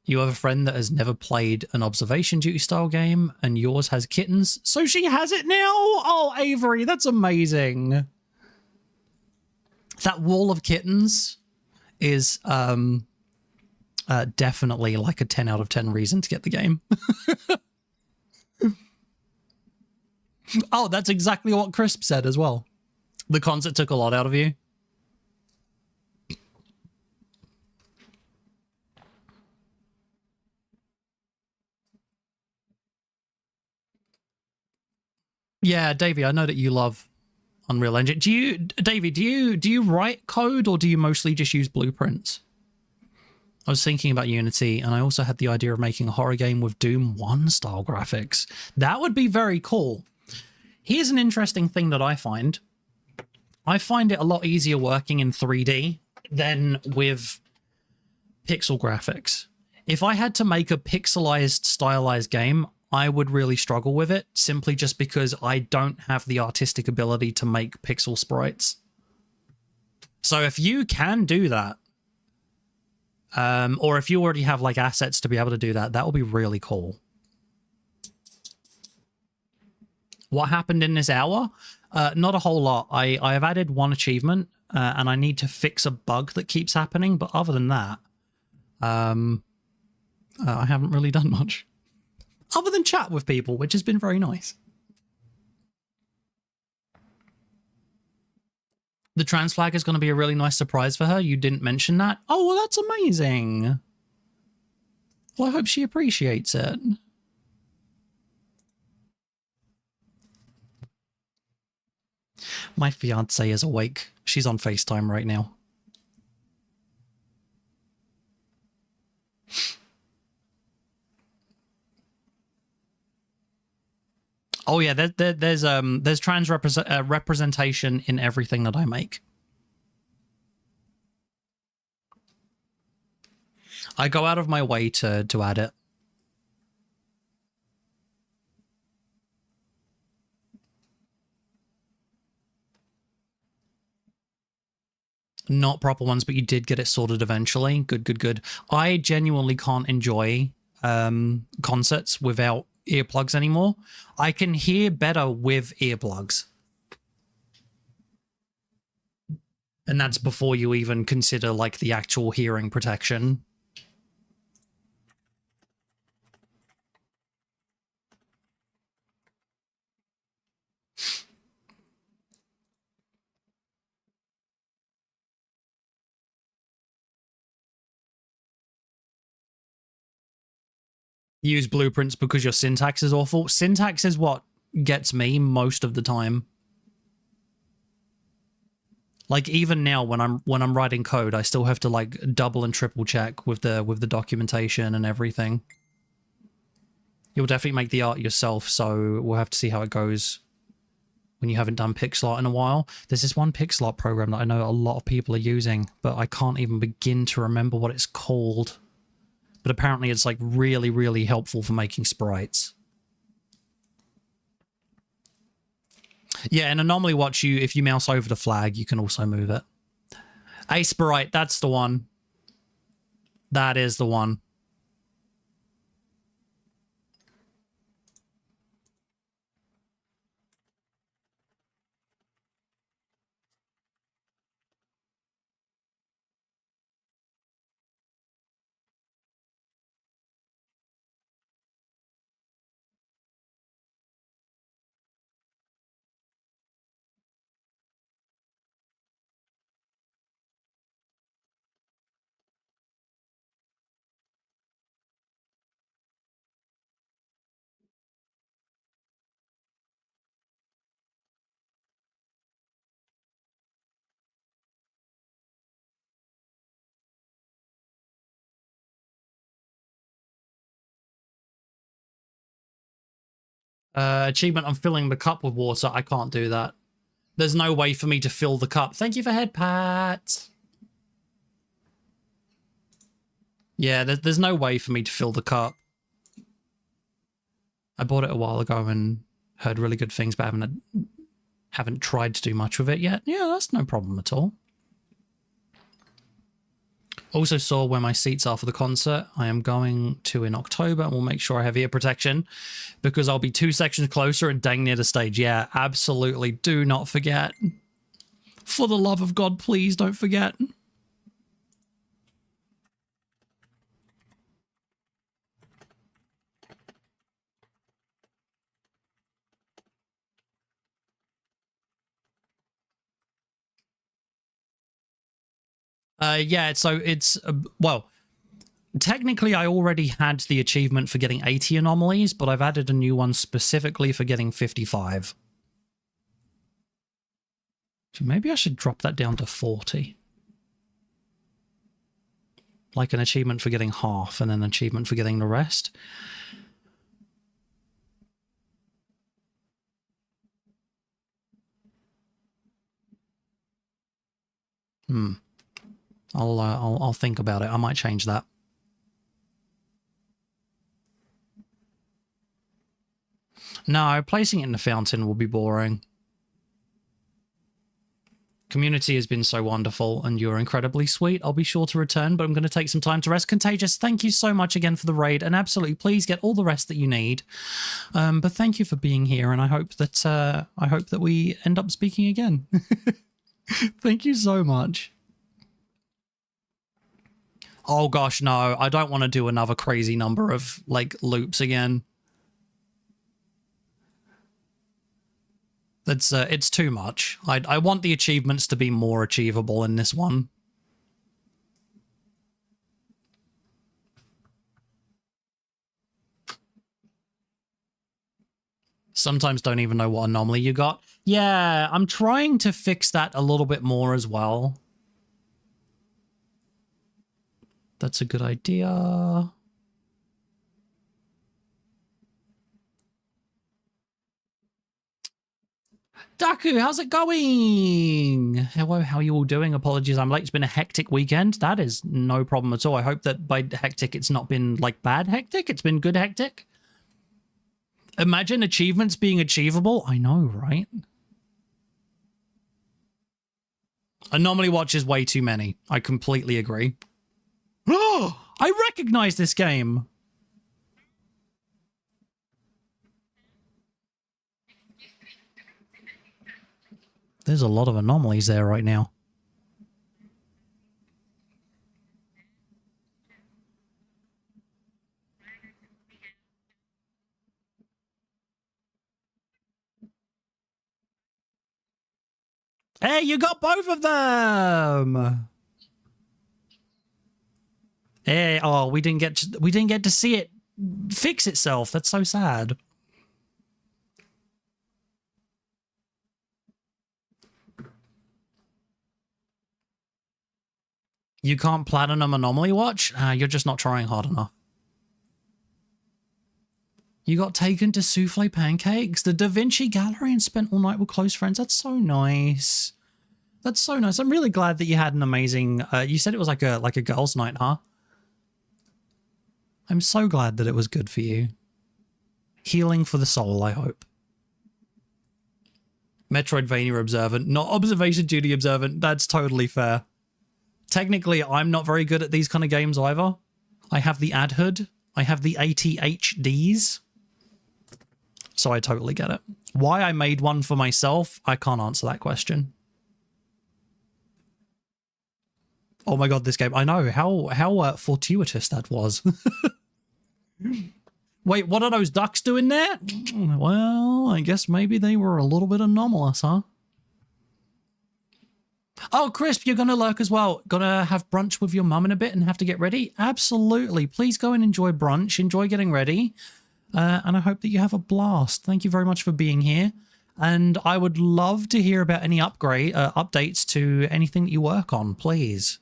You have a friend that has never played an observation duty style game, and yours has kittens, so she has it now? Oh, Avery, that's amazing. That wall of kittens is definitely like a 10 out of 10 reason to get the game. Oh, that's exactly what Crisp said as well. The concert took a lot out of you. Yeah, Davey, I know that you love Unreal Engine. Do you write code, or do you mostly just use blueprints? I was thinking about Unity, and I also had the idea of making a horror game with Doom 1 style graphics. That would be very cool. Here's an interesting thing that I find. I find it a lot easier working in 3D than with pixel graphics. If I had to make a pixelized, stylized game, I would really struggle with it, simply just because I don't have the artistic ability to make pixel sprites. So if you can do that, or if you already have like assets to be able to do that, that will be really cool. What happened in this hour? Not a whole lot. I have added one achievement, and I need to fix a bug that keeps happening, but other than that, I haven't really done much. Other than chat with people, which has been very nice. The trans flag is going to be a really nice surprise for her. You didn't mention that. Oh, well, that's amazing. Well, I hope she appreciates it. My fiance is awake. She's on FaceTime right now. Oh yeah, there's trans representation in everything that I make. I go out of my way to add it. Not proper ones, but you did get it sorted eventually. Good, good, good. I genuinely can't enjoy concerts without earplugs anymore. I can hear better with earplugs. And that's before you even consider like the actual hearing protection. Use blueprints because your syntax is awful. Syntax is what gets me most of the time. Like even now when I'm writing code, I still have to like double and triple check with the documentation and everything. You'll definitely make the art yourself, so we'll have to see how it goes when you haven't done pixel art in a while. There's this one pixel art program that I know a lot of people are using, but I can't even begin to remember what it's called. But apparently it's like really, really helpful for making sprites. Yeah, and Anomaly Watch, if you mouse over the flag, you can also move it. A sprite, that's the one. That is the one. Achievement, I'm filling the cup with water. I can't do that. There's no way for me to fill the cup. Thank you for head pat. Yeah, there's no way for me to fill the cup. I bought it a while ago and heard really good things, but haven't tried to do much with it yet. Yeah, that's no problem at all. Also saw where my seats are for the concert. I am going to in October, and we'll make sure I have ear protection because I'll be 2 sections closer and dang near the stage. Yeah, absolutely. Do not forget. For the love of God, please don't forget. Yeah, so it's, well, technically I already had the achievement for getting 80 anomalies, but I've added a new one specifically for getting 55. So maybe I should drop that down to 40. Like an achievement for getting half and an achievement for getting the rest. I'll think about it. I might change that. No, placing it in the fountain will be boring. Community has been so wonderful and you're incredibly sweet. I'll be sure to return, but I'm going to take some time to rest. Contagious, thank you so much again for the raid, and absolutely please get all the rest that you need. But thank you for being here, and I hope that we end up speaking again. Thank you so much. Oh gosh, no, I don't want to do another crazy number of like loops again. That's it's too much. I want the achievements to be more achievable in this one. Sometimes don't even know what anomaly you got. Yeah, I'm trying to fix that a little bit more as well. That's a good idea. Daku, how's it going? Hello, how are you all doing? Apologies, I'm late. It's been a hectic weekend. That is no problem at all. I hope that by hectic, it's not been like bad hectic. It's been good hectic. Imagine achievements being achievable. I know, right? Anomaly Watch is way too many. I completely agree. Oh, I recognize this game. There's a lot of anomalies there right now. Hey, you got both of them. Hey, oh, we didn't get to see it. fix itself. That's so sad. You can't platinum Anomaly Watch? You're just not trying hard enough. You got taken to Souffle Pancakes, the Da Vinci Gallery, and spent all night with close friends. That's so nice. That's so nice. I'm really glad that you had an amazing... you said it was like a girls' night, huh? I'm so glad that it was good for you. Healing for the soul, I hope. Metroidvania observant, not observation duty observant. That's totally fair. Technically, I'm not very good at these kind of games either. I have the adhood. I have the ATHDs. So I totally get it. Why I made one for myself, I can't answer that question. Oh my god, this game. I know. How fortuitous that was. Wait, what are those ducks doing there? Well, I guess maybe they were a little bit anomalous, huh? Oh, Crisp, you're going to lurk as well. Gonna have brunch with your mum in a bit and have to get ready? Absolutely. Please go and enjoy brunch. Enjoy getting ready. And I hope that you have a blast. Thank you very much for being here. And I would love to hear about any updates to anything that you work on, please.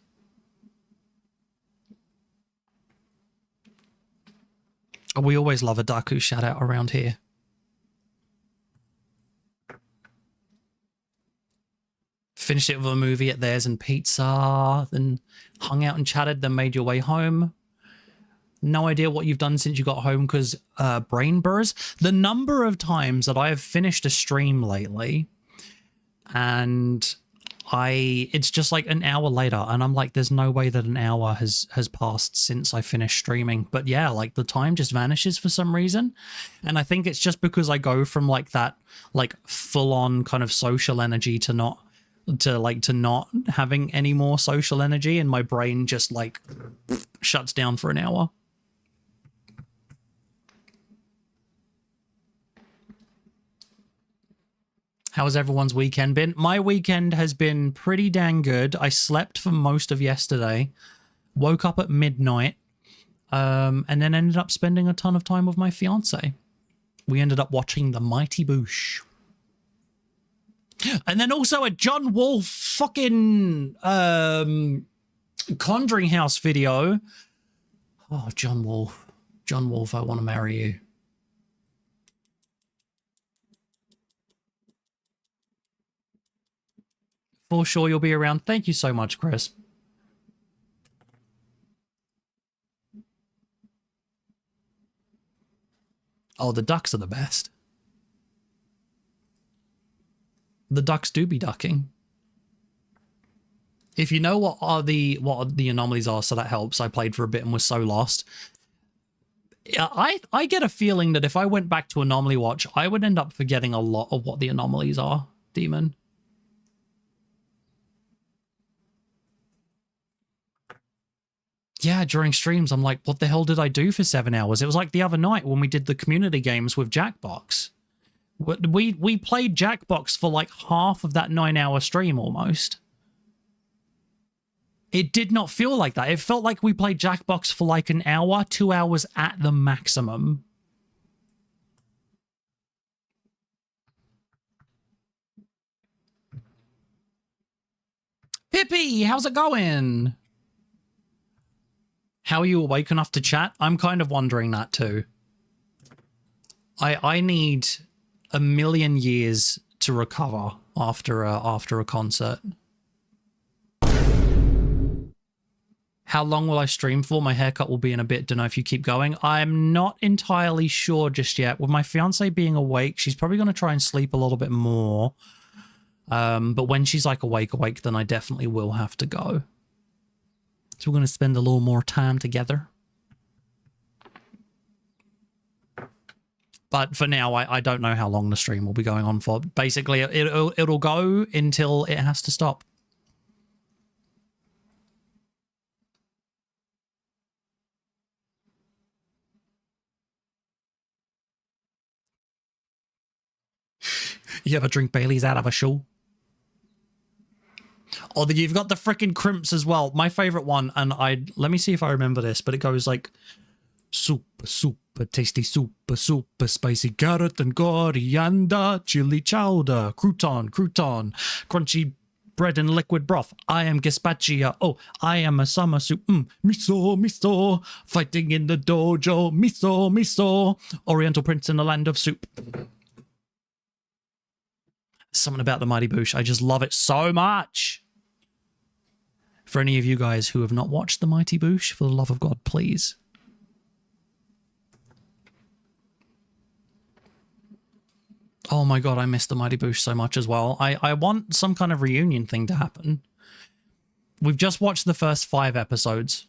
We always love a Daku shout out around here. Finished it with a movie at theirs and pizza, then hung out and chatted, then made your way home. No idea what you've done since you got home because brain burrs. The number of times that I have finished a stream lately and it's just like an hour later and I'm like, there's no way that an hour has passed since I finished streaming. But yeah, like the time just vanishes for some reason. And I think it's just because I go from like that, like full on kind of social energy to not having any more social energy, and my brain just like shuts down for an hour. How has everyone's weekend been? My weekend has been pretty dang good. I slept for most of yesterday, woke up at midnight, and then ended up spending a ton of time with my fiance. We ended up watching The Mighty Boosh. And then also a John Wolfe fucking Conjuring House video. Oh, John Wolfe. John Wolfe, I want to marry you. For sure you'll be around. Thank you so much, Chris. Oh, the ducks are the best. The ducks do be ducking. If you know what the anomalies are, so that helps. I played for a bit and was so lost. I get a feeling that if I went back to Anomaly Watch, I would end up forgetting a lot of what the anomalies are, Demon. Yeah, during streams, I'm like, what the hell did I do for 7 hours? It was like the other night when we did the community games with Jackbox. We played Jackbox for like half of that 9-hour stream almost. It did not feel like that. It felt like we played Jackbox for like an hour, 2 hours at the maximum. Pippi, how's it going? How are you awake enough to chat? I'm kind of wondering that too. I need a million years to recover after a concert. How long will I stream for? My haircut will be in a bit. Don't know if you keep going. I'm not entirely sure just yet. With my fiance being awake, she's probably going to try and sleep a little bit more. But when she's like awake, then I definitely will have to go. So we're going to spend a little more time together. But for now, I don't know how long the stream will be going on for. Basically, it'll go until it has to stop. You ever drink Bailey's out of a shoe? Oh, you've got the frickin' crimps as well. My favorite one, and let me see if I remember this, but it goes like Super tasty, super spicy carrot and coriander, chili chowder, crouton, crunchy bread and liquid broth. I am gazpacho. Oh, I am a summer soup. Miso, fighting in the dojo. Miso, Oriental prince in the land of soup. Something about the Mighty Boosh. I just love it so much. For any of you guys who have not watched the Mighty Boosh, for the love of God, please. Oh my God, I miss the Mighty Boosh so much as well. I want some kind of reunion thing to happen. We've just watched the first 5 episodes.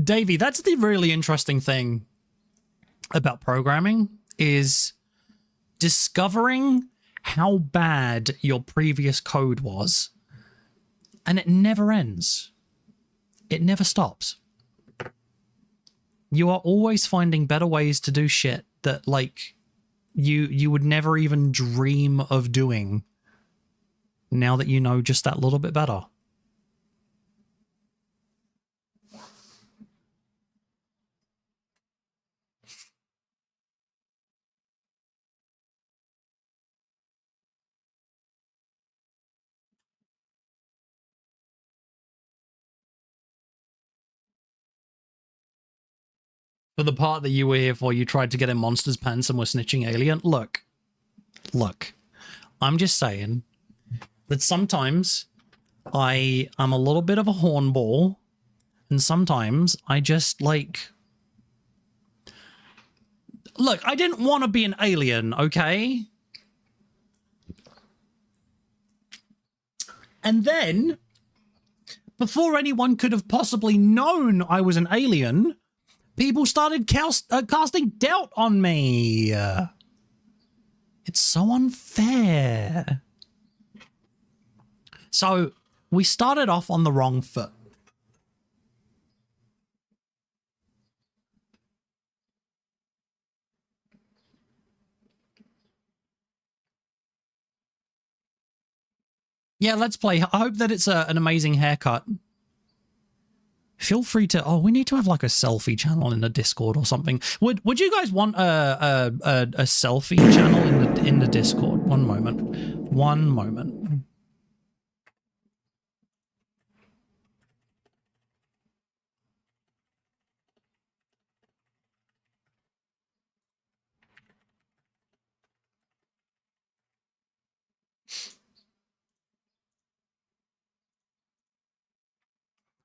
Davey, that's the really interesting thing about programming, is discovering how bad your previous code was, and it never ends. It never stops. You are always finding better ways to do shit that, like, you would never even dream of doing now that you know just that little bit better. For the part that you were here for, you tried to get in Monster's pants and were snitching Alien. Look, I'm just saying that sometimes I am a little bit of a hornball, and sometimes I just, like... Look, I didn't want to be an alien, okay? And then, before anyone could have possibly known I was an alien, people started casting doubt on me. It's so unfair. So, we started off on the wrong foot. Yeah, let's play. I hope that it's an amazing haircut. Feel free to... Oh, we need to have like a selfie channel in the Discord or something. Would you guys want a selfie channel in the Discord? One moment.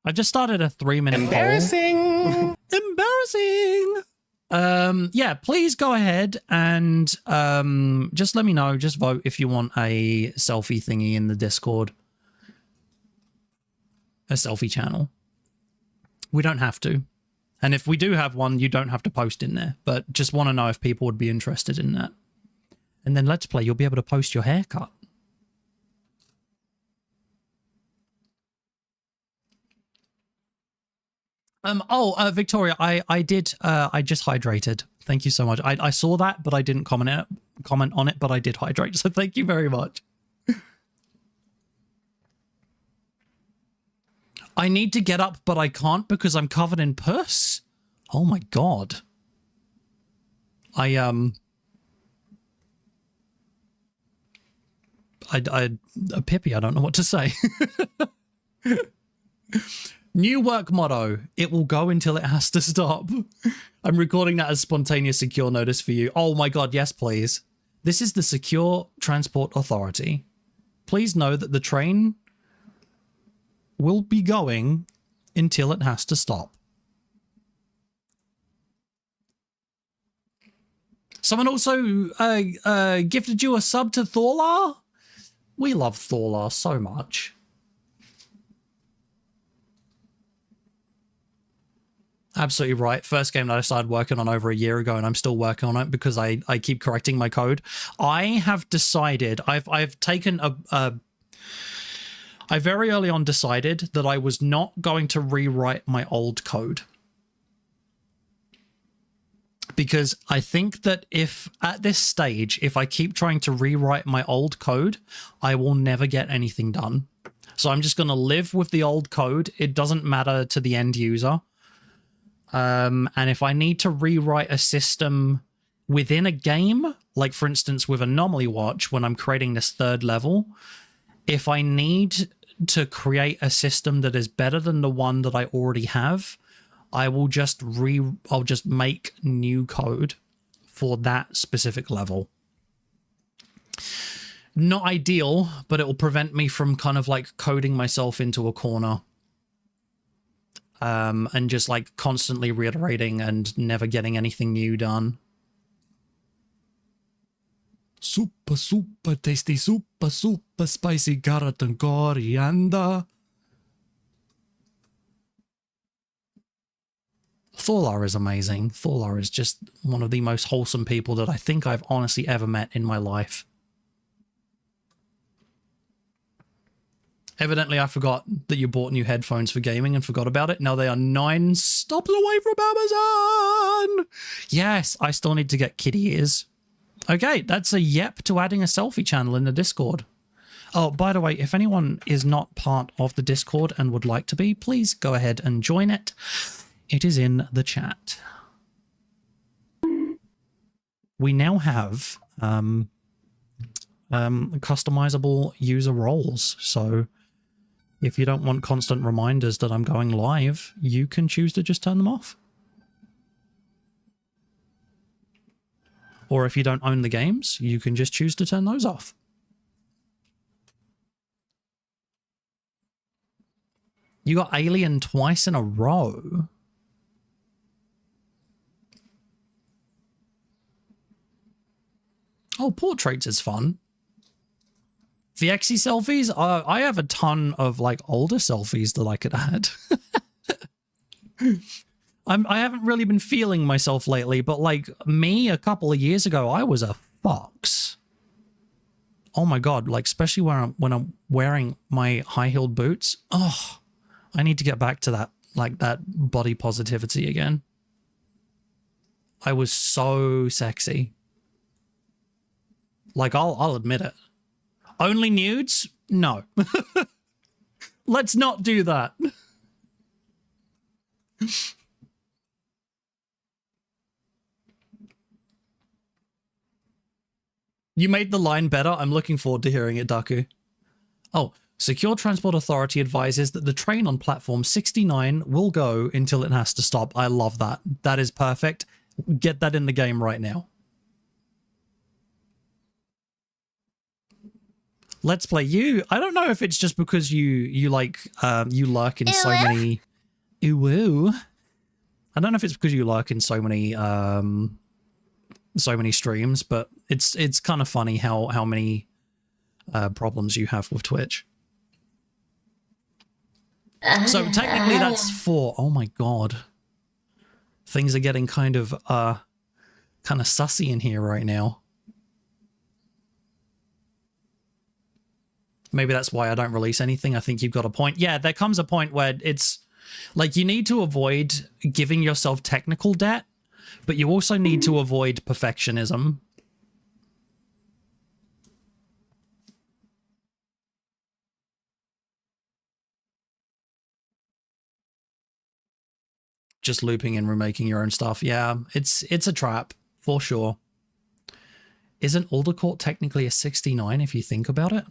I just started a 3-minute poll. Embarrassing. Yeah, please go ahead and just let me know. Just vote if you want a selfie thingy in the Discord. A selfie channel. We don't have to. And if we do have one, you don't have to post in there. But just want to know if people would be interested in that. And then Let's Play, you'll be able to post your haircut. Victoria, I just hydrated. Thank you so much. I saw that, but I didn't comment on it, but I did hydrate. So thank you very much. I need to get up, but I can't because I'm covered in puss. Oh my God. A Pippi, I don't know what to say. New work motto, it will go until it has to stop. I'm recording that as spontaneous secure notice for you. Oh my God, yes, please. This is the Secure Transport Authority. Please know that the train will be going until it has to stop. Someone also gifted you a sub to Thorlar. We love Thorlar so much. Absolutely right. First game that I started working on over a year ago, and I'm still working on it because I keep correcting my code. I have decided, I've taken I very early on decided that I was not going to rewrite my old code. Because I think that if at this stage, if I keep trying to rewrite my old code, I will never get anything done. So I'm just going to live with the old code. It doesn't matter to the end user. And if I need to rewrite a system within a game, like for instance with Anomaly Watch, when I'm creating this third level, if I need to create a system that is better than the one that I already have, I will I'll just make new code for that specific level. Not ideal, but it will prevent me from kind of like coding myself into a corner. And just like constantly reiterating and never getting anything new done. Super, super tasty, super, super spicy carrot and coriander. Thorlar is amazing. Thorlar is just one of the most wholesome people that I think I've honestly ever met in my life. Evidently, I forgot that you bought new headphones for gaming and forgot about it. Now they are 9 stops away from Amazon. Yes, I still need to get kitty ears. Okay, that's a yep to adding a selfie channel in the Discord. Oh, by the way, if anyone is not part of the Discord and would like to be, please go ahead and join it. It is in the chat. We now have customizable user roles. So if you don't want constant reminders that I'm going live, you can choose to just turn them off. Or if you don't own the games, you can just choose to turn those off. You got Alien twice in a row. Oh, portraits is fun. Viexi selfies? I have a ton of like older selfies that I could add. I haven't really been feeling myself lately, but like me a couple of years ago, I was a fox. Oh my God, like especially when I'm wearing my high-heeled boots. Oh, I need to get back to that, like that body positivity again. I was so sexy. Like I'll admit it. Only nudes? No. Let's not do that. You made the line better. I'm looking forward to hearing it, Daku. Oh, Secure Transport Authority advises that the train on platform 69 will go until it has to stop. I love that. That is perfect. Get that in the game right now. Let's Play you. I don't know if it's just because you like you lurk in so many. Ooh. I don't know if it's because you lurk in so many streams, but it's kind of funny how many problems you have with Twitch. So technically that's 4. Oh my God. Things are getting kind of sussy in here right now. Maybe that's why I don't release anything. I think you've got a point. Yeah, there comes a point where it's like you need to avoid giving yourself technical debt, but you also need to avoid perfectionism. Just looping and remaking your own stuff. Yeah, it's a trap, for sure. Isn't Aldercourt technically a 69 if you think about it?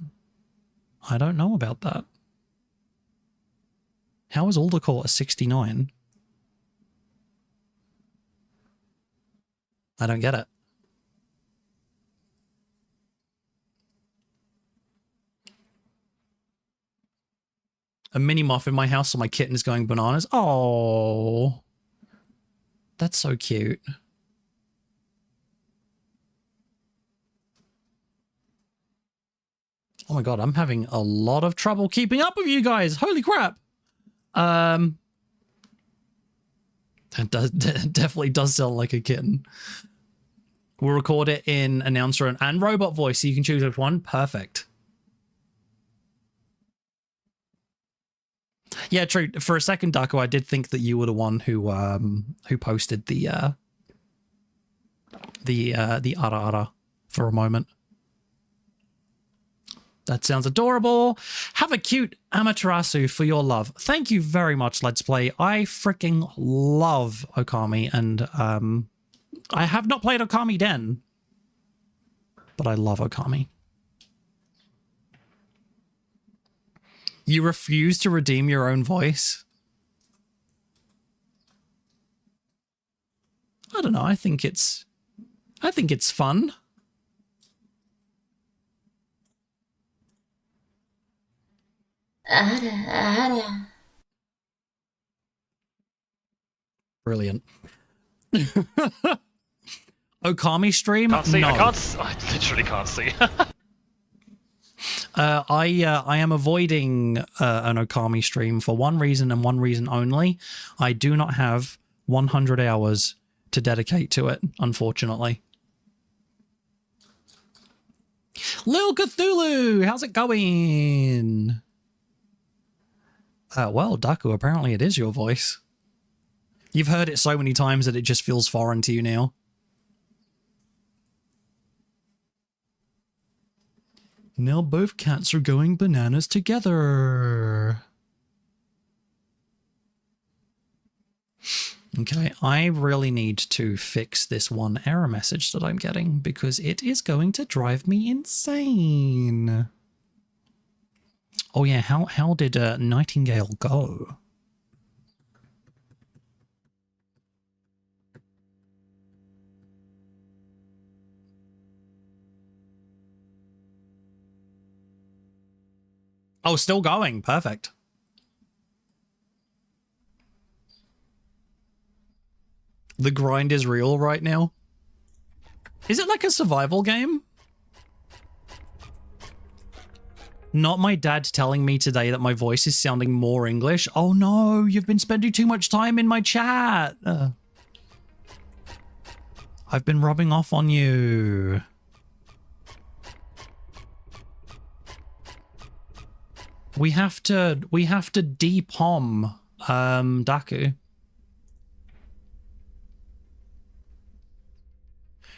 I don't know about that. How is Aldercourt a 69? I don't get it. A mini moth in my house, so my kitten is going bananas. Oh, that's so cute. Oh my God, I'm having a lot of trouble keeping up with you guys. Holy crap. Definitely does sound like a kitten. We'll record it in announcer and robot voice, so you can choose which one. Perfect. Yeah, true. For a second, Daco, I did think that you were the one who posted the ara ara for a moment. That sounds adorable. Have a cute Amaterasu for your love. Thank you very much, Let's Play. I freaking love Okami, and I have not played Okami Den, but I love Okami. You refuse to redeem your own voice? I don't know. I think it's fun. Brilliant. Okami stream? Can't see. No. I literally can't see. I am avoiding an Okami stream for one reason and one reason only. I do not have 100 hours to dedicate to it, unfortunately. Lil Cthulhu, how's it going? Well, Daku, apparently it is your voice. You've heard it so many times that it just feels foreign to you now. Now both cats are going bananas together. Okay, I really need to fix this one error message that I'm getting because it is going to drive me insane. Oh yeah, how did Nightingale go? Oh, still going. Perfect. The grind is real right now. Is it like a survival game? Not my dad telling me today that my voice is sounding more English. Oh no, you've been spending too much time in my chat. I've been rubbing off on you. We have to depom Daku.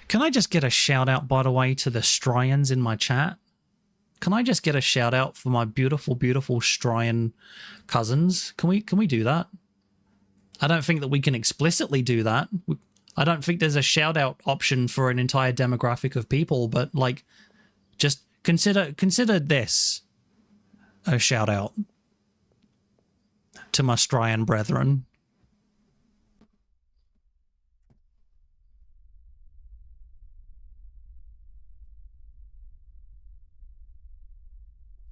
Can I just get a shout out, by the way, to the Strians in my chat? Can I just get a shout out for my beautiful, beautiful Strian cousins? Can we do that? I don't think that we can explicitly do that. I don't think there's a shout out option for an entire demographic of people, but like, just consider this a shout out to my Strian brethren.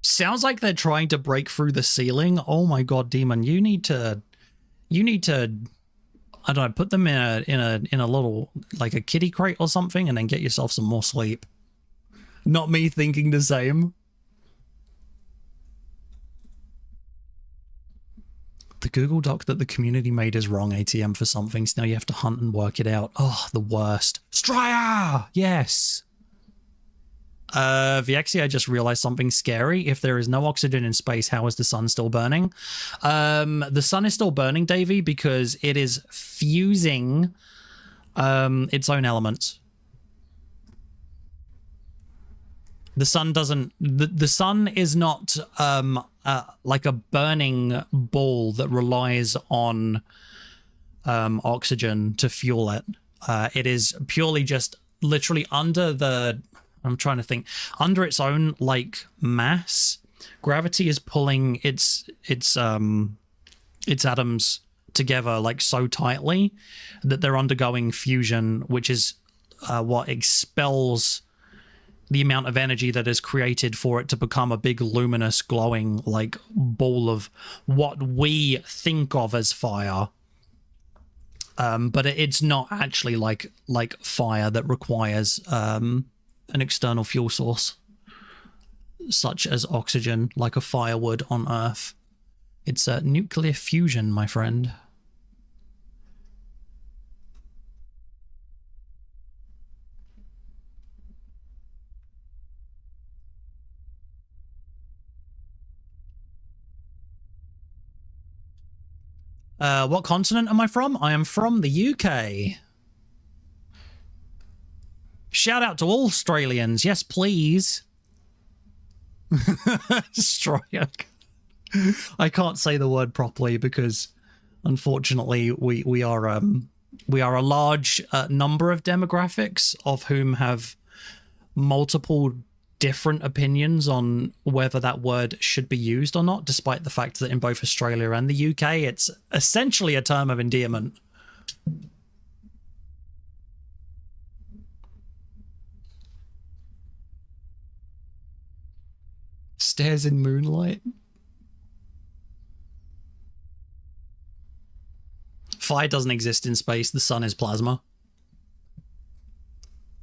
Sounds like they're trying to break through the ceiling. Oh my god, Demon, you need to I don't know, put them in a little, like a kitty crate or something, and then get yourself some more sleep. Not me thinking the same. The Google Doc that the community made is wrong, ATM, for something, so now you have to hunt and work it out. Oh, the worst. Strya! Yes! Viexi, I just realized something scary. If there is no oxygen in space, how is the sun still burning? The sun is still burning, Davey, because it is fusing its own elements. The sun doesn't... The sun is not like a burning ball that relies on oxygen to fuel it. It is purely just literally under the... I'm trying to think. Under its own, like, mass, gravity is pulling its atoms together, like, so tightly that they're undergoing fusion, which is what expels the amount of energy that is created for it to become a big, luminous, glowing, like, ball of what we think of as fire. But it's not actually like fire that requires... an external fuel source, such as oxygen, like a firewood on Earth. It's a nuclear fusion, my friend. What continent am I from? I am from the UK. Shout out to all Australians. Yes, please. Australia. I can't say the word properly because, unfortunately, we are a large number of demographics of whom have multiple different opinions on whether that word should be used or not, despite the fact that in both Australia and the UK, it's essentially a term of endearment. Stairs in moonlight. Fire doesn't exist in space. The sun is plasma.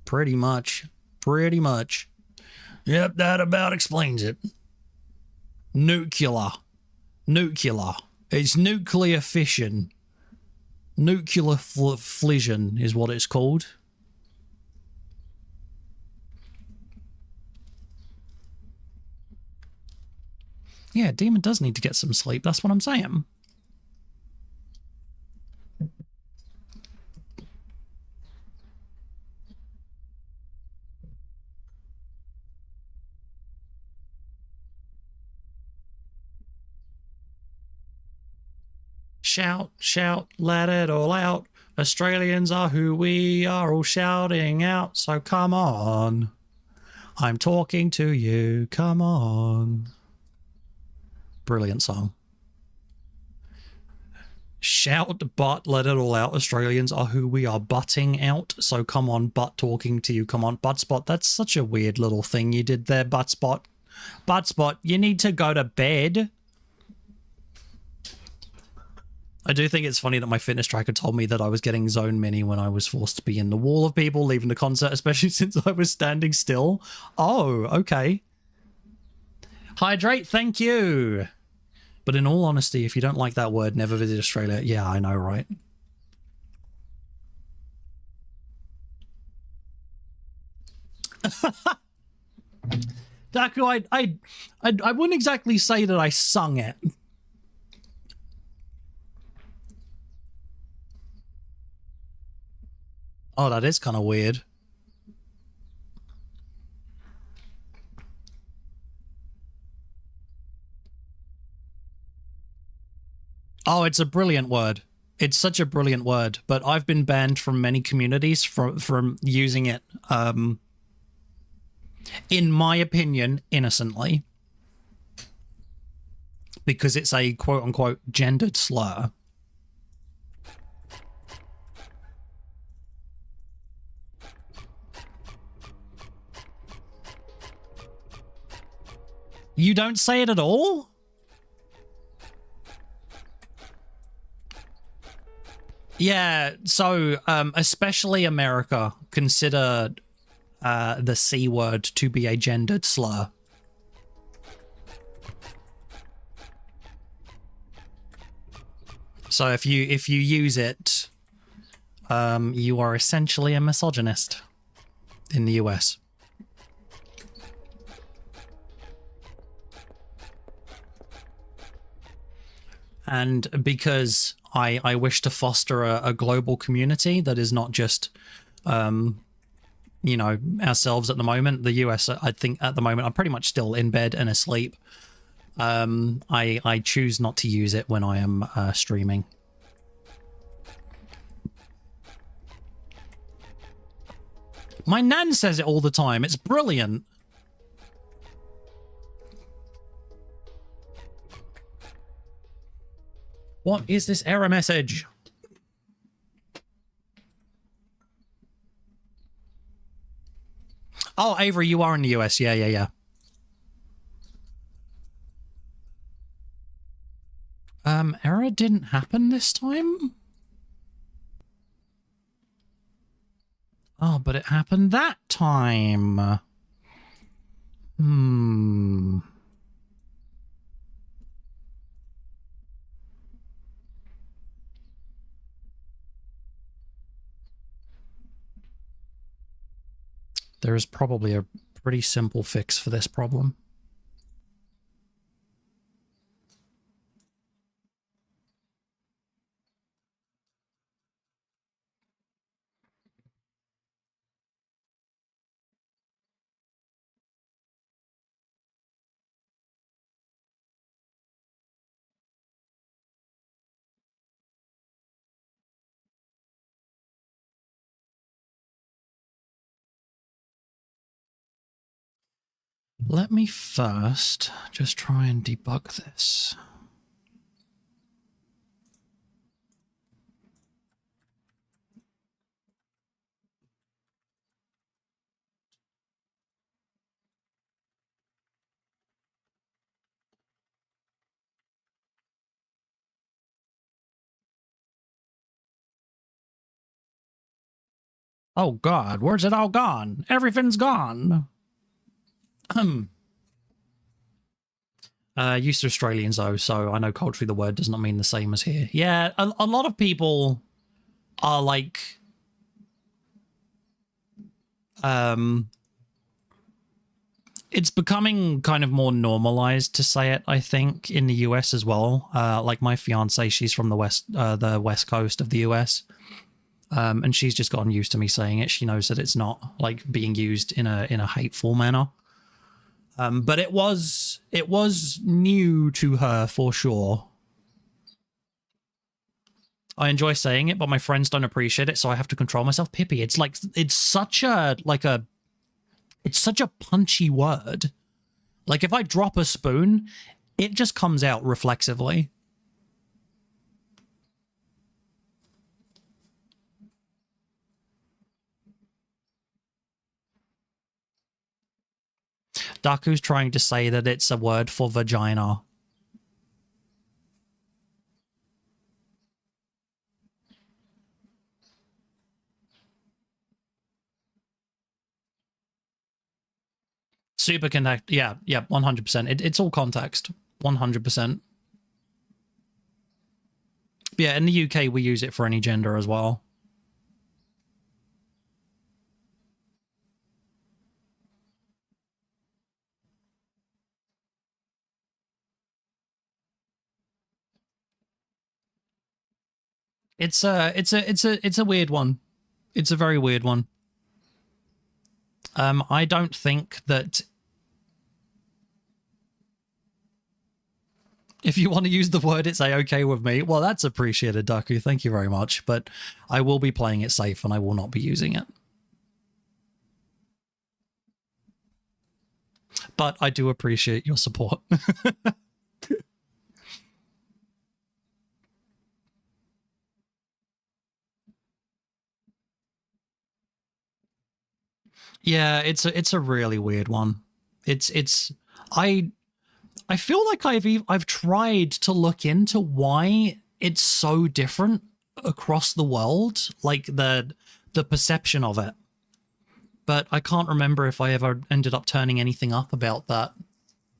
Pretty much. Pretty much. Yep, that about explains it. Nuclear. Nuclear. It's nuclear fission. Nuclear fission is what it's called. Yeah, Demon does need to get some sleep. That's what I'm saying. Shout, shout, let it all out. Australians are who we are, all shouting out. So come on. I'm talking to you. Come on. Brilliant song. Shout, but let it all out. Australians are who we are, butting out. So come on, butt talking to you. Come on, butt spot. That's such a weird little thing you did there, butt spot. Butt spot, you need to go to bed. I do think it's funny that my fitness tracker told me that I was getting zone mini when I was forced to be in the wall of people leaving the concert, especially since I was standing still. Oh, okay. Hydrate, thank you. But in all honesty, if you don't like that word, never visit Australia. Yeah, I know, right? Daku, I wouldn't exactly say that I sung it. Oh, that is kind of weird. Oh, it's a brilliant word. It's such a brilliant word, but I've been banned from many communities from using it, in my opinion, innocently, because it's a quote-unquote gendered slur. You don't say it at all? Yeah, so especially America consider the C word to be a gendered slur. So if you use it, you are essentially a misogynist in the US. And because I wish to foster a global community that is not just, you know, ourselves at the moment. The US, I think at the moment, I'm pretty much still in bed and asleep. I choose not to use it when I am streaming. My nan says it all the time. It's brilliant. What is this error message? Oh, Avery, you are in the US. Yeah. Error didn't happen this time? Oh, but it happened that time. There is probably a pretty simple fix for this problem. Let me first just try and debug this. Oh God, where's it all gone? Everything's gone. Used to Australians though, so I know culturally the word does not mean the same as here. Yeah, a lot of people are like, it's becoming kind of more normalized to say it, I think, in the US as well. Like my fiance, she's from the west coast of the US. And she's just gotten used to me saying it. She knows that it's not like being used in a hateful manner. But it was new to her for sure. I enjoy saying it, but my friends don't appreciate it, so I have to control myself. Pippi, it's like it's such a punchy word. Like if I drop a spoon, it just comes out reflexively. Daku's trying to say that it's a word for vagina. Super connect. Yeah, 100%. It's all context. 100%. Yeah, in the UK, we use it for any gender as well. It's a weird one. It's a very weird one. I don't think that if you want to use the word, it's okay with me. Well, that's appreciated, Daku. Thank you very much. But I will be playing it safe and I will not be using it. But I do appreciate your support. Yeah, it's a really weird one. I feel like I've tried to look into why it's so different across the world, like the perception of it. But I can't remember if I ever ended up turning anything up about that.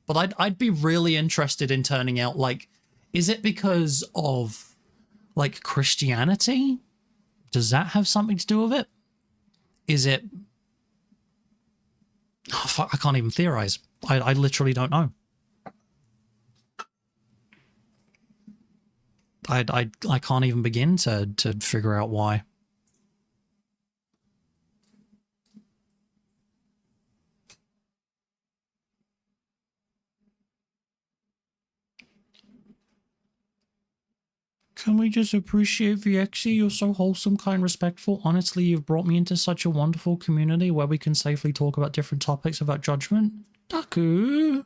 But I'd be really interested in turning out, like, is it because of like Christianity? Does that have something to do with it? Is it? Oh, fuck, I can't even theorize. I literally don't know. I can't even begin to figure out why. Can we just appreciate Viexi? You're so wholesome, kind, respectful. Honestly, you've brought me into such a wonderful community where we can safely talk about different topics without judgment. Daku.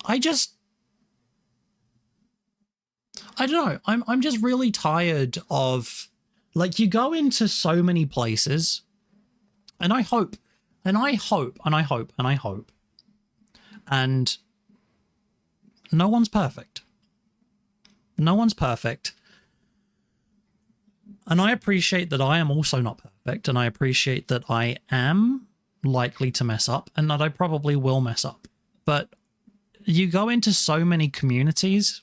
I don't know. I'm just really tired of, like, you go into so many places, and I hope, and no one's perfect. No one's perfect. And I appreciate that I am also not perfect, and I appreciate that I am likely to mess up, and that I probably will mess up. But you go into so many communities,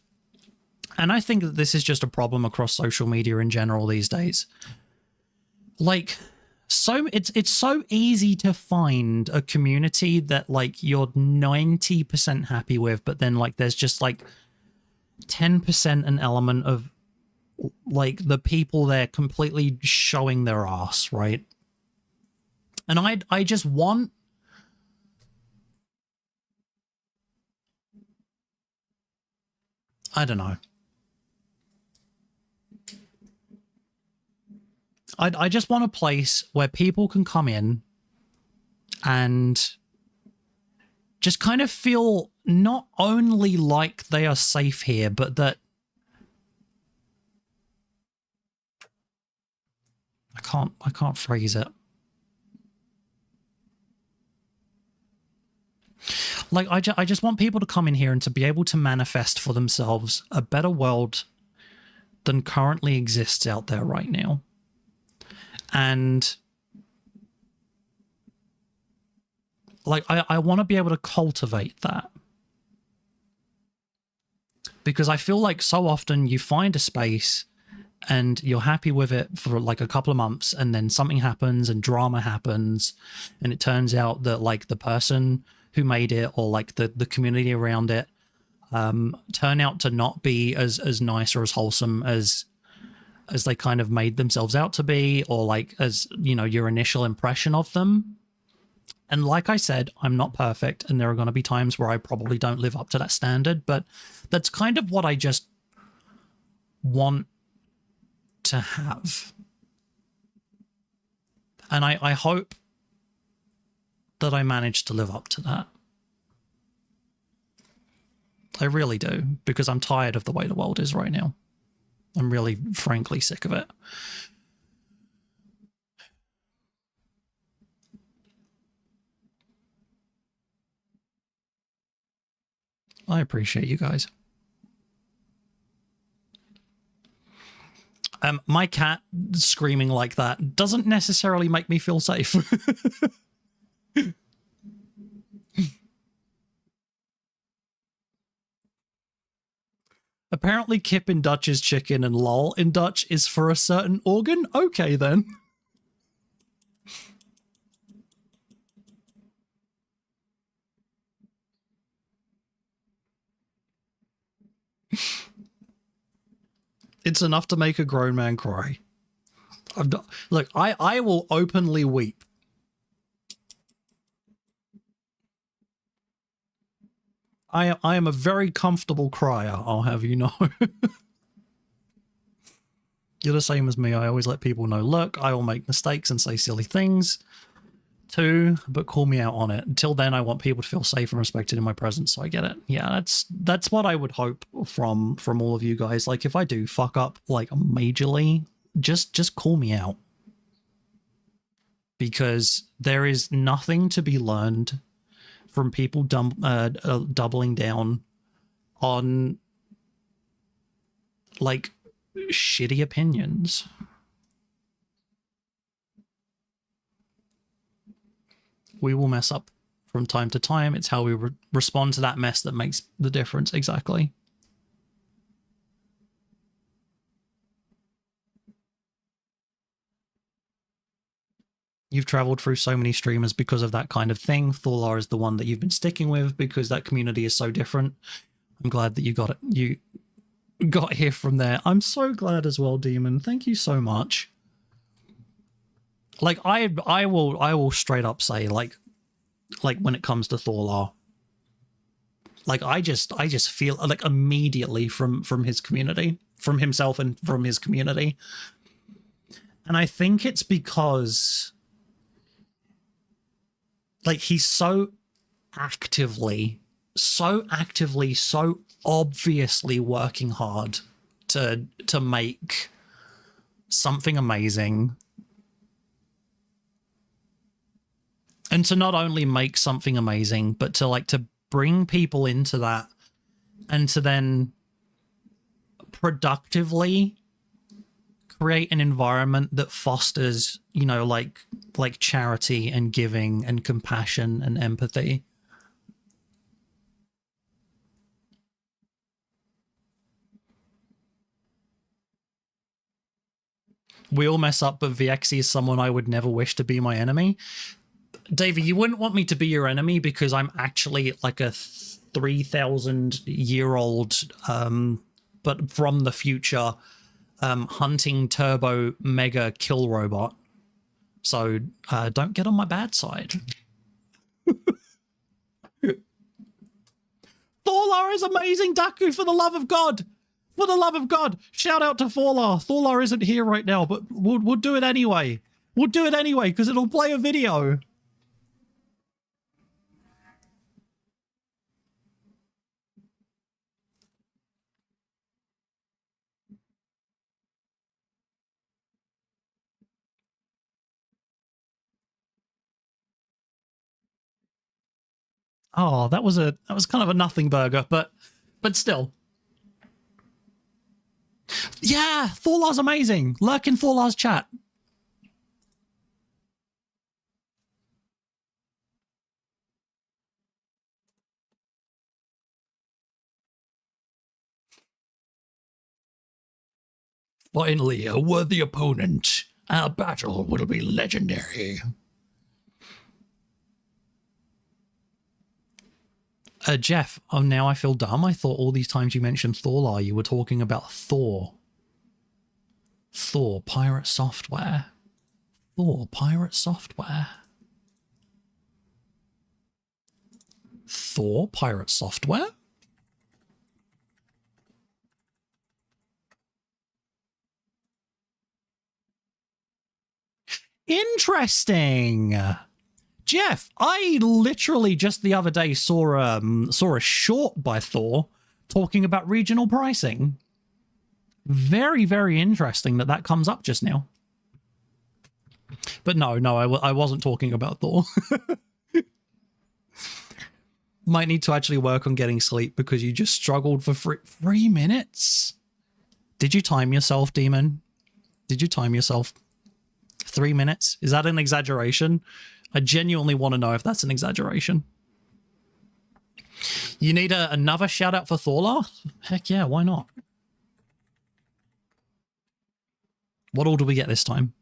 and I think that this is just a problem across social media in general these days. Like, so it's so easy to find a community that, like, you're 90% happy with, but then, like, there's just like 10% an element of, like, the people there completely showing their ass, right? And I just want, I don't know. I just want a place where people can come in and just kind of feel not only like they are safe here, but that I can't phrase it. Like, I just want people to come in here and to be able to manifest for themselves a better world than currently exists out there right now. And like, I want to be able to cultivate that. Because I feel like so often you find a space and you're happy with it for like a couple of months, and then something happens and drama happens, and it turns out that like the person who made it, or like the community around it, turn out to not be as nice or as wholesome as they kind of made themselves out to be, or like as, you know, your initial impression of them. And like I said, I'm not perfect, and there are going to be times where I probably don't live up to that standard, but that's kind of what I just want to have. And I hope that I manage to live up to that. I really do, because I'm tired of the way the world is right now. I'm really, frankly, sick of it. I appreciate you guys. My cat screaming like that doesn't necessarily make me feel safe. Apparently Kip in Dutch is chicken and lol in Dutch is for a certain organ? Okay, then. It's enough to make a grown man cry. Look, I will openly weep. I am a very comfortable crier, I'll have you know. You're the same as me. I always let people know, look, I will make mistakes and say silly things too, but call me out on it. Until then, I want people to feel safe and respected in my presence, so I get it. Yeah, that's what I would hope from all of you guys. Like, if I do fuck up like majorly, just call me out. Because there is nothing to be learned from people doubling down on like shitty opinions. We will mess up from time to time. It's how we respond to that mess that makes the difference. Exactly. You've traveled through so many streamers because of that kind of thing. Thorlar is the one that you've been sticking with because that community is so different. I'm glad that you got it. You got here from there. I'm so glad as well, Demon. Thank you so much. Like, I will straight up say, like when it comes to Thorlar, like I just feel like immediately from his community, from himself and from his community. And I think it's because like he's so actively, so obviously working hard to make something amazing. And to not only make something amazing, but to bring people into that and to then productively create an environment that fosters, you know, like charity and giving and compassion and empathy. We all mess up, but Viexi is someone I would never wish to be my enemy. Davey, you wouldn't want me to be your enemy because I'm actually like a 3,000-year-old, but from the future, hunting turbo mega kill robot. So don't get on my bad side. Thorlar is amazing, Daku, for the love of God. For the love of God. Shout out to Thorlar. Thorlar isn't here right now, but we'll do it anyway. We'll do it anyway because it'll play a video. Oh, that was kind of a nothing burger, but still. Yeah, Thorlar's amazing. Lurk in Thorlar's chat. Finally, a worthy opponent. Our battle will be legendary. Jeff, oh, now I feel dumb. I thought all these times you mentioned Thorlar, you were talking about Thor. Thor, Pirate Software. Thor, Pirate Software. Thor, Pirate Software? Interesting. Jeff, I literally just the other day saw a short by Thor talking about regional pricing. Very, very interesting that comes up just now. But no, I wasn't talking about Thor. Might need to actually work on getting sleep because you just struggled for 3 minutes. Did you time yourself, Demon? Did you time yourself? 3 minutes? Is that an exaggeration? I genuinely want to know if that's an exaggeration. You need another shout out for Thorlar? Heck yeah, why not? What all do we get this time?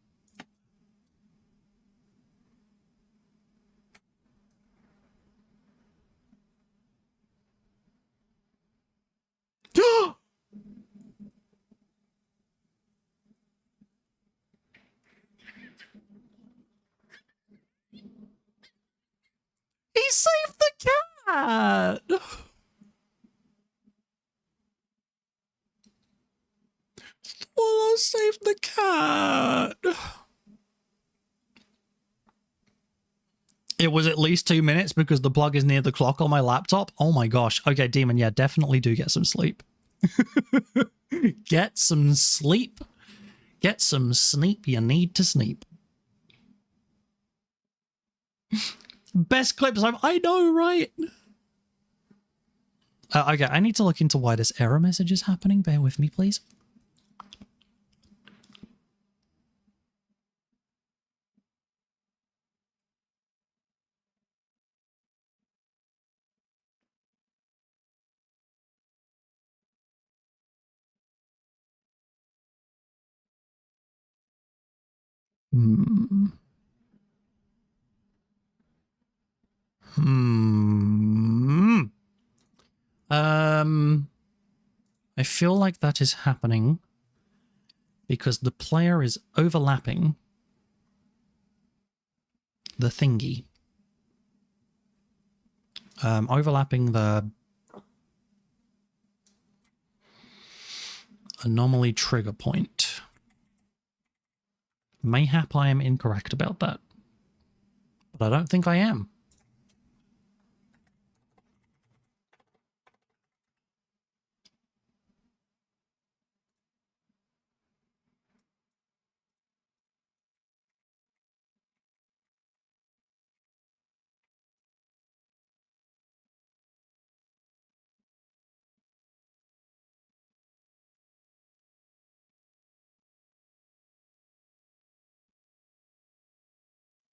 He saved the cat! Oh, save the cat! It was at least 2 minutes because the plug is near the clock on my laptop. Oh my gosh. Okay, Demon, yeah, definitely do get some sleep. Get some sleep. Get some sleep. You need to sleep. Best clips I know, right? Okay, I need to look into why this error message is happening. Bear with me, please. I feel like that is happening because the player is overlapping the thingy. Overlapping the anomaly trigger point. Mayhap I am incorrect about that, but I don't think I am.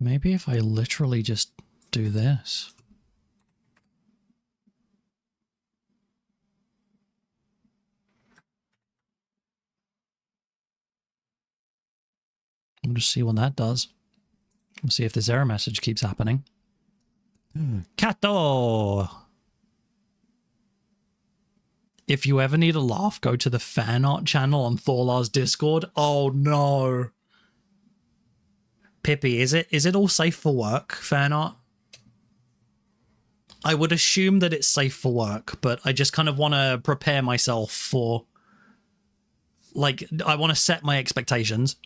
Maybe if I literally just do this. We'll just see what that does. We'll see if this error message keeps happening. Kato! If you ever need a laugh, go to the fan art channel on Thorlar's Discord. Oh no. Pippi, is it all safe for work, fan art? I would assume that it's safe for work, but I just kind of want to prepare myself for... Like, I want to set my expectations.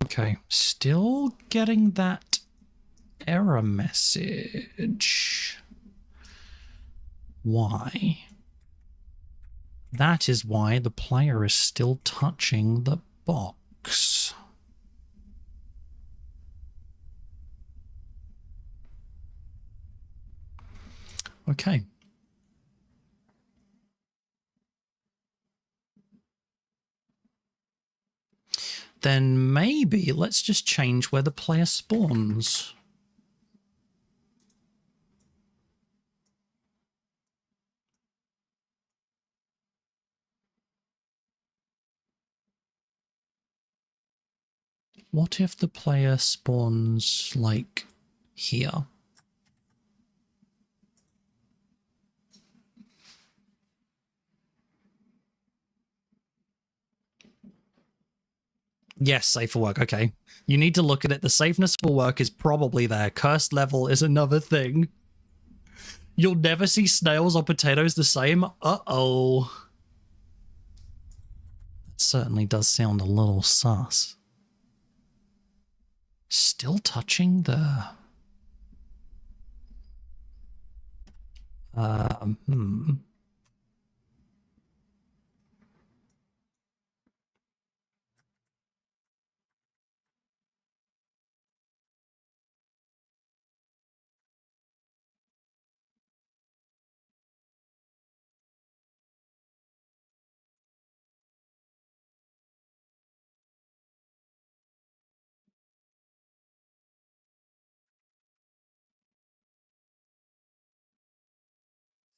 Okay, still getting that Error message. Why? That is why the player is still touching the box. Okay. Then maybe let's just change where the player spawns. What if the player spawns, like, here? Yes, safe for work. Okay. You need to look at it. The safeness for work is probably there. Cursed level is another thing. You'll never see snails or potatoes the same. Uh-oh. That certainly does sound a little sus. Still touching the...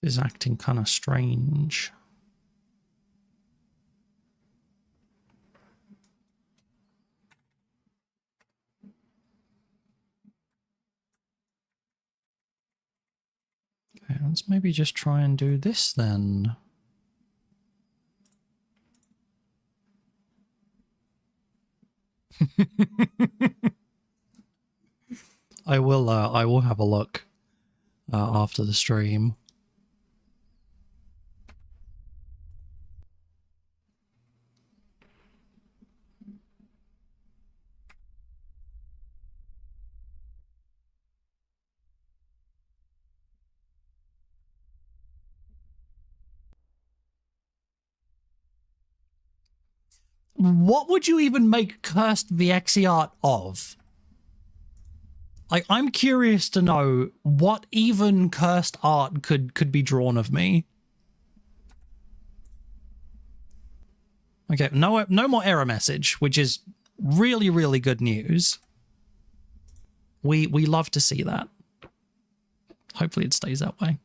is acting kind of strange. Okay, let's maybe just try and do this then. I will have a look after the stream. What would you even make cursed Viexi art of? Like, I'm curious to know what even cursed art could be drawn of me. Okay, no more error message, which is really, really good news. We love to see that. Hopefully it stays that way.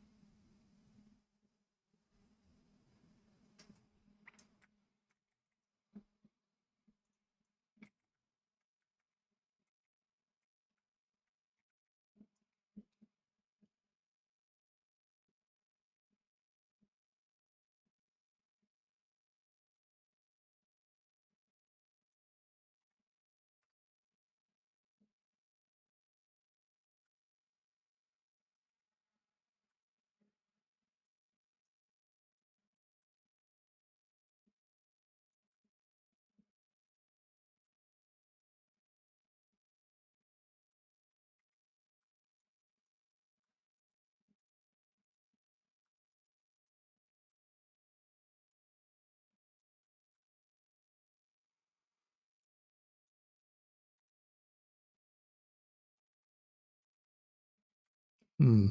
Hmm.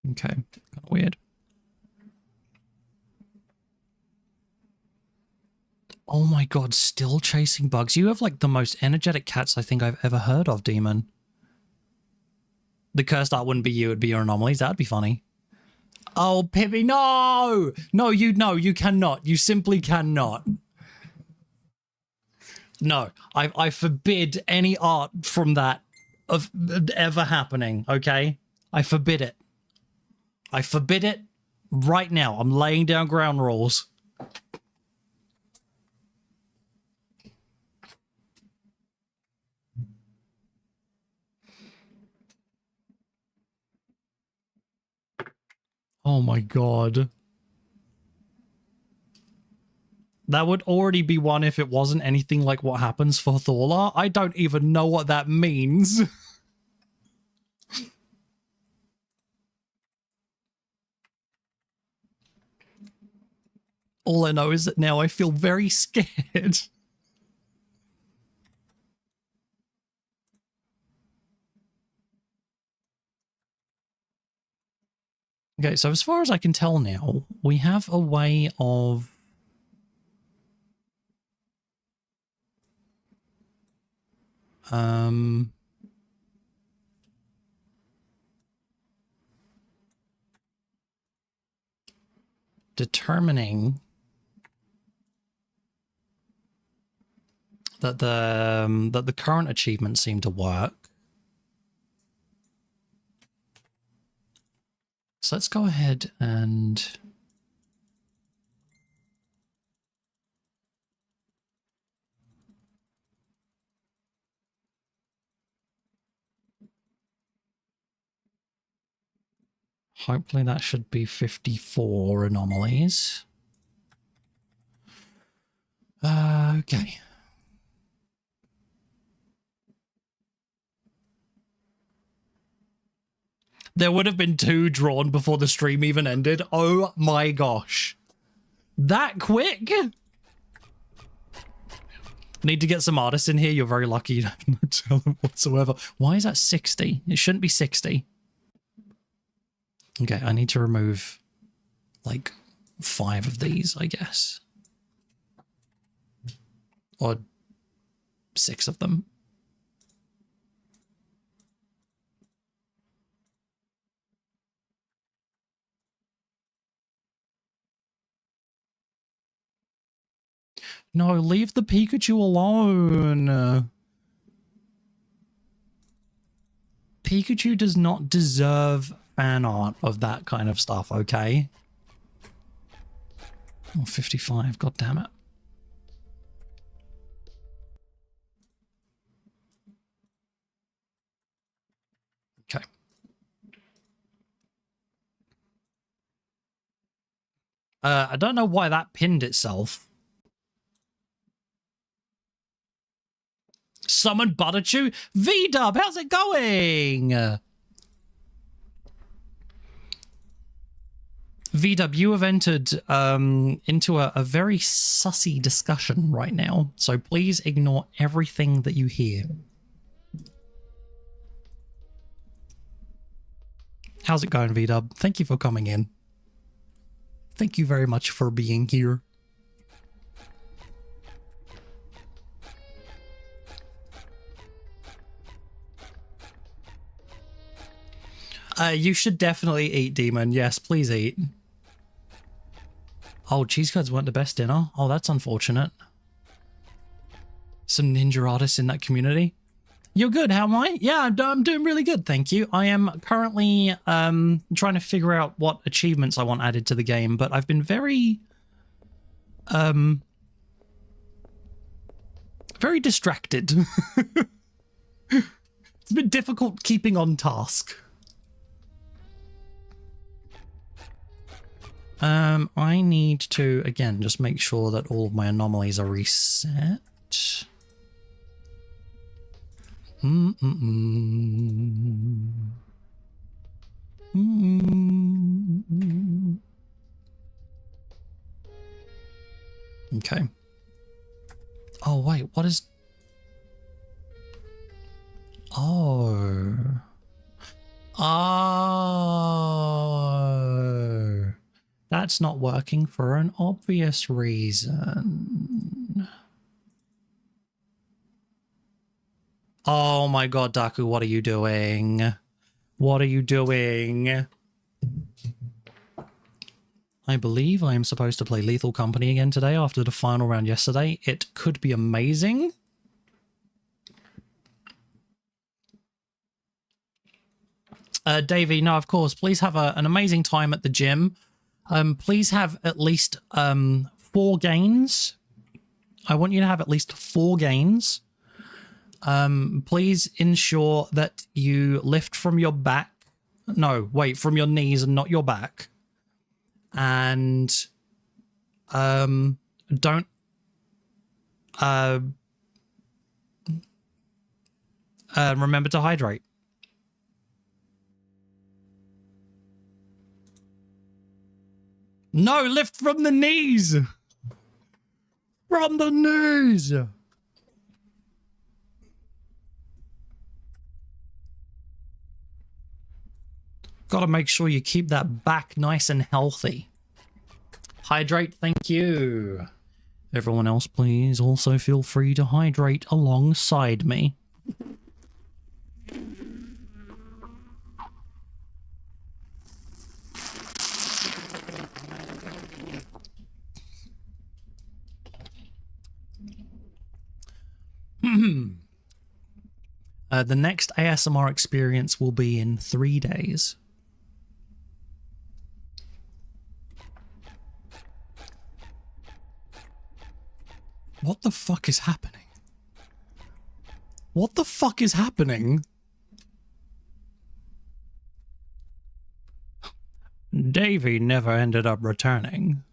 Okay, kind of weird. Oh my god, still chasing bugs. You have like the most energetic cats I think I've ever heard of, Demon. The cursed art wouldn't be you, it'd be your anomalies. That'd be funny. Oh, Pippi, no! No, you cannot. You simply cannot. No, I forbid any art from that of ever happening, okay? I forbid it. I forbid it right now. I'm laying down ground rules. Oh my god. That would already be one if it wasn't anything like what happens for Thorla. I don't even know what that means. All I know is that now I feel very scared. Okay, so as far as I can tell now, we have a way of determining that the current achievements seem to work. So let's go ahead and hopefully that should be 54 anomalies. Okay. There would have been 2 drawn before the stream even ended. Oh my gosh. That quick? Need to get some artists in here. You're very lucky you have no talent whatsoever. Why is that 60? It shouldn't be 60. Okay, I need to remove like 5 of these, I guess. Or 6 of them. No, leave the Pikachu alone. Pikachu does not deserve fan art of that kind of stuff, okay? Oh, 55, god damn it. Okay. I don't know why that pinned itself. Summon Butterchew? V-Dub, how's it going? V-Dub, you have entered into a very sussy discussion right now, so please ignore everything that you hear. How's it going, V-Dub? Thank you for coming in. Thank you very much for being here. You should definitely eat, Demon. Yes, please eat. Oh, cheese curds weren't the best dinner? Oh, that's unfortunate. Some ninja artists in that community. You're good, how am I? Yeah, I'm doing really good, thank you. I am currently trying to figure out what achievements I want added to the game, but I've been very distracted. It's been difficult keeping on task. I need to, again, just make sure that all of my anomalies are reset. Okay. Oh, wait, what is... Oh. Oh. That's not working for an obvious reason. Oh my god, Daku, what are you doing? What are you doing? I believe I am supposed to play Lethal Company again today after the final round yesterday. It could be amazing. Davey, no, of course, please have an amazing time at the gym. Please have at least 4 gains. I want you to have at least 4 gains. Please ensure that you lift from your back. No, wait, from your knees and not your back. And don't Remember to hydrate. No, lift from the knees. From the knees. Got to make sure you keep that back nice and healthy. Hydrate, thank you. Everyone else, please also feel free to hydrate alongside me. The next ASMR experience will be in 3 days. What the fuck is happening? What the fuck is happening? Davey never ended up returning.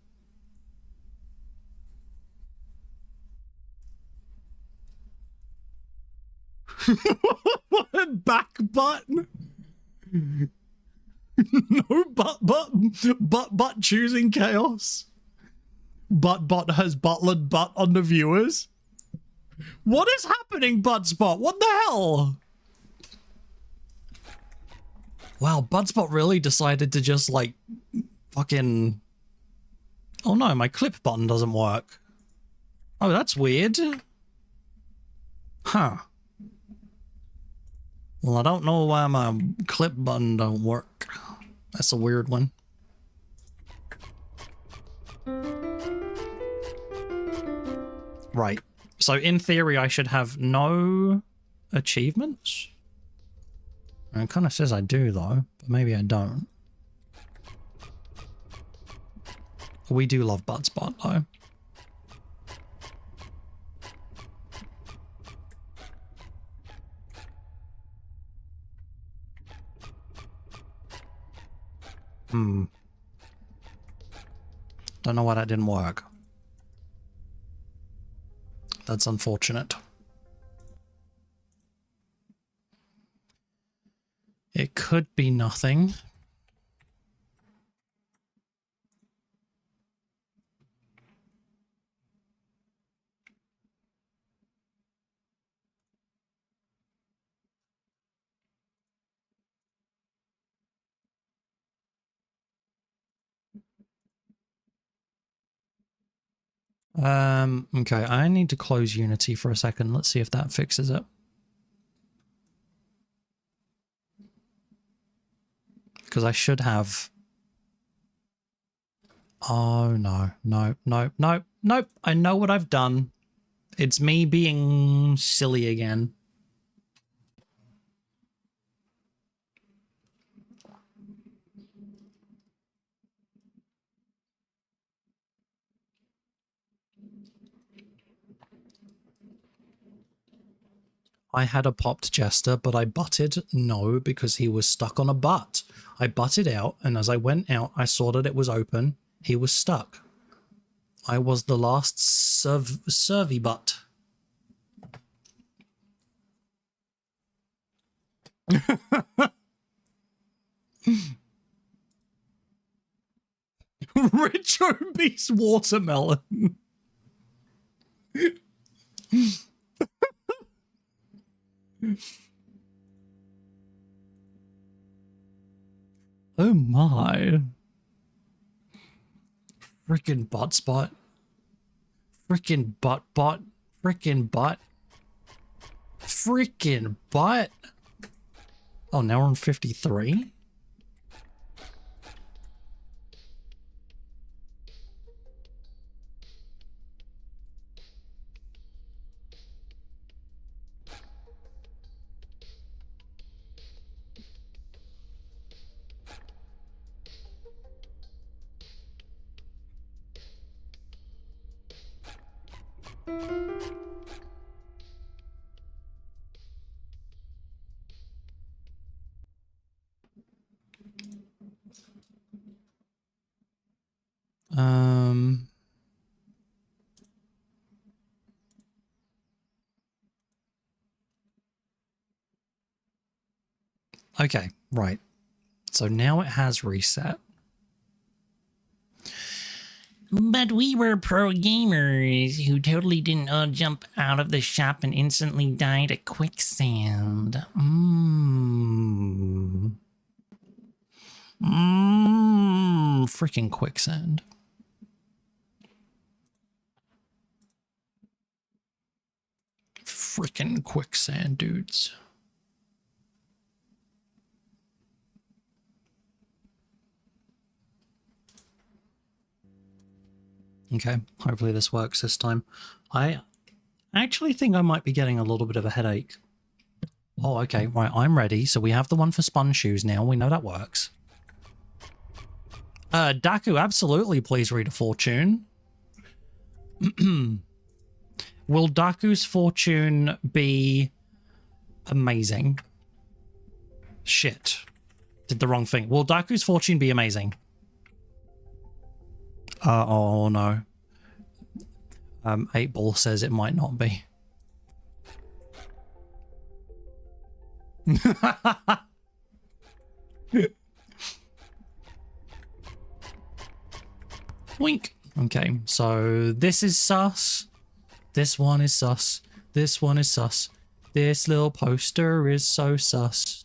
Back button. No but choosing chaos. But has butlered butt on the viewers. What is happening, Budspot? What the hell? Wow, Budspot really decided to just like fucking. Oh no, my clip button doesn't work. Oh, that's weird. Huh. Well, I don't know why my clip button don't work. That's a weird one. Right. So in theory, I should have no achievements. It kind of says I do, though, but maybe I don't. We do love Budspot, though. Don't know why that didn't work. That's unfortunate. It could be nothing. Okay, I need to close Unity for a second. Let's see if that fixes it. Because I should have... Oh, no. Nope. I know what I've done. It's me being silly again. I had a popped jester, but I butted no because he was stuck on a butt. I butted out, and as I went out, I saw that it was open. He was stuck. I was the last servy butt. Rich obese watermelon. Oh my. Frickin' butt spot. Frickin' butt bot. Frickin' butt. Frickin' butt. Oh, now we're on 53? Okay, right. So now it has reset. But we were pro gamers who totally didn't all jump out of the shop and instantly died at quicksand. Freaking quicksand. Freaking quicksand, dudes. Okay, hopefully this works this time. I actually think I might be getting a little bit of a headache. Oh, okay, right, I'm ready. So we have the one for sponge shoes now. We know that works. Daku, absolutely, please read a fortune. Will Daku's fortune be amazing? Shit. Did the wrong thing. Will Daku's fortune be amazing? Oh no. 8-Ball says it might not be. Wink. Okay, so this is sus. This one is sus. This one is sus. This little poster is so sus.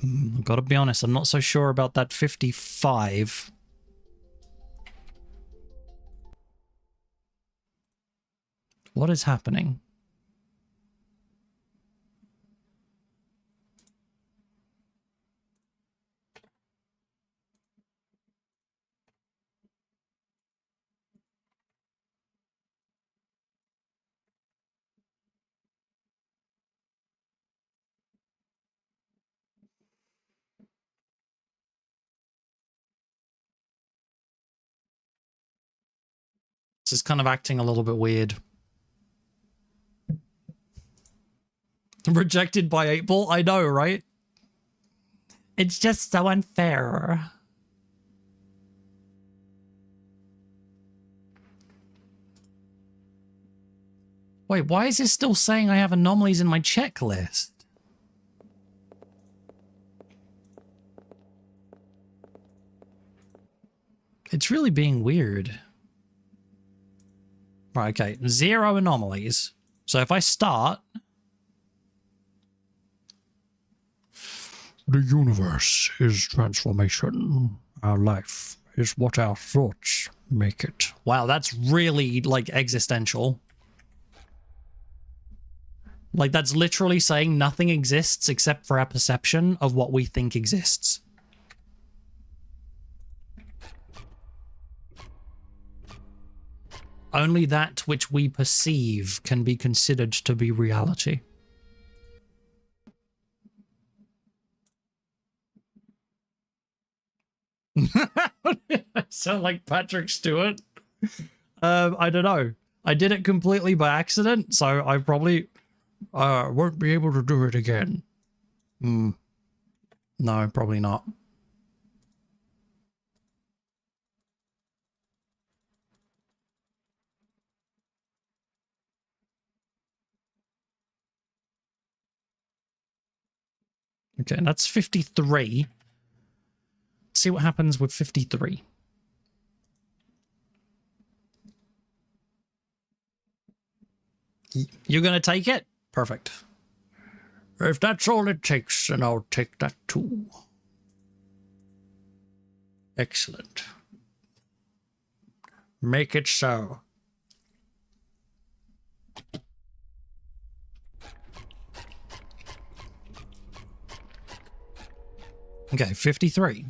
I've got to be honest, I'm not so sure about that 55. What is happening? This is kind of acting a little bit weird. Rejected by 8-Ball? I know, right? It's just so unfair. Wait, why is this still saying I have anomalies in my checklist? It's really being weird. Right, okay. 0 anomalies. So if I start... The universe is transformation. Our life is what our thoughts make it. Wow, that's really, like, existential. Like, that's literally saying nothing exists except for our perception of what we think exists. Only that which we perceive can be considered to be reality. I sound like Patrick Stewart. I don't know. I did it completely by accident, so I probably won't be able to do it again. No, probably not. Okay, that's 53. Let's see what happens with 53. You're going to take it? Perfect. If that's all it takes, then I'll take that too. Excellent. Make it so. Okay, 53.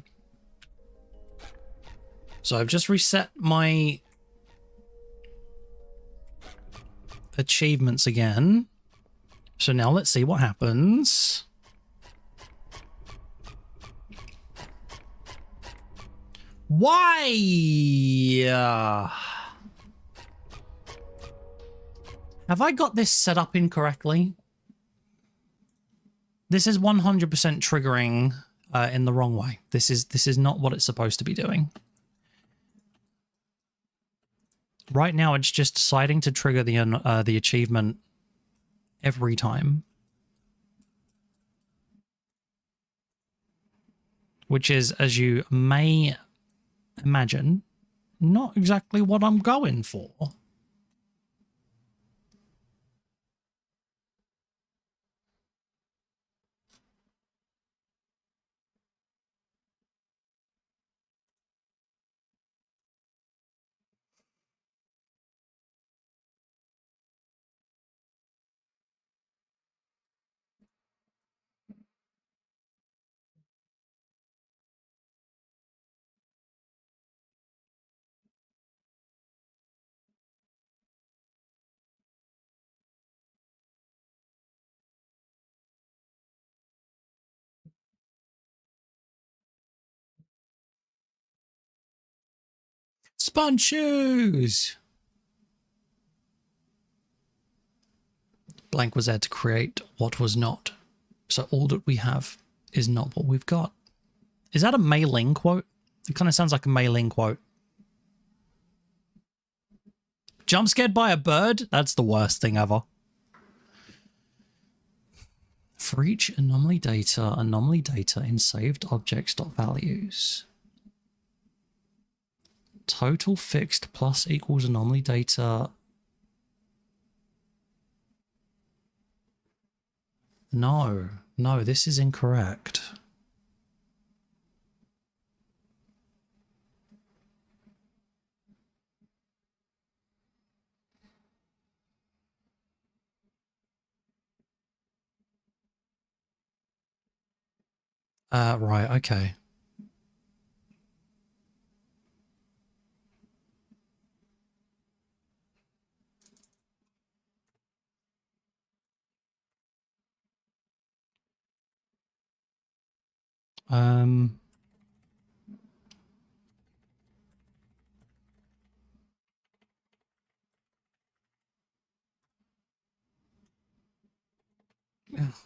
So I've just reset my achievements again. So now let's see what happens. Why? Have I got this set up incorrectly? This is 100% triggering in the wrong way. This is not what it's supposed to be doing. Right now, it's just deciding to trigger the achievement every time. Which is, as you may imagine, not exactly what I'm going for. Sponge shoes! Blank was there to create what was not. So all that we have is not what we've got. Is that a Mei Ling quote? It kind of sounds like a Mei Ling quote. Jump scared by a bird? That's the worst thing ever. For each anomaly data in saved objects.values. Total fixed plus equals anomaly data. No, this is incorrect. Right, okay. Oh,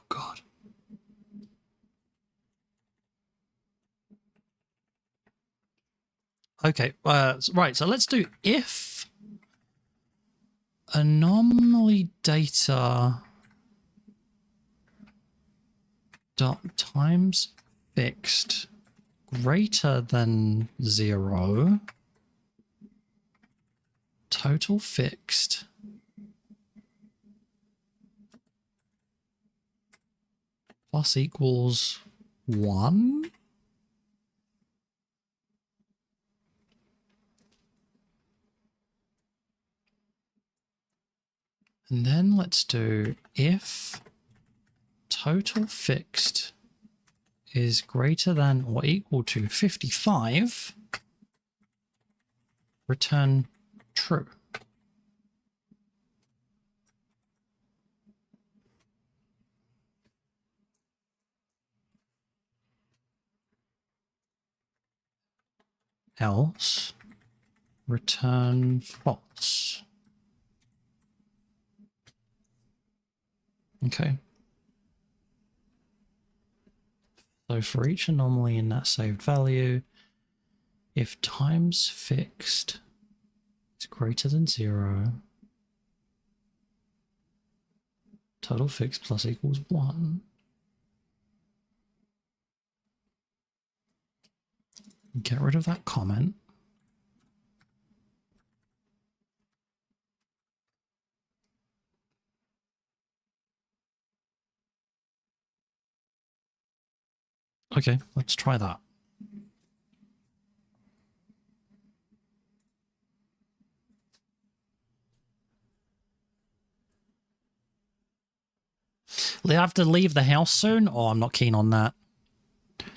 God. Okay, right, so let's do if anomaly data dot times fixed greater than 0, total fixed plus equals 1. And then let's do if total fixed is greater than or equal to 55, return true. Else, return false. Okay. So for each anomaly in that saved value, if times fixed is greater than 0, total fixed plus equals 1. Get rid of that comment. Okay, let's try that. They have to leave the house soon? Oh, I'm not keen on that.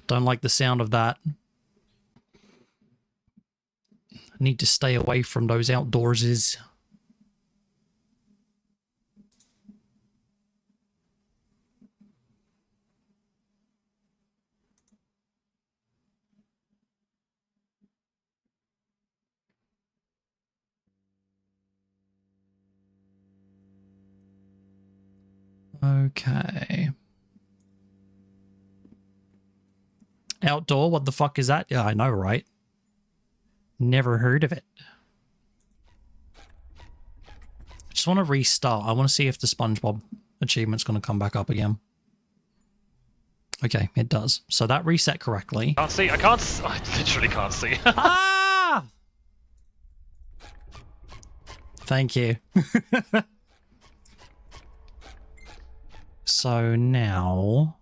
Don't like the sound of that. Need to stay away from those outdoorses. Okay. Outdoor? What the fuck is that? Yeah, I know, right? Never heard of it. just want to restart. I want to see if the SpongeBob achievement's going to come back up again. Okay, it does. So that reset correctly. Can't see. I literally can't see. Ah! Thank you. So now...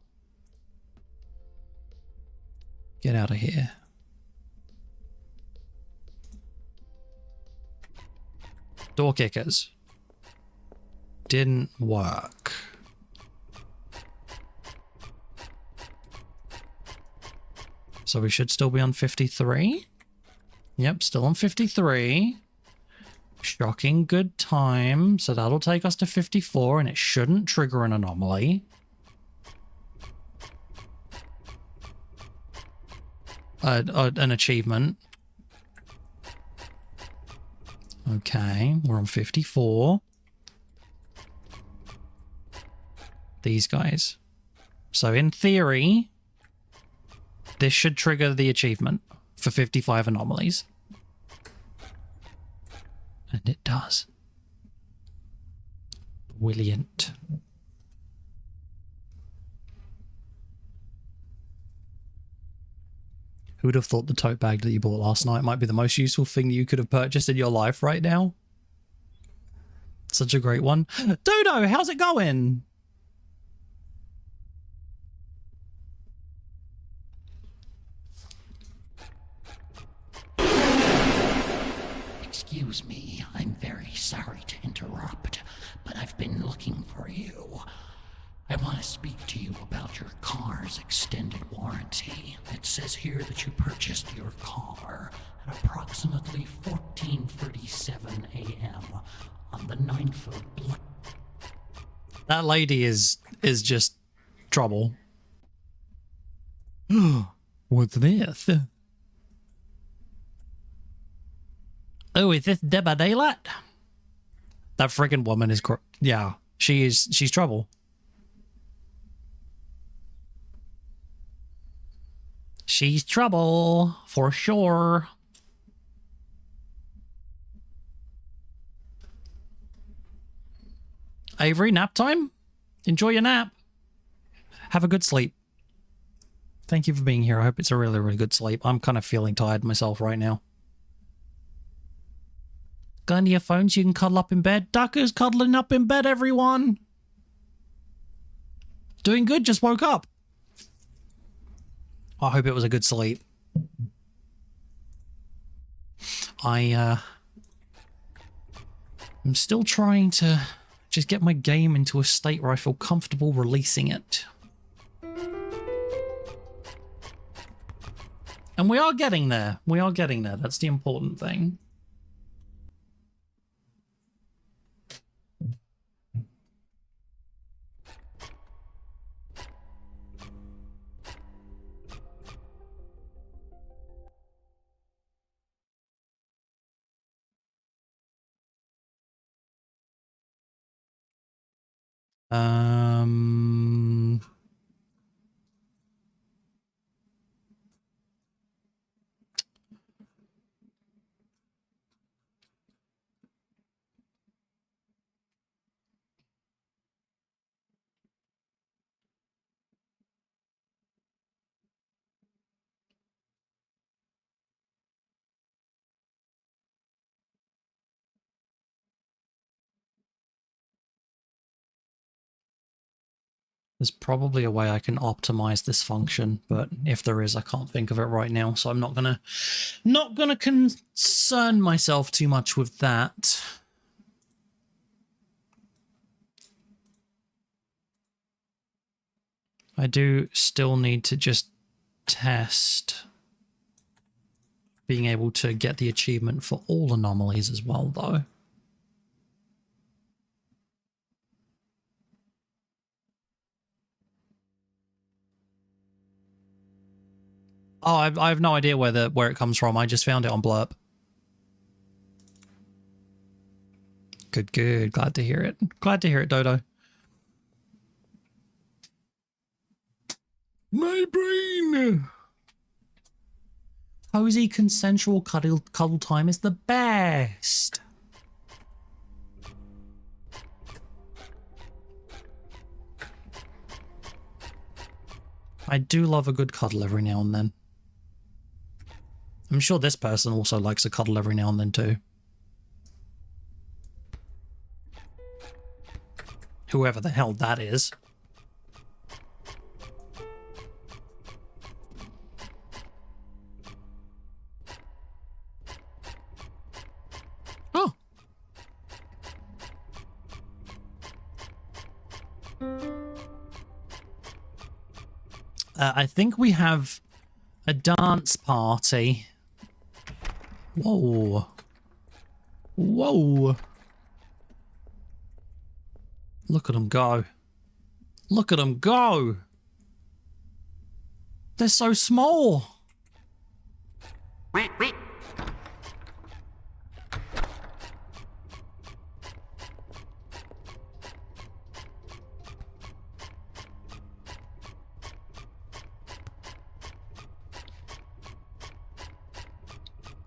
Get out of here. Door kickers. Didn't work. So we should still be on 53. Yep, still on 53. Shocking good time. So that'll take us to 54 and it shouldn't trigger an anomaly. An achievement. Okay, we're on 54. These guys. So in theory, this should trigger the achievement for 55 anomalies. And it does. Brilliant. Who would have thought the tote bag that you bought last night might be the most useful thing you could have purchased in your life right now? Such a great one. Dodo, how's it going? Excuse me, I'm very sorry to interrupt, but I've been looking for you. I want to speak to you about your car's extended warranty. It says here that you purchased your car at approximately 14:37 a.m. on the 9th of Blood. That lady is just trouble. What's this? Oh, is this Deborah Daylight? That freaking woman is, yeah, she's trouble. She's trouble, for sure. Avery, nap time? Enjoy your nap. Have a good sleep. Thank you for being here. I hope it's a really, really good sleep. I'm kind of feeling tired myself right now. Go into your phone so you can cuddle up in bed. Ducker's cuddling up in bed, everyone. Doing good, just woke up. I hope it was a good sleep. I'm still trying to just get my game into a state where I feel comfortable releasing it. And we are getting there. We are getting there. That's the important thing. There's probably a way I can optimize this function, but if there is, I can't think of it right now, so I'm not gonna concern myself too much with that. I do still need to just test being able to get the achievement for all anomalies as well, though. Oh, I have no idea where it comes from. I just found it on Blurb. Good, good. Glad to hear it. Glad to hear it, Dodo. My brain! Cozy, consensual cuddle time is the best. I do love a good cuddle every now and then. I'm sure this person also likes a cuddle every now and then too. Whoever the hell that is. Oh. I think we have a dance party. Whoa. Whoa. Look at them go. Look at them go. They're so small.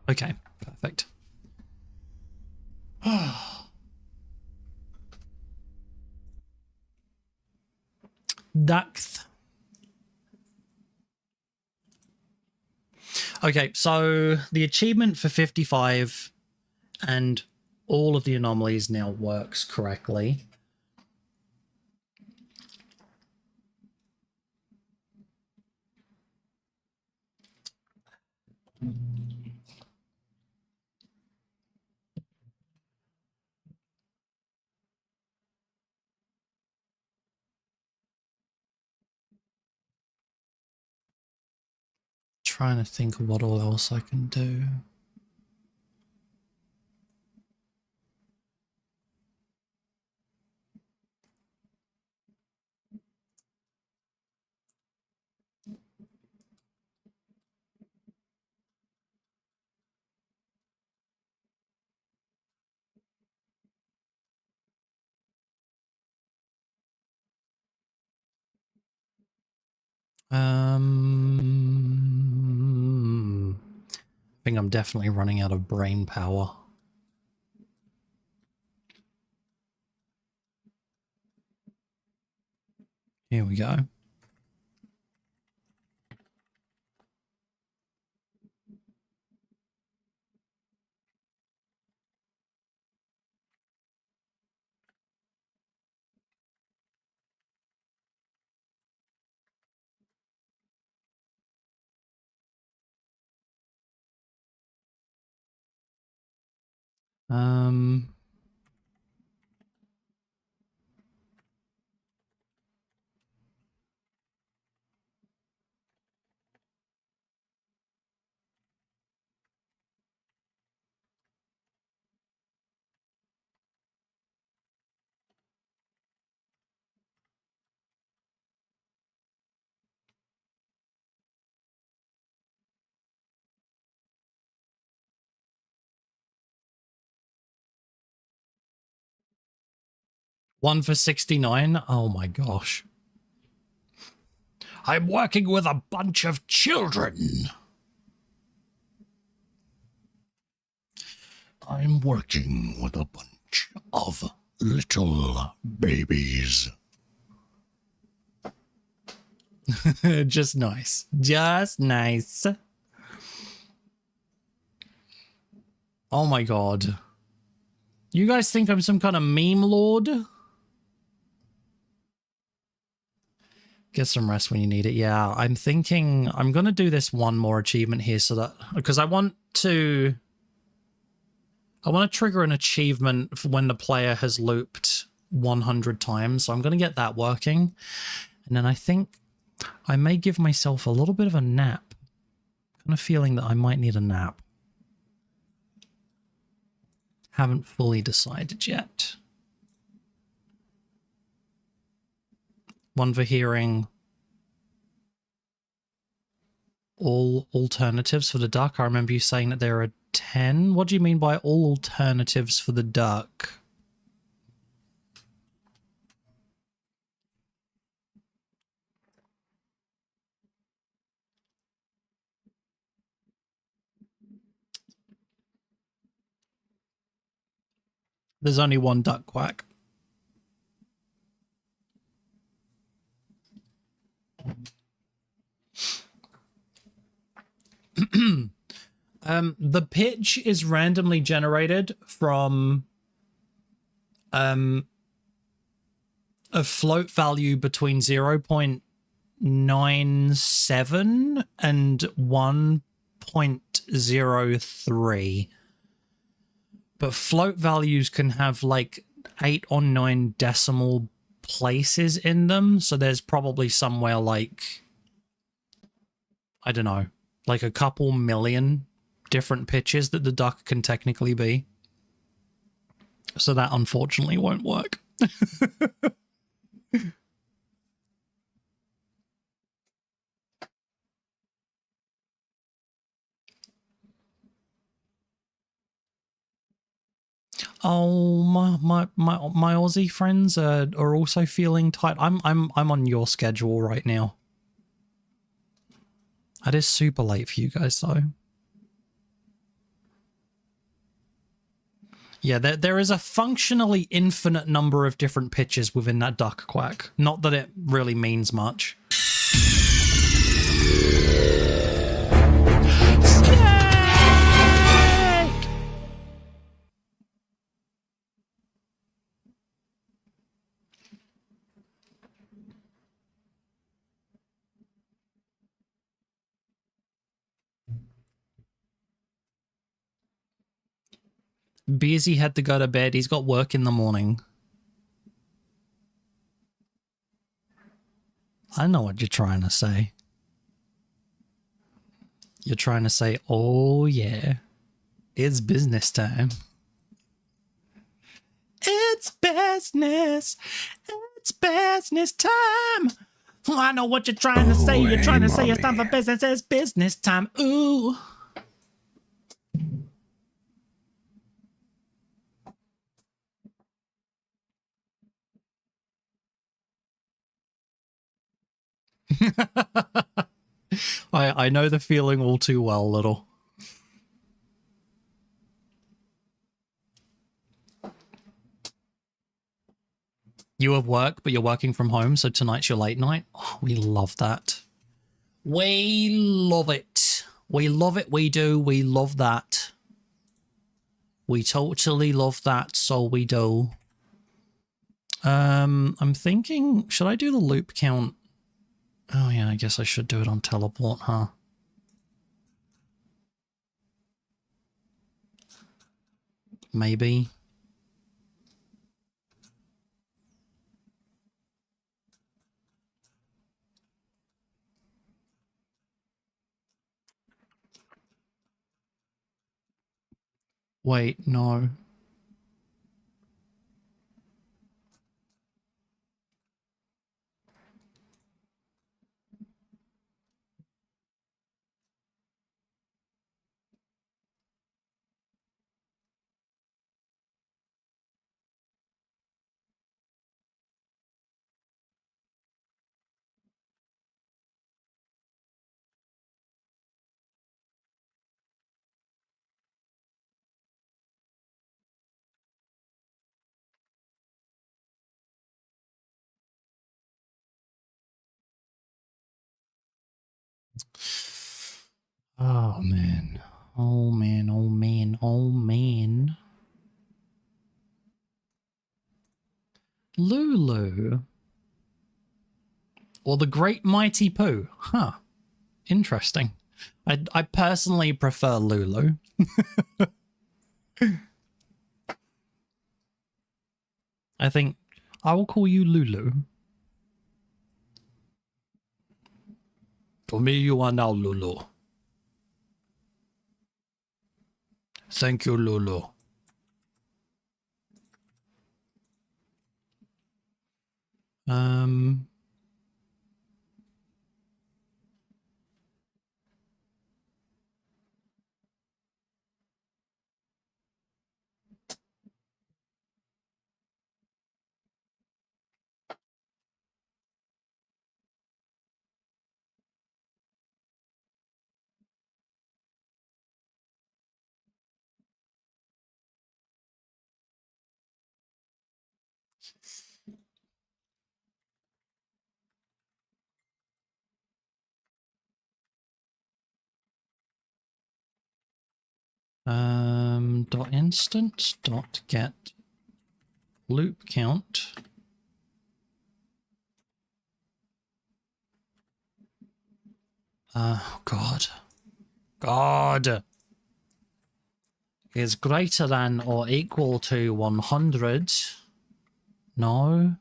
Okay, perfect. Dax. Okay, so the achievement for 55 and all of the anomalies now works correctly. Trying to think of what all else I can do. I think I'm definitely running out of brain power. Here we go. Um, 1 for 69. Oh my gosh. I'm working with a bunch of children. I'm working with a bunch of little babies. Just nice. Just nice. Oh my god. You guys think I'm some kind of meme lord? Get some rest when you need it. Yeah, I'm thinking I'm going to do this one more achievement here so that... Because I want to trigger an achievement for when the player has looped 100 times. So I'm going to get that working. And then I think I may give myself a little bit of a nap. Kind of feeling that I might need a nap. Haven't fully decided yet. One for hearing all alternatives for the duck. I remember you saying that there are 10. What do you mean by all alternatives for the duck? There's only one duck quack. The pitch is randomly generated from a float value between 0.97 and 1.03. But float values can have like 8 or 9 decimal places in them, so there's probably somewhere like, I don't know, like a couple million different pitches that the duck can technically be. So that unfortunately won't work. Oh, my Aussie friends are also feeling tight. I'm on your schedule right now. That is super late for you guys though. Yeah, there is a functionally infinite number of different pitches within that duck quack. Not that it really means much. Beersy had to go to bed. He's got work in the morning. I know what you're trying to say. You're trying to say, oh yeah, it's business time. It's business. It's business time. I know what you're trying to say. You're trying to say it's time for business. It's business time. Ooh. I know the feeling all too well, little. You have work, but you're working from home, so tonight's your late night. Oh, we love that. We love it. We love it. We do. We love that. We totally love that, so we do. I'm thinking, should I do the loop count? Oh yeah, I guess I should do it on teleport, huh? Maybe. Wait, no. Oh man. Oh man, oh man, oh man. Lulu. Or the Great Mighty Pooh. Huh. Interesting. I personally prefer Lulu. I think I will call you Lulu. For me, you are now Lulu. Thank you, Lulu. Dot instance dot get loop count. God. God. Is greater than or equal to 100. No.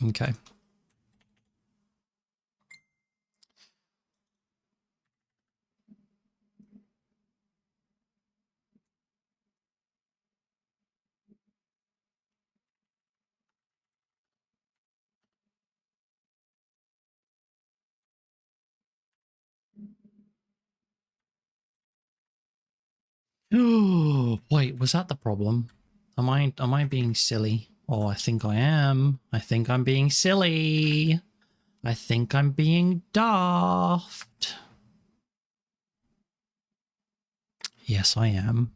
Okay. Oh, wait, was that the problem? Am I being silly? Oh, I think I am. I think I'm being silly. I think I'm being daft. Yes, I am.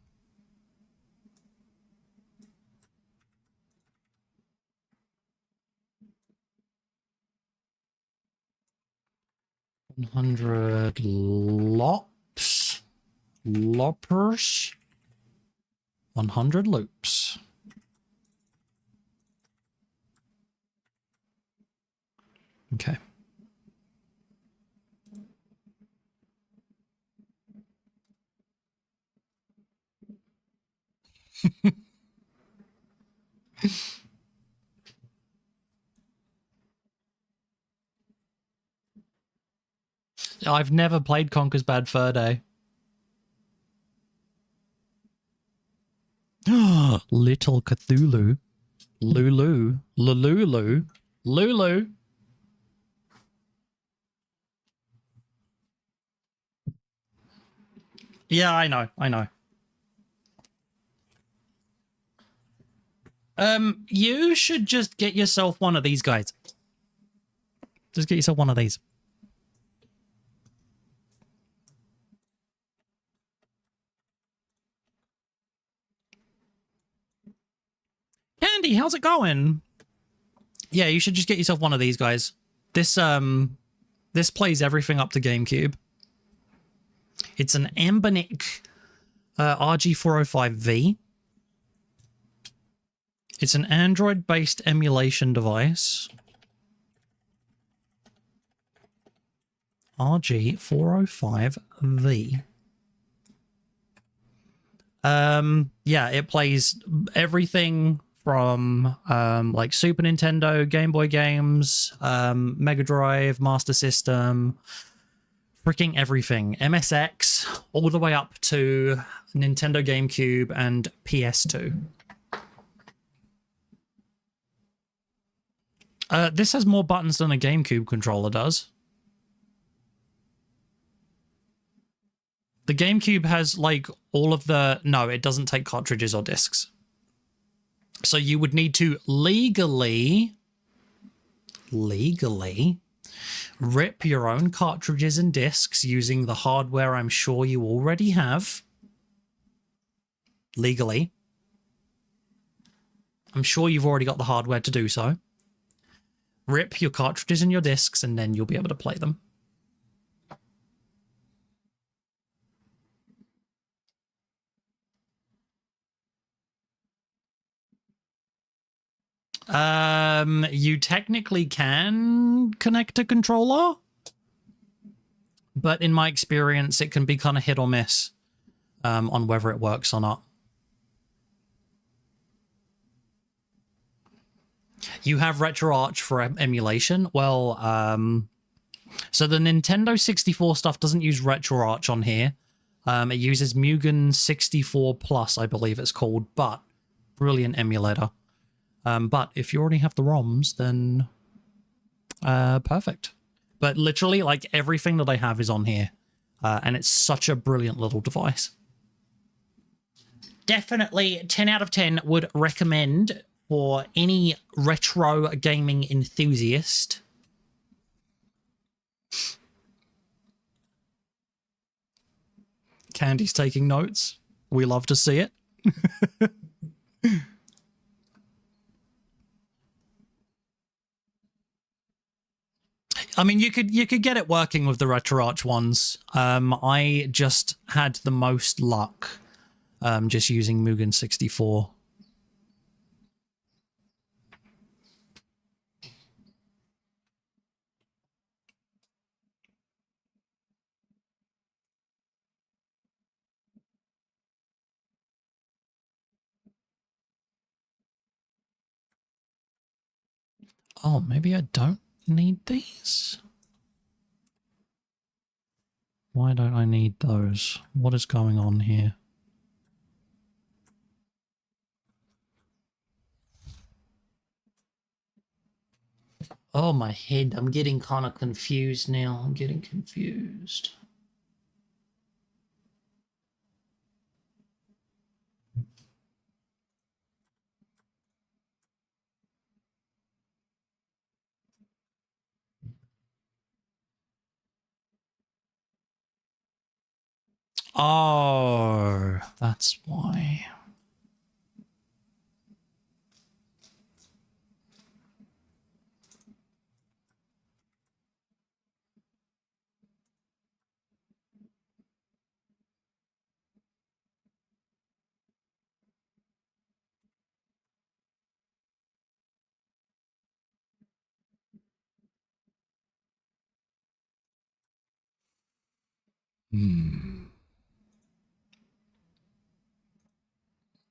$100 lops. Loppers. 100 loops. Okay. I've never played Conker's Bad Fur Day. Little Cthulhu. Lulu. Lululu. Lulu. Yeah, I know. I know. You should just get yourself one of these guys. Just get yourself one of these. Candy, how's it going? Yeah, you should just get yourself one of these guys. This plays everything up to GameCube. It's an Ambonic RG405V. It's an Android-based emulation device. RG405V. Yeah, it plays everything from like Super Nintendo, Game Boy games, Mega Drive, Master System, freaking everything. MSX, all the way up to Nintendo GameCube and PS2. This has more buttons than a GameCube controller does. The GameCube has like all of the... No, it doesn't take cartridges or discs. So you would need to legally rip your own cartridges and discs using the hardware I'm sure you already have. Legally. I'm sure you've already got the hardware to do so. Rip your cartridges and your discs, and then you'll be able to play them. You technically can connect a controller, but in my experience, it can be kind of hit or miss on whether it works or not. You have RetroArch for emulation. Well, so the Nintendo 64 stuff doesn't use RetroArch on here. It uses Mugen 64 Plus, I believe it's called, but brilliant emulator. But if you already have the ROMs, then perfect. But literally, like, everything that I have is on here. And it's such a brilliant little device. Definitely 10 out of 10 would recommend for any retro gaming enthusiast. Candy's taking notes. We love to see it. I mean, you could get it working with the RetroArch ones. I just had the most luck just using Mugen 64. Oh, maybe I don't need these? Why don't I need those? What is going on here? Oh, my head. I'm getting kind of confused now. I'm getting confused. Oh, that's why.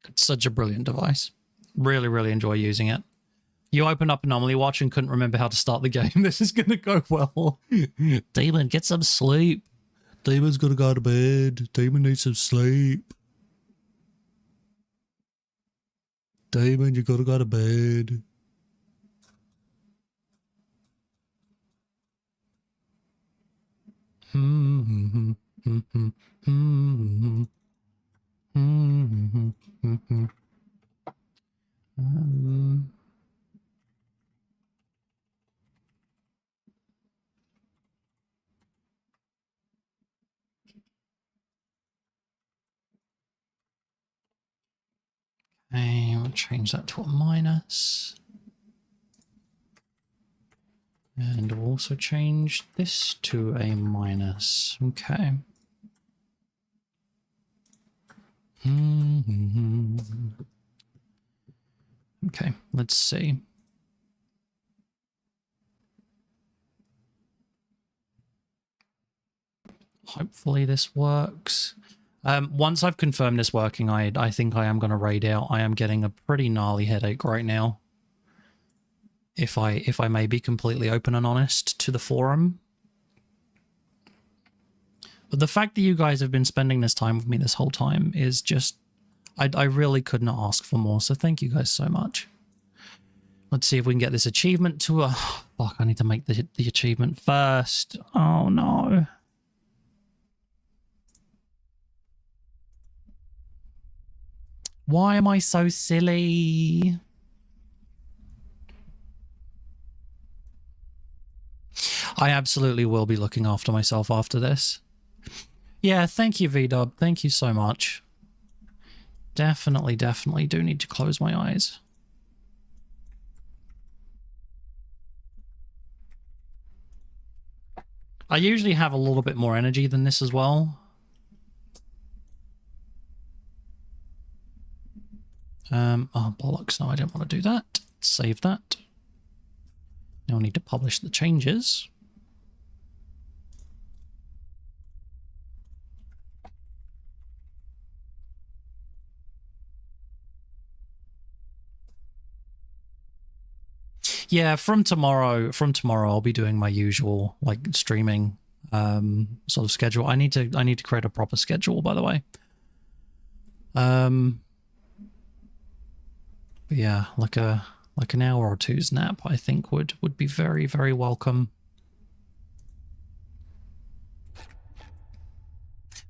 It's such a brilliant device. Really, really enjoy using it. You opened up Anomaly Watch and couldn't remember how to start the game. This is going to go well. Demon, get some sleep. Demon's got to go to bed. Demon needs some sleep. Demon, you got to go to bed. Okay, we'll change that to a minus. And we'll also change this to a minus. Okay. Okay, let's see. Hopefully this works. Once I've confirmed this working, I think I am going to raid out. I am getting a pretty gnarly headache right now. If I may be completely open and honest to the forum. But the fact that you guys have been spending this time with me this whole time is just... I really could not ask for more, so thank you guys so much. Let's see if we can get this achievement to a... Fuck, I need to make the achievement first. Oh, no. Why am I so silly? I absolutely will be looking after myself after this. Yeah, thank you, VDub. Thank you so much. Definitely do need to close my eyes. I usually have a little bit more energy than this as well. Oh, bollocks. No, I don't want to do that. Save that. Now I need to publish the changes. Yeah, from tomorrow I'll be doing my usual like streaming sort of schedule. I need to create a proper schedule, by the way. But yeah, like an hour or two's nap I think would be very, very welcome.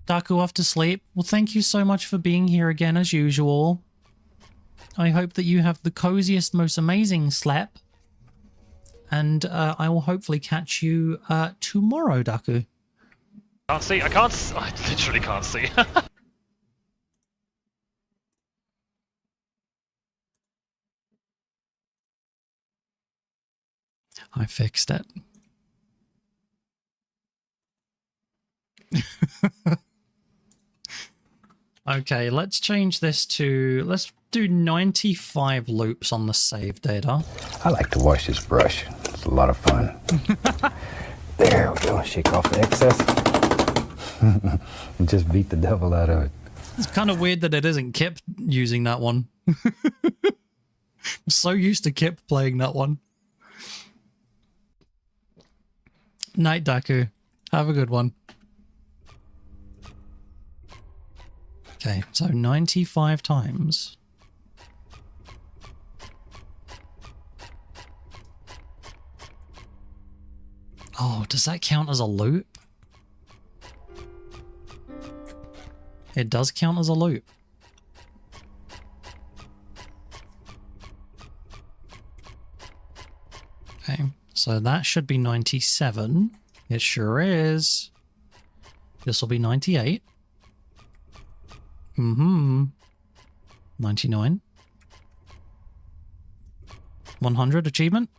Daku off to sleep. Well, thank you so much for being here again as usual. I hope that you have the coziest, most amazing sleep. And I will hopefully catch you tomorrow, Daku. I literally can't see. I fixed it. Okay, let's change this to, let's do 95 loops on the save data. I like to wash this brush. It's a lot of fun. There we go. Shake off the excess. And just beat the devil out of it. It's kind of weird that it isn't Kip using that one. I'm so used to Kip playing that one. Night, Daku. Have a good one. Okay, so 95 times. Oh, does that count as a loop? It does count as a loop. Okay, so that should be 97. It sure is. This will be 98. 99. 100 achievement.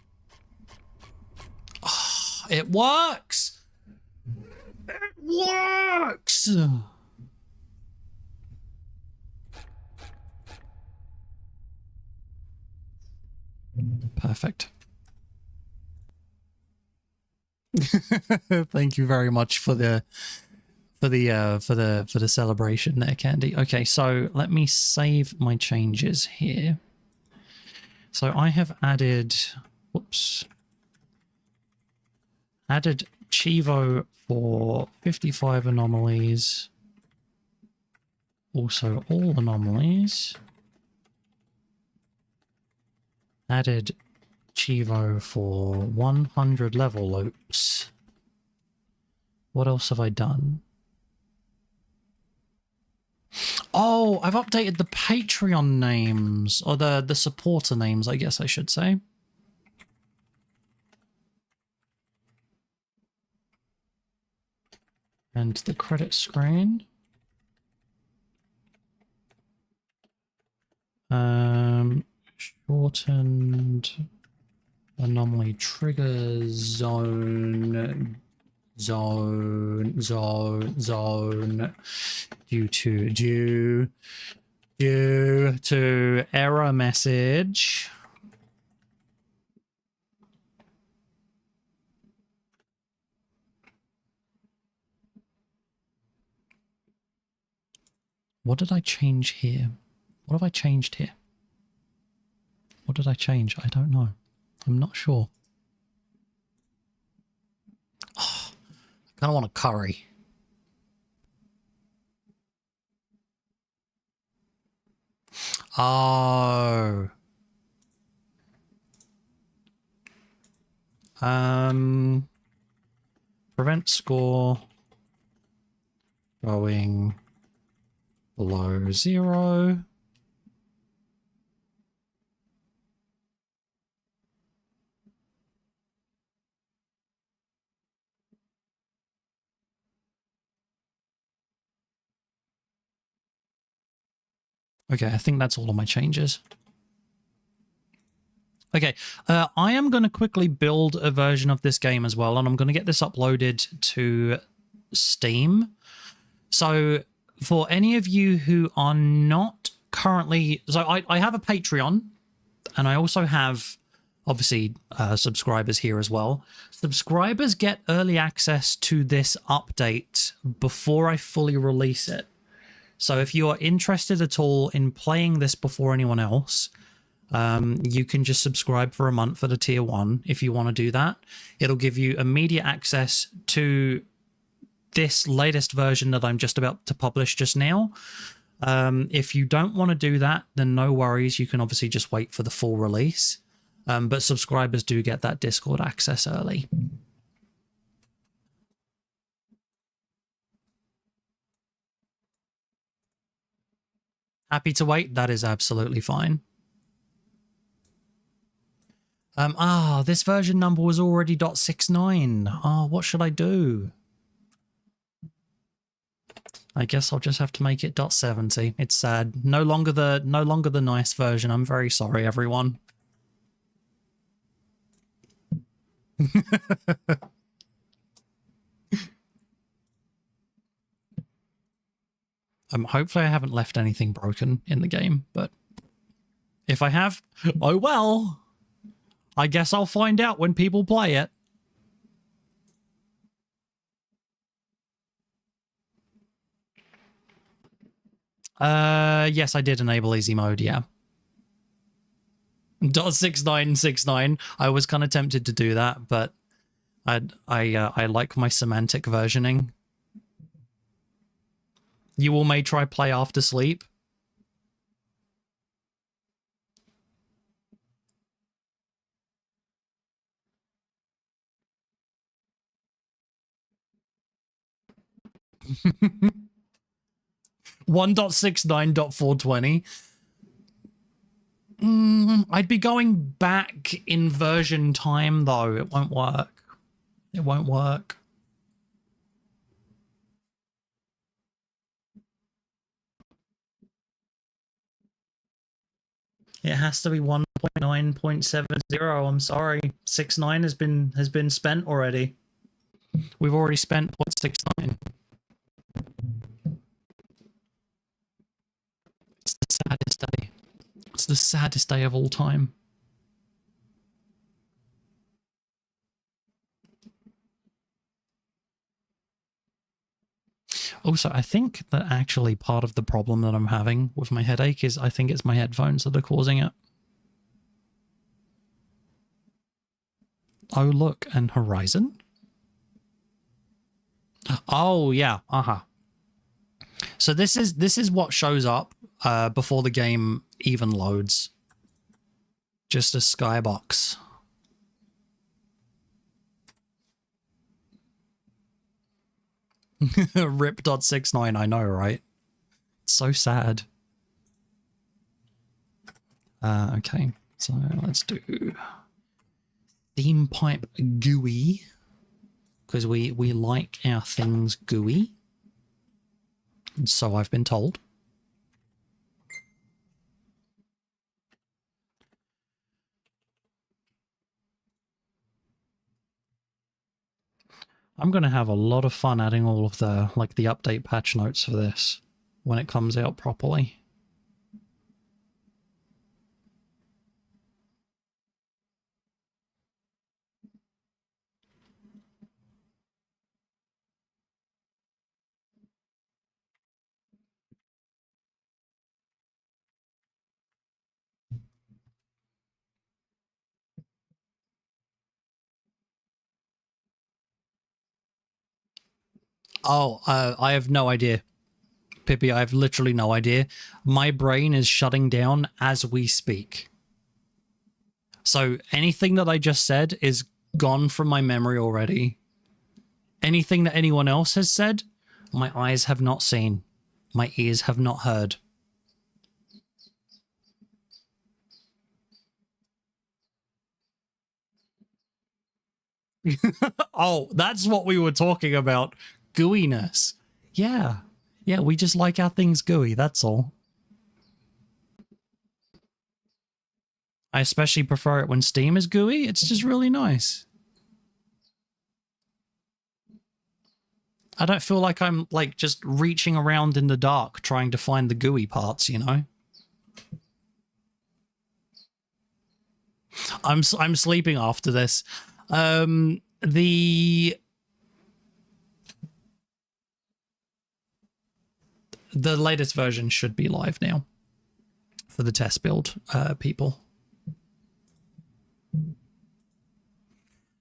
Oh, it works! It works! Perfect. Thank you very much for the celebration there, Candy. Okay, so let me save my changes here. So I have added, whoops, added Chivo for 55 anomalies. Also all anomalies. Added Chivo for 100 level loops. What else have I done? Oh, I've updated the Patreon names, or the supporter names, I guess I should say. And the credit screen. Shortened anomaly trigger zone due to error message. What did I change here? What have I changed here? What did I change? I don't know. I'm not sure. Oh, I kind of want a curry. Oh. Prevent score going below 0. Okay, I think that's all of my changes. Okay, I am going to quickly build a version of this game as well, and I'm going to get this uploaded to Steam. So for any of you who are not currently... So I have a Patreon, and I also have, obviously, subscribers here as well. Subscribers get early access to this update before I fully release it. So if you are interested at all in playing this before anyone else, you can just subscribe for a month at a tier 1 if you want to do that. It'll give you immediate access to this latest version that I'm just about to publish just now. If you don't want to do that, then no worries. You can obviously just wait for the full release. But subscribers do get that Discord access early. Happy to wait? That is absolutely fine. This version number was already .69. Oh, what should I do? I guess I'll just have to make it .70. It's sad. No longer the nice version. I'm very sorry, everyone. Hopefully I haven't left anything broken in the game, but if I have, oh well. I guess I'll find out when people play it. Yes, I did enable easy mode, yeah. .6969. I was kind of tempted to do that, but I like my semantic versioning. You all may try play after sleep. One 1.69.420. I'd be going back in version time, though. It won't work. It won't work. It has to be 1.9.70. I'm sorry. 6.9 has been spent already. We've already spent 0.69. It's the saddest day. It's the saddest day of all time. Also, I think that actually part of the problem that I'm having with my headache is I think it's my headphones that are causing it. Oh, look, and Horizon? Oh, yeah, So this is what shows up before the game even loads. Just a skybox. Rip.69, I know, right? It's so sad. Okay, so let's do theme pipe GUI, because we like our things GUI. So I've been told. I'm going to have a lot of fun adding all of the, like, the update patch notes for this when it comes out properly. Oh, I have no idea. Pippi, I have literally no idea. My brain is shutting down as we speak. So anything that I just said is gone from my memory already. Anything that anyone else has said, my eyes have not seen. My ears have not heard. Oh, that's what we were talking about. Gooiness. Yeah. Yeah, we just like our things gooey, that's all. I especially prefer it when Steam is gooey. It's just really nice. I don't feel like I'm, like, just reaching around in the dark trying to find the gooey parts, you know? I'm sleeping after this. The latest version should be live now for the test build people.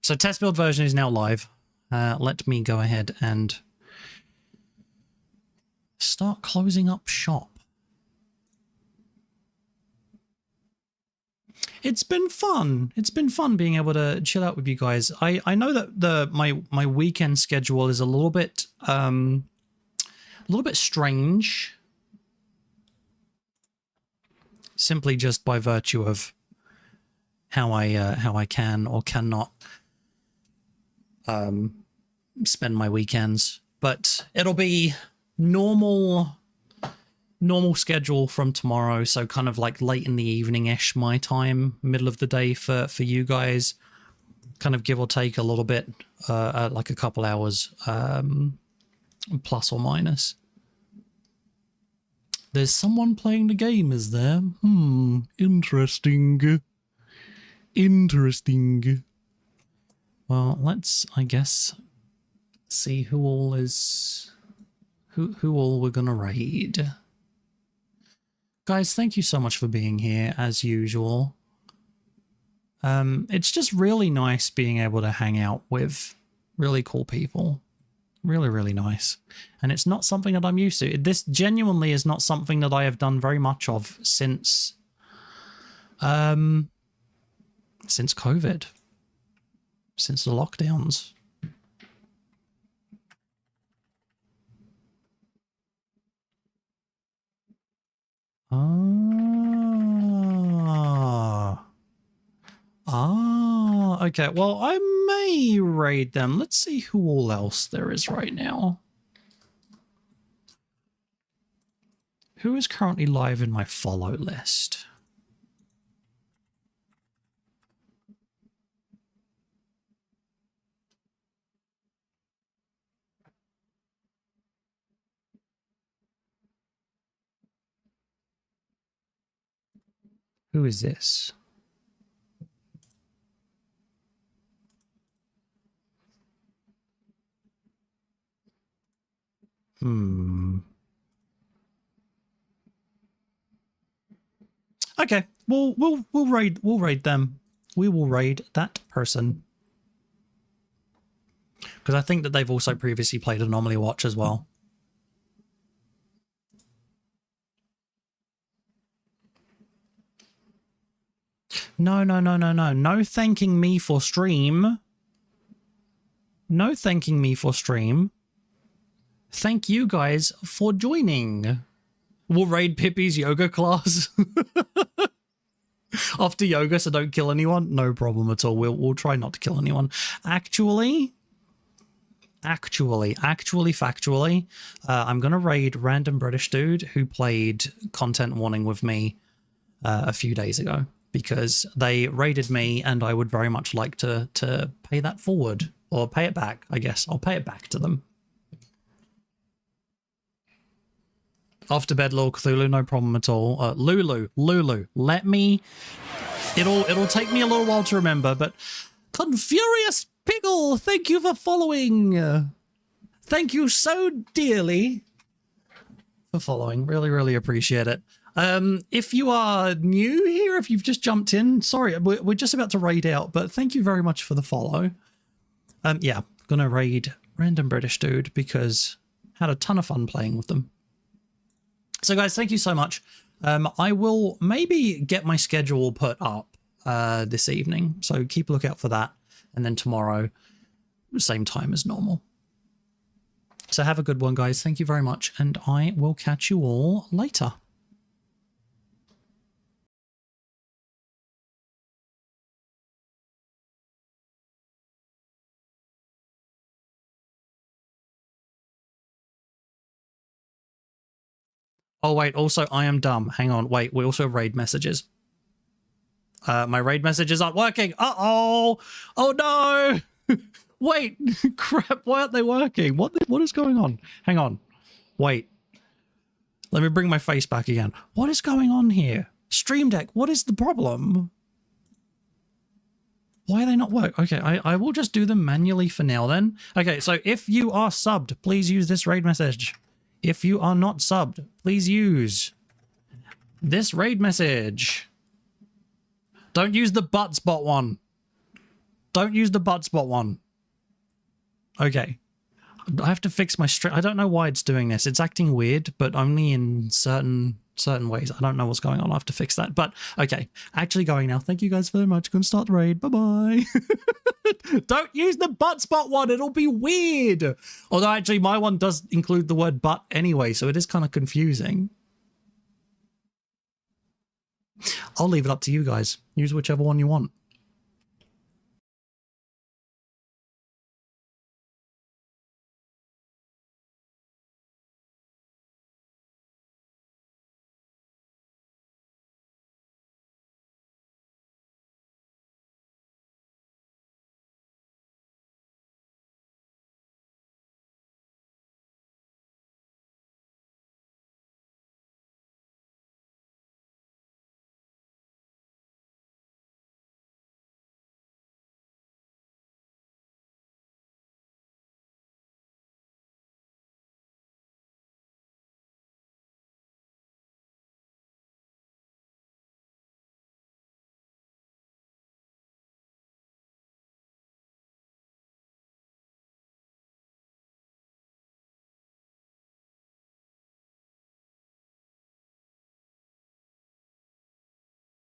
So test build version is now live. Let me go ahead and start closing up shop. It's been fun. It's been fun being able to chill out with you guys. I know that my weekend schedule is a little bit strange, simply just by virtue of how I can or cannot spend my weekends. But it'll be normal schedule from tomorrow, so kind of like late in the evening-ish my time, middle of the day for you guys, kind of give or take a little bit, like a couple hours plus or minus. There's someone playing the game, is there? Interesting. Interesting. Well, let's, I guess, see who all is... Who all we're gonna raid. Guys, thank you so much for being here, as usual. It's just really nice being able to hang out with really cool people. Really, really nice. And it's not something that I'm used to. This genuinely is not something that I have done very much of since COVID. Since the lockdowns. Okay. Well, I may raid them. Let's see who all else there is right now. Who is currently live in my follow list? Who is this? Okay, we'll raid them. We will raid that person. Because I think that they've also previously played Anomaly Watch as well. No. No thanking me for stream. No thanking me for stream. Thank you guys for joining. We'll raid Pippi's yoga class. After yoga, so don't kill anyone. No problem at all. We'll try not to kill anyone. Factually, I'm gonna raid random British dude who played Content Warning with me a few days ago, because they raided me and I would very much like to pay that forward, or pay it back, I guess. I'll pay it back to them. After bed, Lord Cthulhu, no problem at all. Lulu, let me... It'll take me a little while to remember, but... Confurious Piggle, thank you for following. Thank you so dearly for following. Really, really appreciate it. If you are new here, if you've just jumped in, sorry, we're just about to raid out, but thank you very much for the follow. Yeah, gonna raid random British dude because had a ton of fun playing with them. So guys, thank you so much. I will maybe get my schedule put up this evening, so keep a lookout for that. And then tomorrow, same time as normal. So have a good one, guys. Thank you very much, and I will catch you all later. Oh, wait, also, I am dumb. Hang on, wait, we also raid messages. My raid messages aren't working. Uh-oh! Oh, no! Wait, crap, why aren't they working? What is going on? Hang on. Wait. Let me bring my face back again. What is going on here? Stream Deck, what is the problem? Why are they not work? Okay, I will just do them manually for now then. Okay, so if you are subbed, please use this raid message. If you are not subbed, please use this raid message. Don't use the butt spot one. Don't use the butt spot one. Okay. I have to fix my stream. I don't know why it's doing this. It's acting weird, but only in certain ways. I don't know what's going on. I have to fix that. But okay, actually going now. Thank you guys very much. Gonna start the raid. Bye-bye. Don't use the butt spot one. It'll be weird. Although actually my one does include the word butt anyway, so it is kind of confusing. I'll leave it up to you guys. Use whichever one you want.